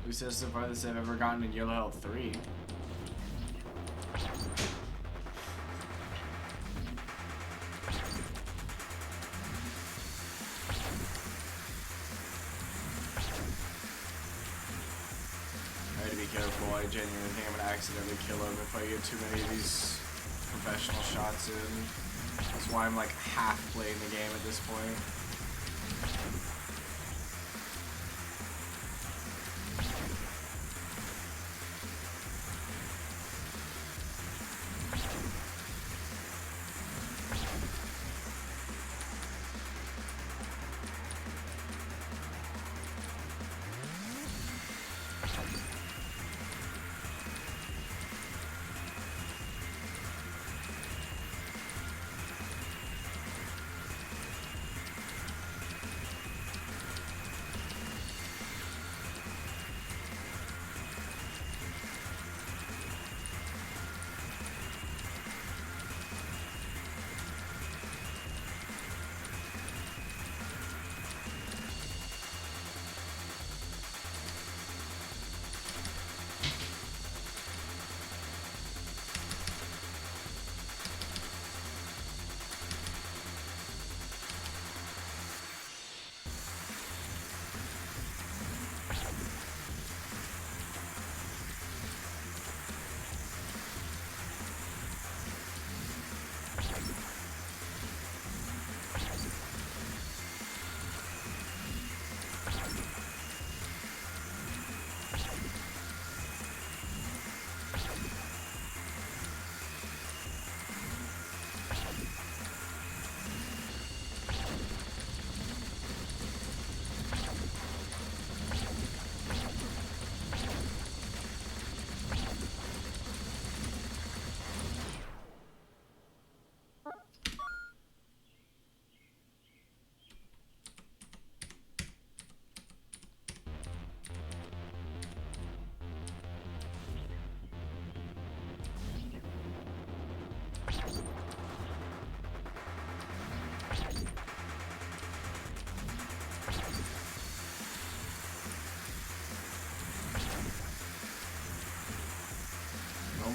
Who says the farthest I've ever gotten in Yellow Health 3? I had to be careful. I genuinely think I'm gonna accidentally kill him if I get too many of these professional shots in. That's why I'm like half playing the game at this point.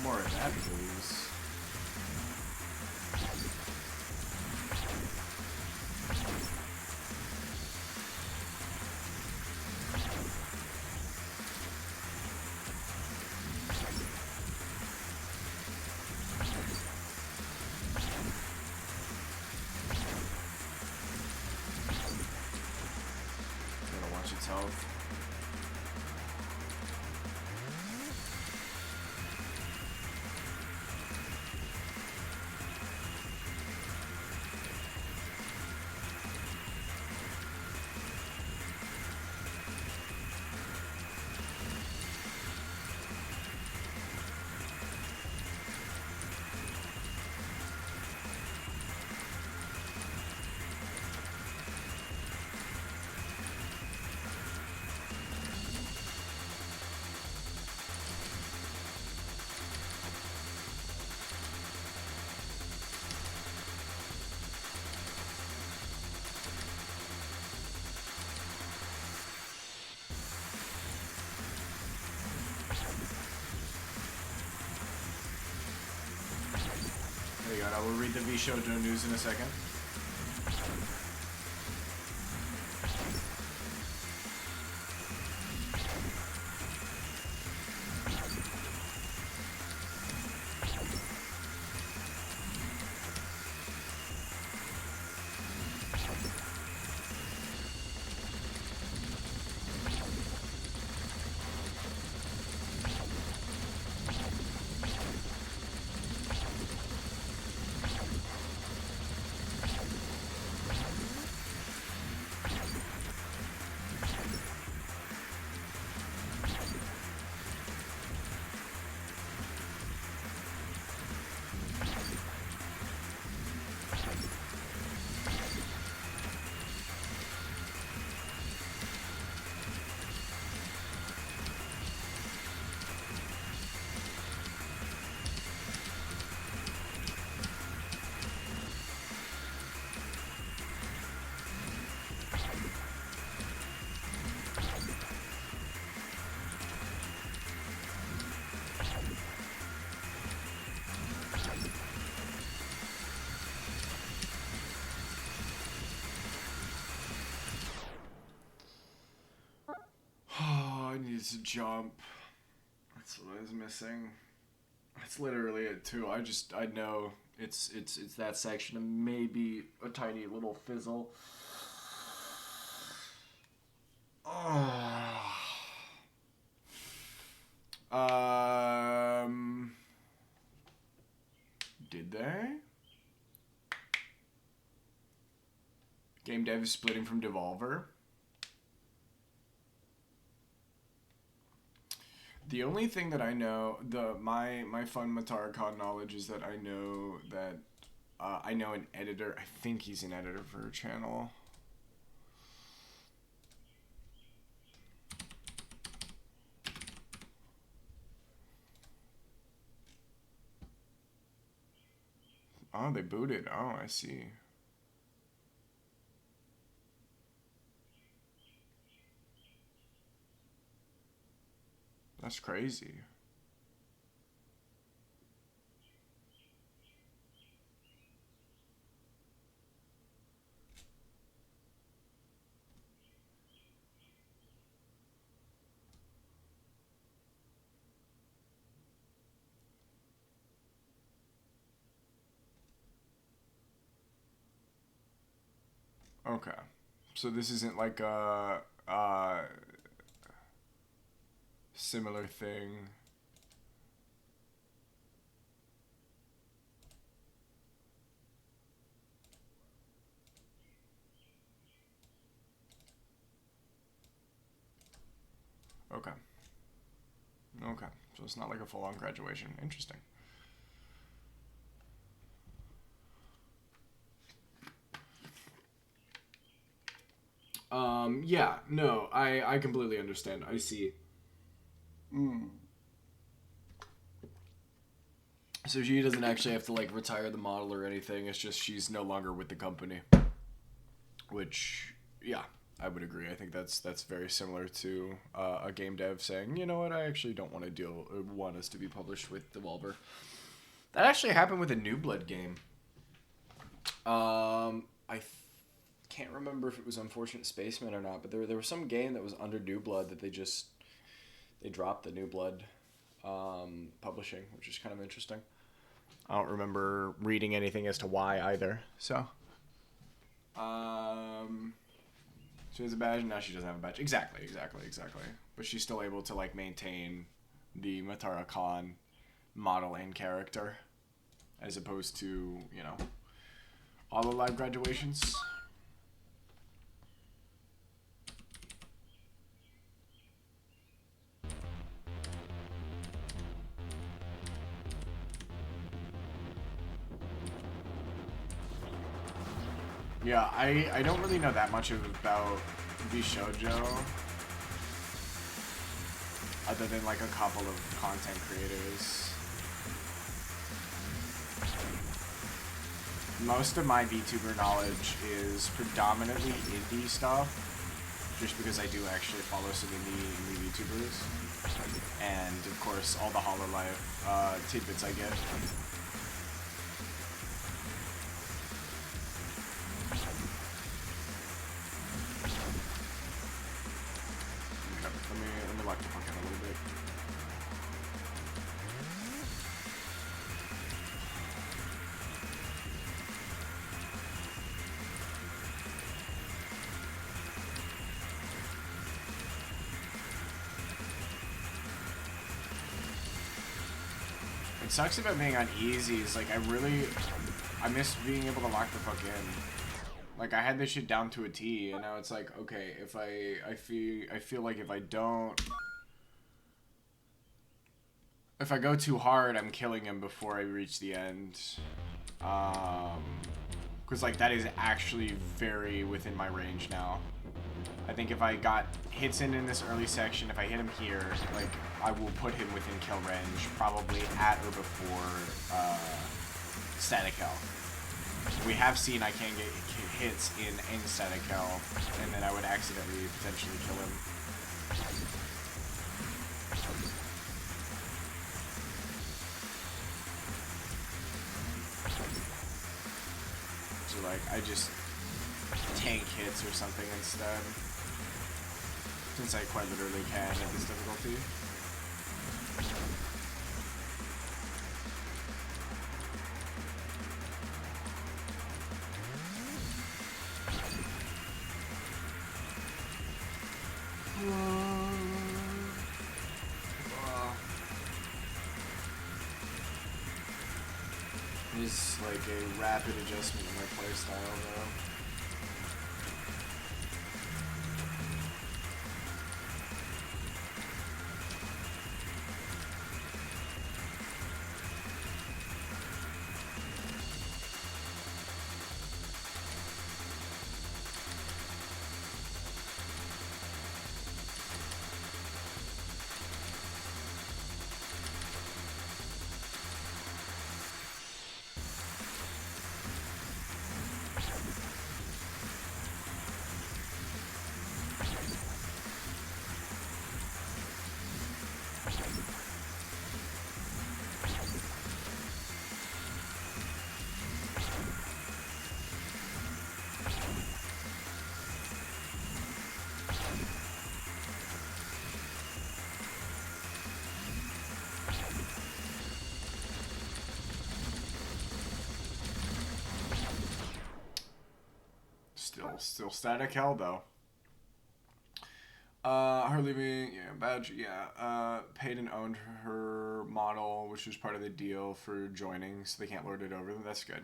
More of that, please. Gotta watch its health. There you go. I will read the V Shoujo news in a second. Oh, I needed to jump. That's what I was missing. That's literally it too. I know it's that section and maybe a tiny little fizzle. Oh. Did they? Game dev is splitting from Devolver. The only thing that I know, my fun Matarcon knowledge is that I know that I know an editor. I think he's an editor for a channel. Oh, they booted. Oh, I see. That's crazy. Okay. So this isn't like a similar thing. Okay. Okay. So it's not like a full-on graduation. Interesting. Yeah, no, I completely understand. I see. So she doesn't actually have to, like, retire the model or anything. It's just she's no longer with the company. Which, yeah, I would agree. I think that's very similar to a game dev saying, you know what, I actually don't want us to be published with Devolver. That actually happened with a New Blood game. Can't remember if it was Unfortunate Spaceman or not, but there was some game that was under New Blood that they dropped the New Blood publishing, which is kind of interesting. I don't remember reading anything as to why either. So, she has a badge, and now she doesn't have a badge. Exactly. But she's still able to like maintain the Matara Khan model and character, as opposed to all the live graduations. Yeah, I don't really know that much about Bishoujo, other than like a couple of content creators. Most of my VTuber knowledge is predominantly indie stuff, just because I do actually follow some indie VTubers, and of course all the Hololive tidbits I get. Let me lock the fuck out a little bit. It sucks about being on easy is like I miss being able to lock the fuck in. Like I had this shit down to a T, and now it's like, okay, if I feel like if I go too hard, I'm killing him before I reach the end. Because like that is actually very within my range now. I think if I got hits in this early section, if I hit him here, like I will put him within kill range, probably at or before static L. We have seen I can get hits in static L, and then I would accidentally potentially kill him. So like I just tank hits or something instead, since I quite literally can at this difficulty. It's like a rapid adjustment in my playstyle though. Still static hell though. Her leaving, yeah, badge, yeah. Paid and owned her model, which was part of the deal for joining, so they can't lord it over them. That's good.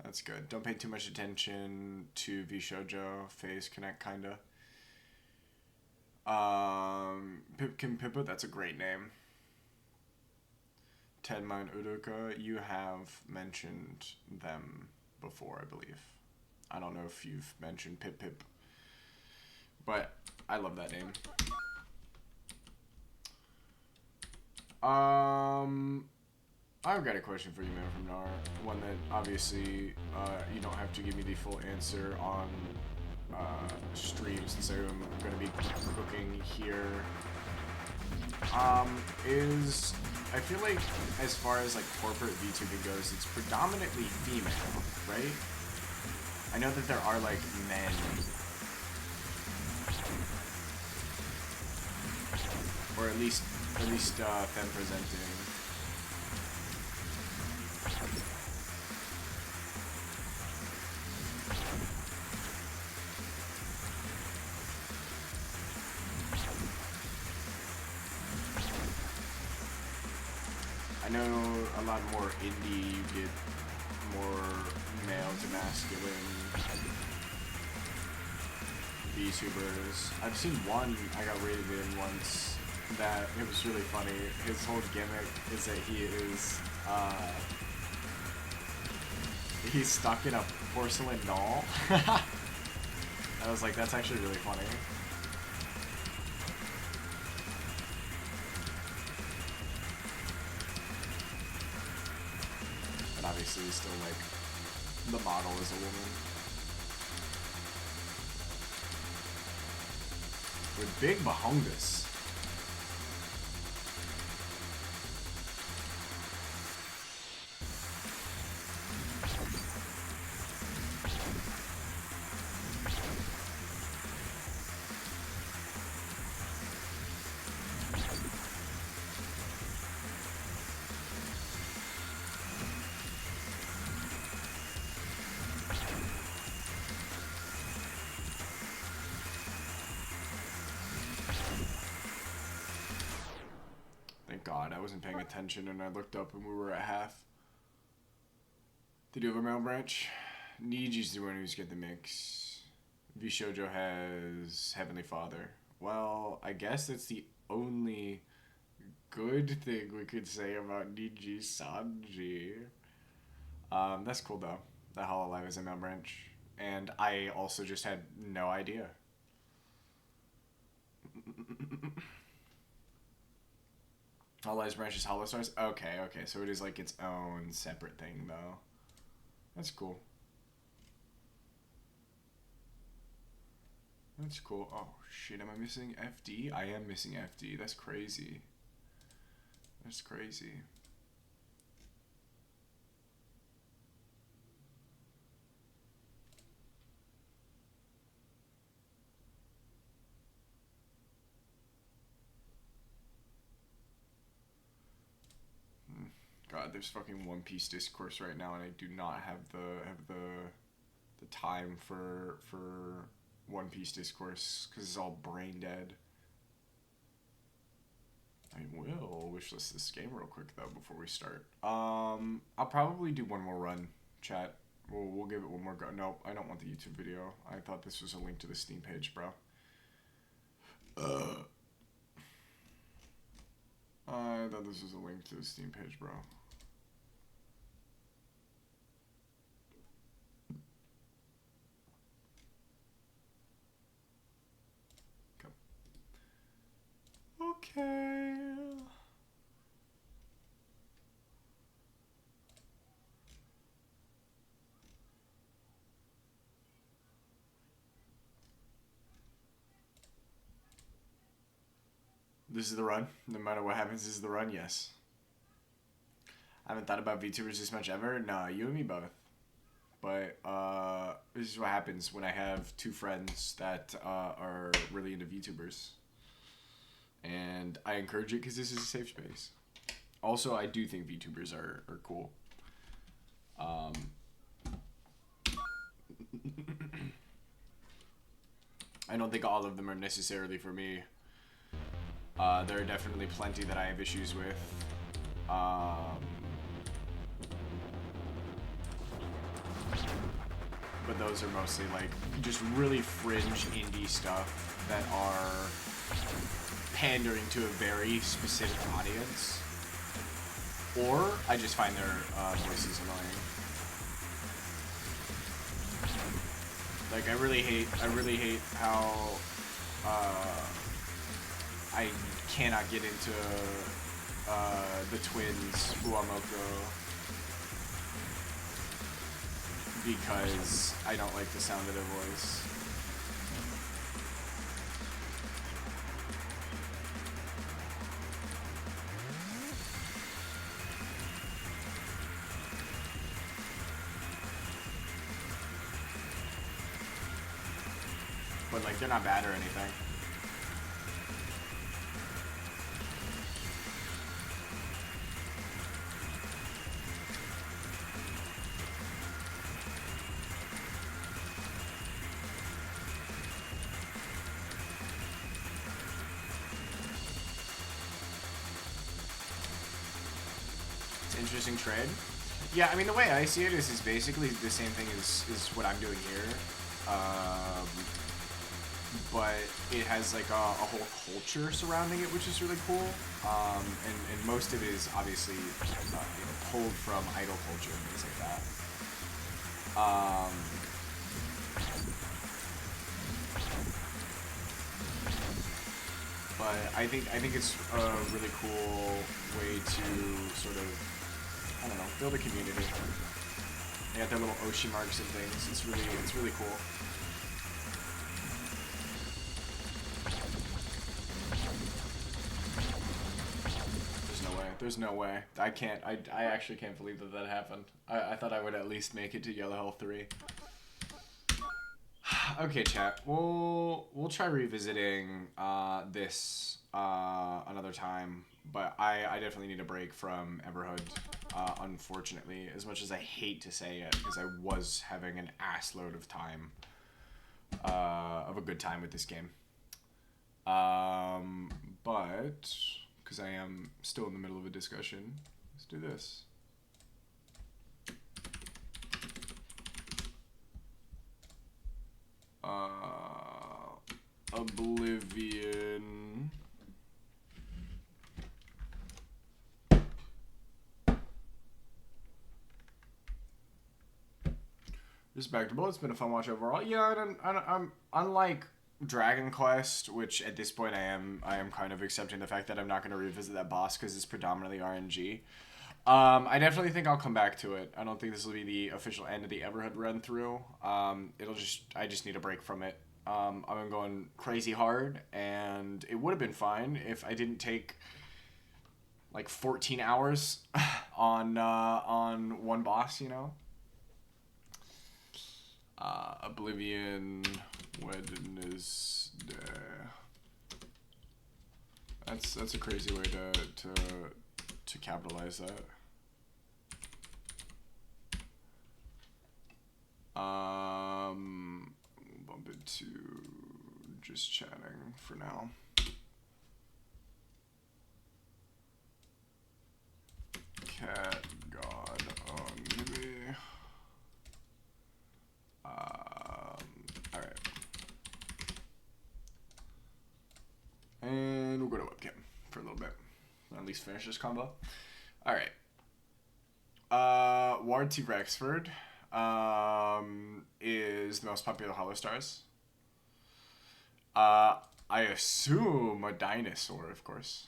That's good. Don't pay too much attention to Vshoujo, Phase Connect, kinda. Pipkin Pippa, that's a great name. Tenma and Udoka, you have mentioned them before, I believe. I don't know if you've mentioned Pip Pip, but I love that name. I've got a question for you, man, from Nar. One that obviously you don't have to give me the full answer on stream since I'm going to be cooking here. I feel like as far as like corporate VTubing goes, it's predominantly female, right? I know that there are like men, or at least femme presenting. I know a lot more indie, you get more male to masculine VTubers. I've seen one, I got rated in once, that it was really funny. His whole gimmick is that he's stuck in a porcelain doll. I was like, that's actually really funny. But obviously still like the model is a woman. With big bahongas. God, I wasn't paying attention and I looked up and we were at half. Did you have a mail branch? Niji's the one who's get the mix. Vishojo has Heavenly Father. Well, I guess that's the only good thing we could say about Niji Sanji. That's cool though. That Hololive is a mail branch. And I also just had no idea. Hololive's branch is Hollow Stars? Okay, so it is like its own separate thing though. That's cool. That's cool. Oh shit, am I missing FD? I am missing FD. That's crazy. That's crazy. God, there's fucking One Piece discourse right now, and I do not have the time for One Piece discourse because it's all brain dead. I will wishlist this game real quick though before we start. I'll probably do one more run, chat. We'll give it one more go. No, I don't want the YouTube video. I thought this was a link to the Steam page, bro. I thought this was a link to the Steam page, bro. Okay. This is the run. No matter what happens, this is the run, yes. I haven't thought about VTubers this much ever. Nah, you and me both. But this is what happens when I have two friends that are really into VTubers. And I encourage it because this is a safe space. Also, I do think VTubers are cool. I don't think all of them are necessarily for me. There are definitely plenty that I have issues with. But those are mostly like just really fringe indie stuff that are pandering to a very specific audience. Or I just find their voices annoying. Like I really hate how I cannot get into the twins Uamoko because I don't like the sound of their voice. but like they're not bad or anything. Interesting trade. Yeah, I mean, the way I see it is basically the same thing as what I'm doing here. But it has like a whole culture surrounding it, which is really cool. And most of it is obviously pulled from idol culture and things like that. But I think it's a really cool way to sort of, I don't know, build a community. They got their little Oshi marks and things. It's really cool. There's no way. I can't. I actually can't believe that happened. I thought I would at least make it to Yellow Hell 3. Okay, chat. We'll try revisiting this another time. But I definitely need a break from Everhood. Unfortunately, as much as I hate to say it, because I was having an ass load of time, of a good time with this game. But because I am still in the middle of a discussion, let's do this. Oblivion. Respectable. It's been a fun watch overall. Yeah, I'm unlike Dragon Quest, which at this point I am kind of accepting the fact that I'm not going to revisit that boss because it's predominantly RNG. I definitely think I'll come back to it. I don't think this will be the official end of the Everhood run through. I just need a break from it. I've been going crazy hard, and it would have been fine if I didn't take like 14 hours on one boss, you know. Oblivion Wednesday. That's a crazy way to capitalize that. Bump it to just chatting for now. Cat God only. Alright. And we'll go to webcam for a little bit. At least finish this combo. Alright. Ward to Rexford is the most popular Hollow Stars. I assume a dinosaur, of course.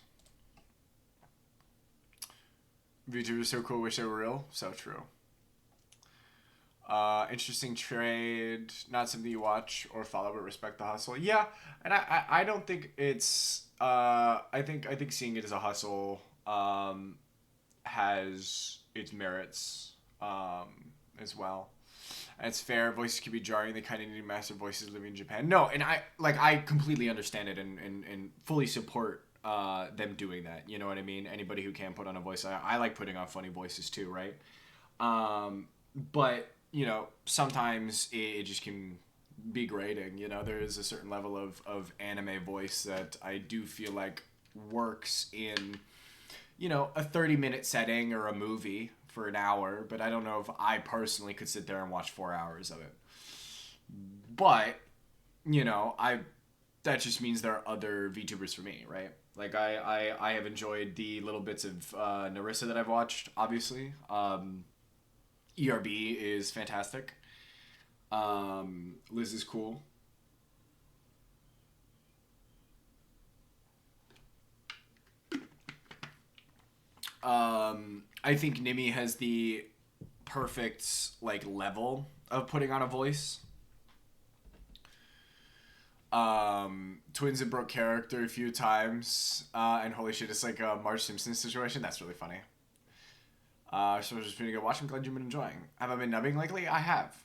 VTubers so cool, wish they were real. So true. Interesting trade. Not something you watch or follow, but respect the hustle. Yeah, and I don't think it's. I think seeing it as a hustle has its merits as well. And it's fair. Voices can be jarring. They kind of need master voices living in Japan. No, and I completely understand it and fully support them doing that. You know what I mean? Anybody who can put on a voice. I like putting on funny voices too, right? But you know, sometimes it just can be grating. You know, there is a certain level of anime voice that I do feel like works in, you know, a 30-minute setting or a movie for an hour, but I don't know if I personally could sit there and watch 4 hours of it. But, you know, that just means there are other VTubers for me, right? Like, I have enjoyed the little bits of Narissa that I've watched, obviously. ERB is fantastic. Liz is cool. I think Nimi has the perfect like level of putting on a voice. Twins have broke character a few times, and holy shit, it's like a Marge Simpson situation. That's really funny. So it's just been a good watch. I'm glad you've been enjoying. Have I been nubbing lately? I have.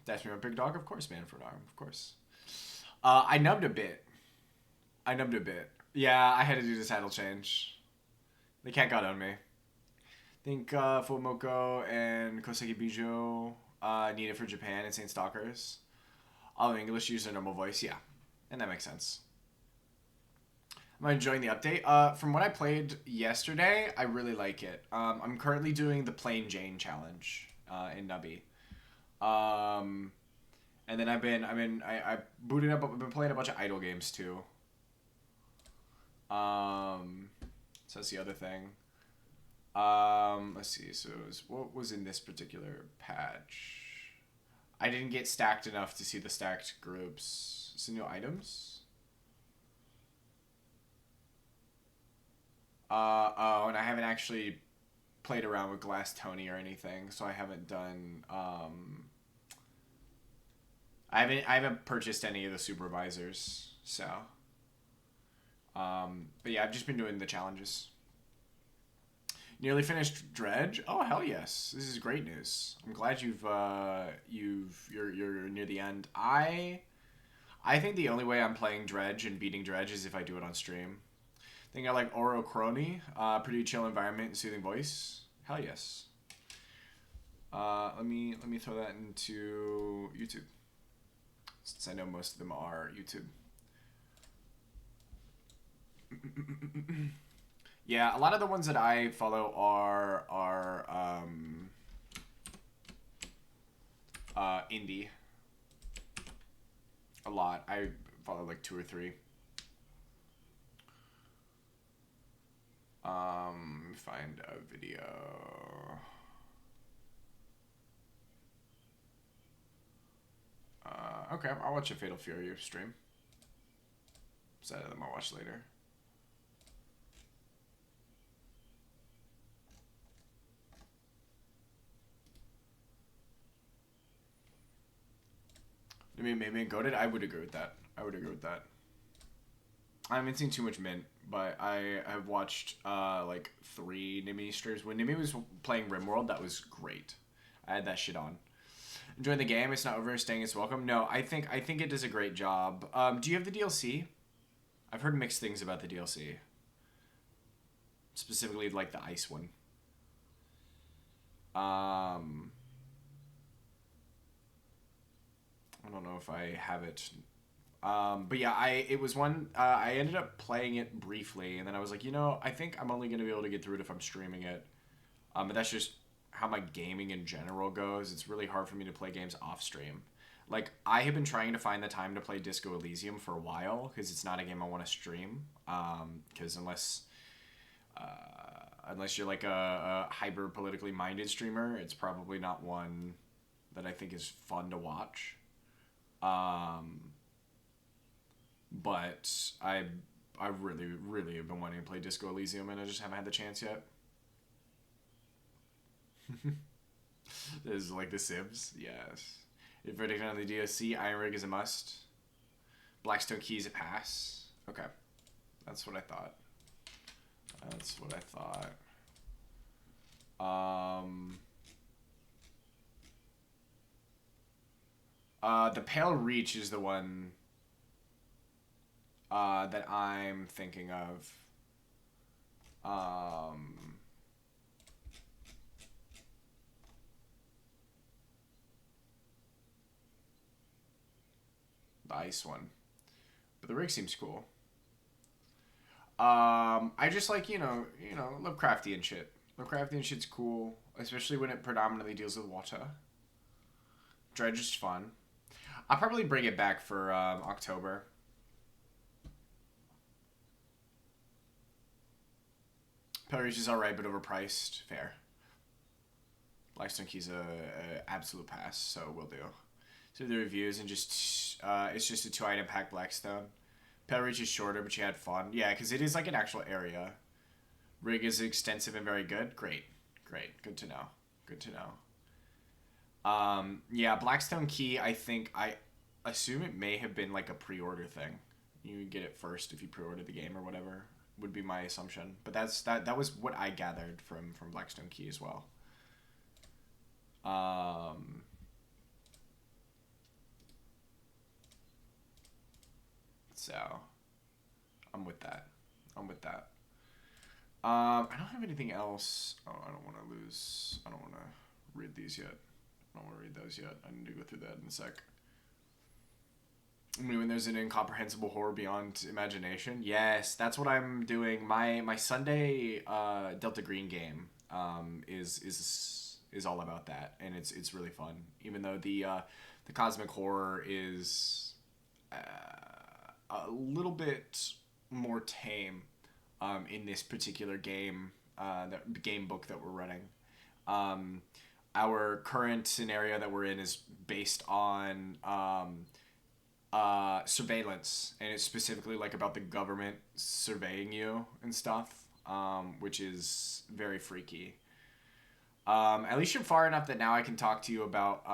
Dash me a big dog, of course, man for an arm, of course. I nubbed a bit. I nubbed a bit. Yeah, I had to do the title change. The cat got on me. I think Fumoko and Koseki Bijo need it for Japan and Saint Stalkers. All English use their normal voice, yeah. And that makes sense. Am I enjoying the update? From what I played yesterday, I really like it. I'm currently doing the Plain Jane challenge in Nubby. And then I booted up. I've been playing a bunch of idle games too. So that's the other thing. Let's see. So what was in this particular patch? I didn't get stacked enough to see the stacked groups. Some new items. Oh, and I haven't actually played around with Glass Tony or anything, so I haven't done. I haven't purchased any of the supervisors, so. But yeah, I've just been doing the challenges. Nearly finished Dredge? Oh hell yes! This is great news. I'm glad you're near the end. I think the only way I'm playing Dredge and beating Dredge is if I do it on stream. I think I like Oro Crony, pretty chill environment and soothing voice. Hell yes. Let me throw that into YouTube, since I know most of them are YouTube. Yeah, a lot of the ones that I follow are indie. A lot. I follow like 2 or 3. Find a video. Okay, I'll watch a Fatal Fury stream. Set of them I'll watch later. I mean, maybe goated. I would agree with that. I haven't seen too much Mint, but I have watched like 3 Nimi streams. When Nimi was playing RimWorld, that was great. I had that shit on. Enjoying the game. It's not overstaying its welcome. No, I think it does a great job. Do you have the DLC? I've heard mixed things about the DLC. Specifically, like the ice one. I don't know if I have it. But yeah, it was one, I ended up playing it briefly, and then I was like, I think I'm only going to be able to get through it if I'm streaming it. But that's just how my gaming in general goes. It's really hard for me to play games off stream. Like, I have been trying to find the time to play Disco Elysium for a while, because it's not a game I want to stream. Because unless you're like a hyper politically minded streamer, it's probably not one that I think is fun to watch. But I really have been wanting to play Disco Elysium, and I just haven't had the chance yet. This is like The Sims, yes. If verdict on the DLC, Iron Rig is a must. Blackstone Key is a pass. Okay, that's what I thought. The Pale Reach is the one that I'm thinking of. The ice one. But the rig seems cool. I just like, Lovecraftian shit. Lovecraftian shit's cool, especially when it predominantly deals with water. Dredge is fun. I'll probably bring it back for October. Pillage is alright, but overpriced. Fair. Blackstone Key's a absolute pass, so we'll do. So the reviews and just it's just a 2-item pack Blackstone. Pale Reach is shorter, but you had fun. Yeah, because it is like an actual area. Rig is extensive and very good. Great. Good to know. Yeah, Blackstone Key, I assume it may have been like a pre-order thing. You get it first if you pre-order the game or whatever, would be my assumption. But that was what I gathered from Blackstone Key as well. So I'm with that. I'm with that. I don't have anything else. Oh, I don't want to lose. I don't want to read these yet. I don't want to read those yet. I need to go through that in a sec. I mean, when there's an incomprehensible horror beyond imagination. Yes, that's what I'm doing. My Sunday Delta Green game is all about that, and it's really fun. Even though the cosmic horror is a little bit more tame in this particular game, the game book that we're running. Our current scenario that we're in is based on surveillance, and it's specifically like about the government surveying you and stuff, which is very freaky. At least you're far enough that now I can talk to you about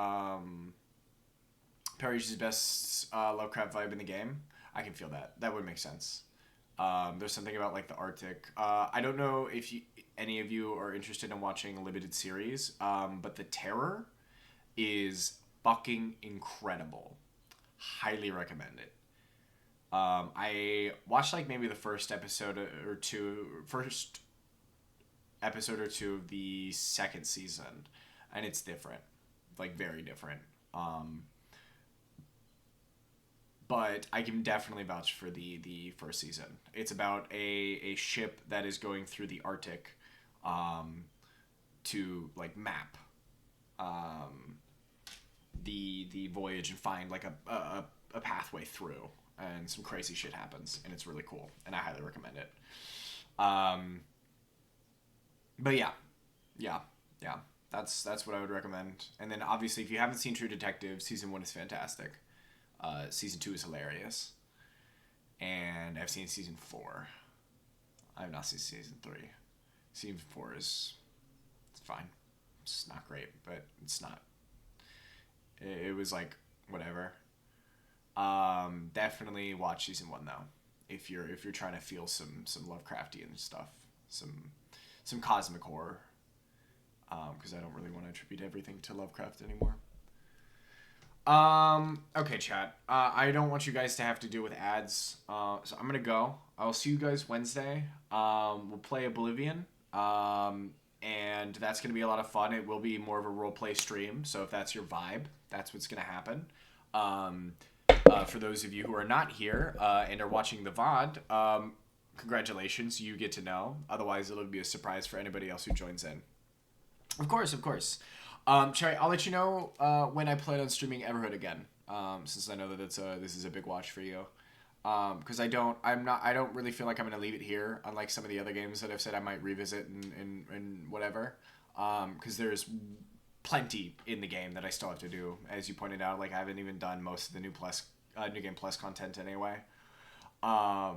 Parrish's best Lovecraft vibe in the game. I can feel that. That would make sense. There's something about like the Arctic. I don't know if any of you are interested in watching a limited series, but The Terror is fucking incredible. Highly recommend it. I watched like maybe the first episode or two of the second season, and it's different, like very different. But I can definitely vouch for the first season. It's about a ship that is going through the Arctic to like map the voyage and find like a pathway through, and some crazy shit happens, and it's really cool, and I highly recommend it. But yeah, that's what I would recommend. And then obviously, if you haven't seen True Detective, season 1 is fantastic. Season 2 is hilarious, and I've seen season 4. I have not seen season 3. Season 4 it's fine. It's not great, but it's not. It was like whatever. Definitely watch season 1 though, if you're trying to feel some Lovecraftian stuff, some cosmic horror. Because I don't really want to attribute everything to Lovecraft anymore. Okay, chat. I don't want you guys to have to deal with ads. So I'm gonna go. I'll see you guys Wednesday. We'll play Oblivion. And that's gonna be a lot of fun. It will be more of a roleplay stream. So if that's your vibe, that's what's gonna happen. For those of you who are not here and are watching the VOD, congratulations, you get to know. Otherwise, it'll be a surprise for anybody else who joins in. Of course. Cherry, I'll let you know when I plan on streaming Everhood again, since I know that this is a big watch for you. Because I don't really feel like I'm gonna leave it here, unlike some of the other games that I've said I might revisit and whatever. Because there's plenty in the game that I still have to do, as you pointed out. Like I haven't even done most of the new Game Plus content anyway. But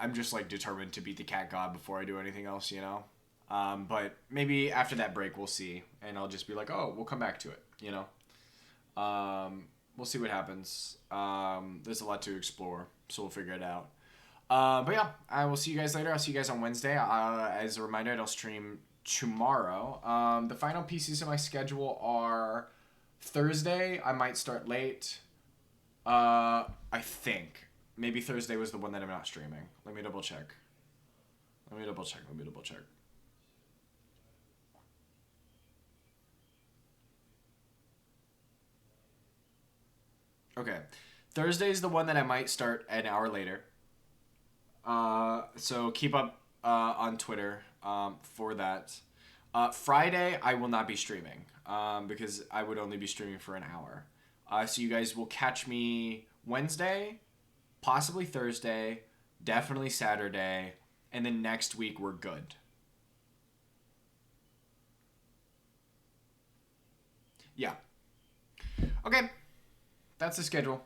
I'm just like determined to beat the cat god before I do anything else, you know. But maybe after that break we'll see, and I'll just be like, oh, we'll come back to it, you know. We'll see what happens. There's a lot to explore, so we'll figure it out. But yeah, I will see you guys later. I'll see you guys on Wednesday. As a reminder, I'll stream tomorrow. The final pieces of my schedule are Thursday. I might start late. I think maybe Thursday was the one that I'm not streaming. Let me double check. Okay, Thursday is the one that I might start an hour later. So keep up on Twitter for that. Friday I will not be streaming because I would only be streaming for an hour. So you guys will catch me Wednesday, possibly Thursday, definitely Saturday, and then next week we're good. Yeah. Okay. That's the schedule.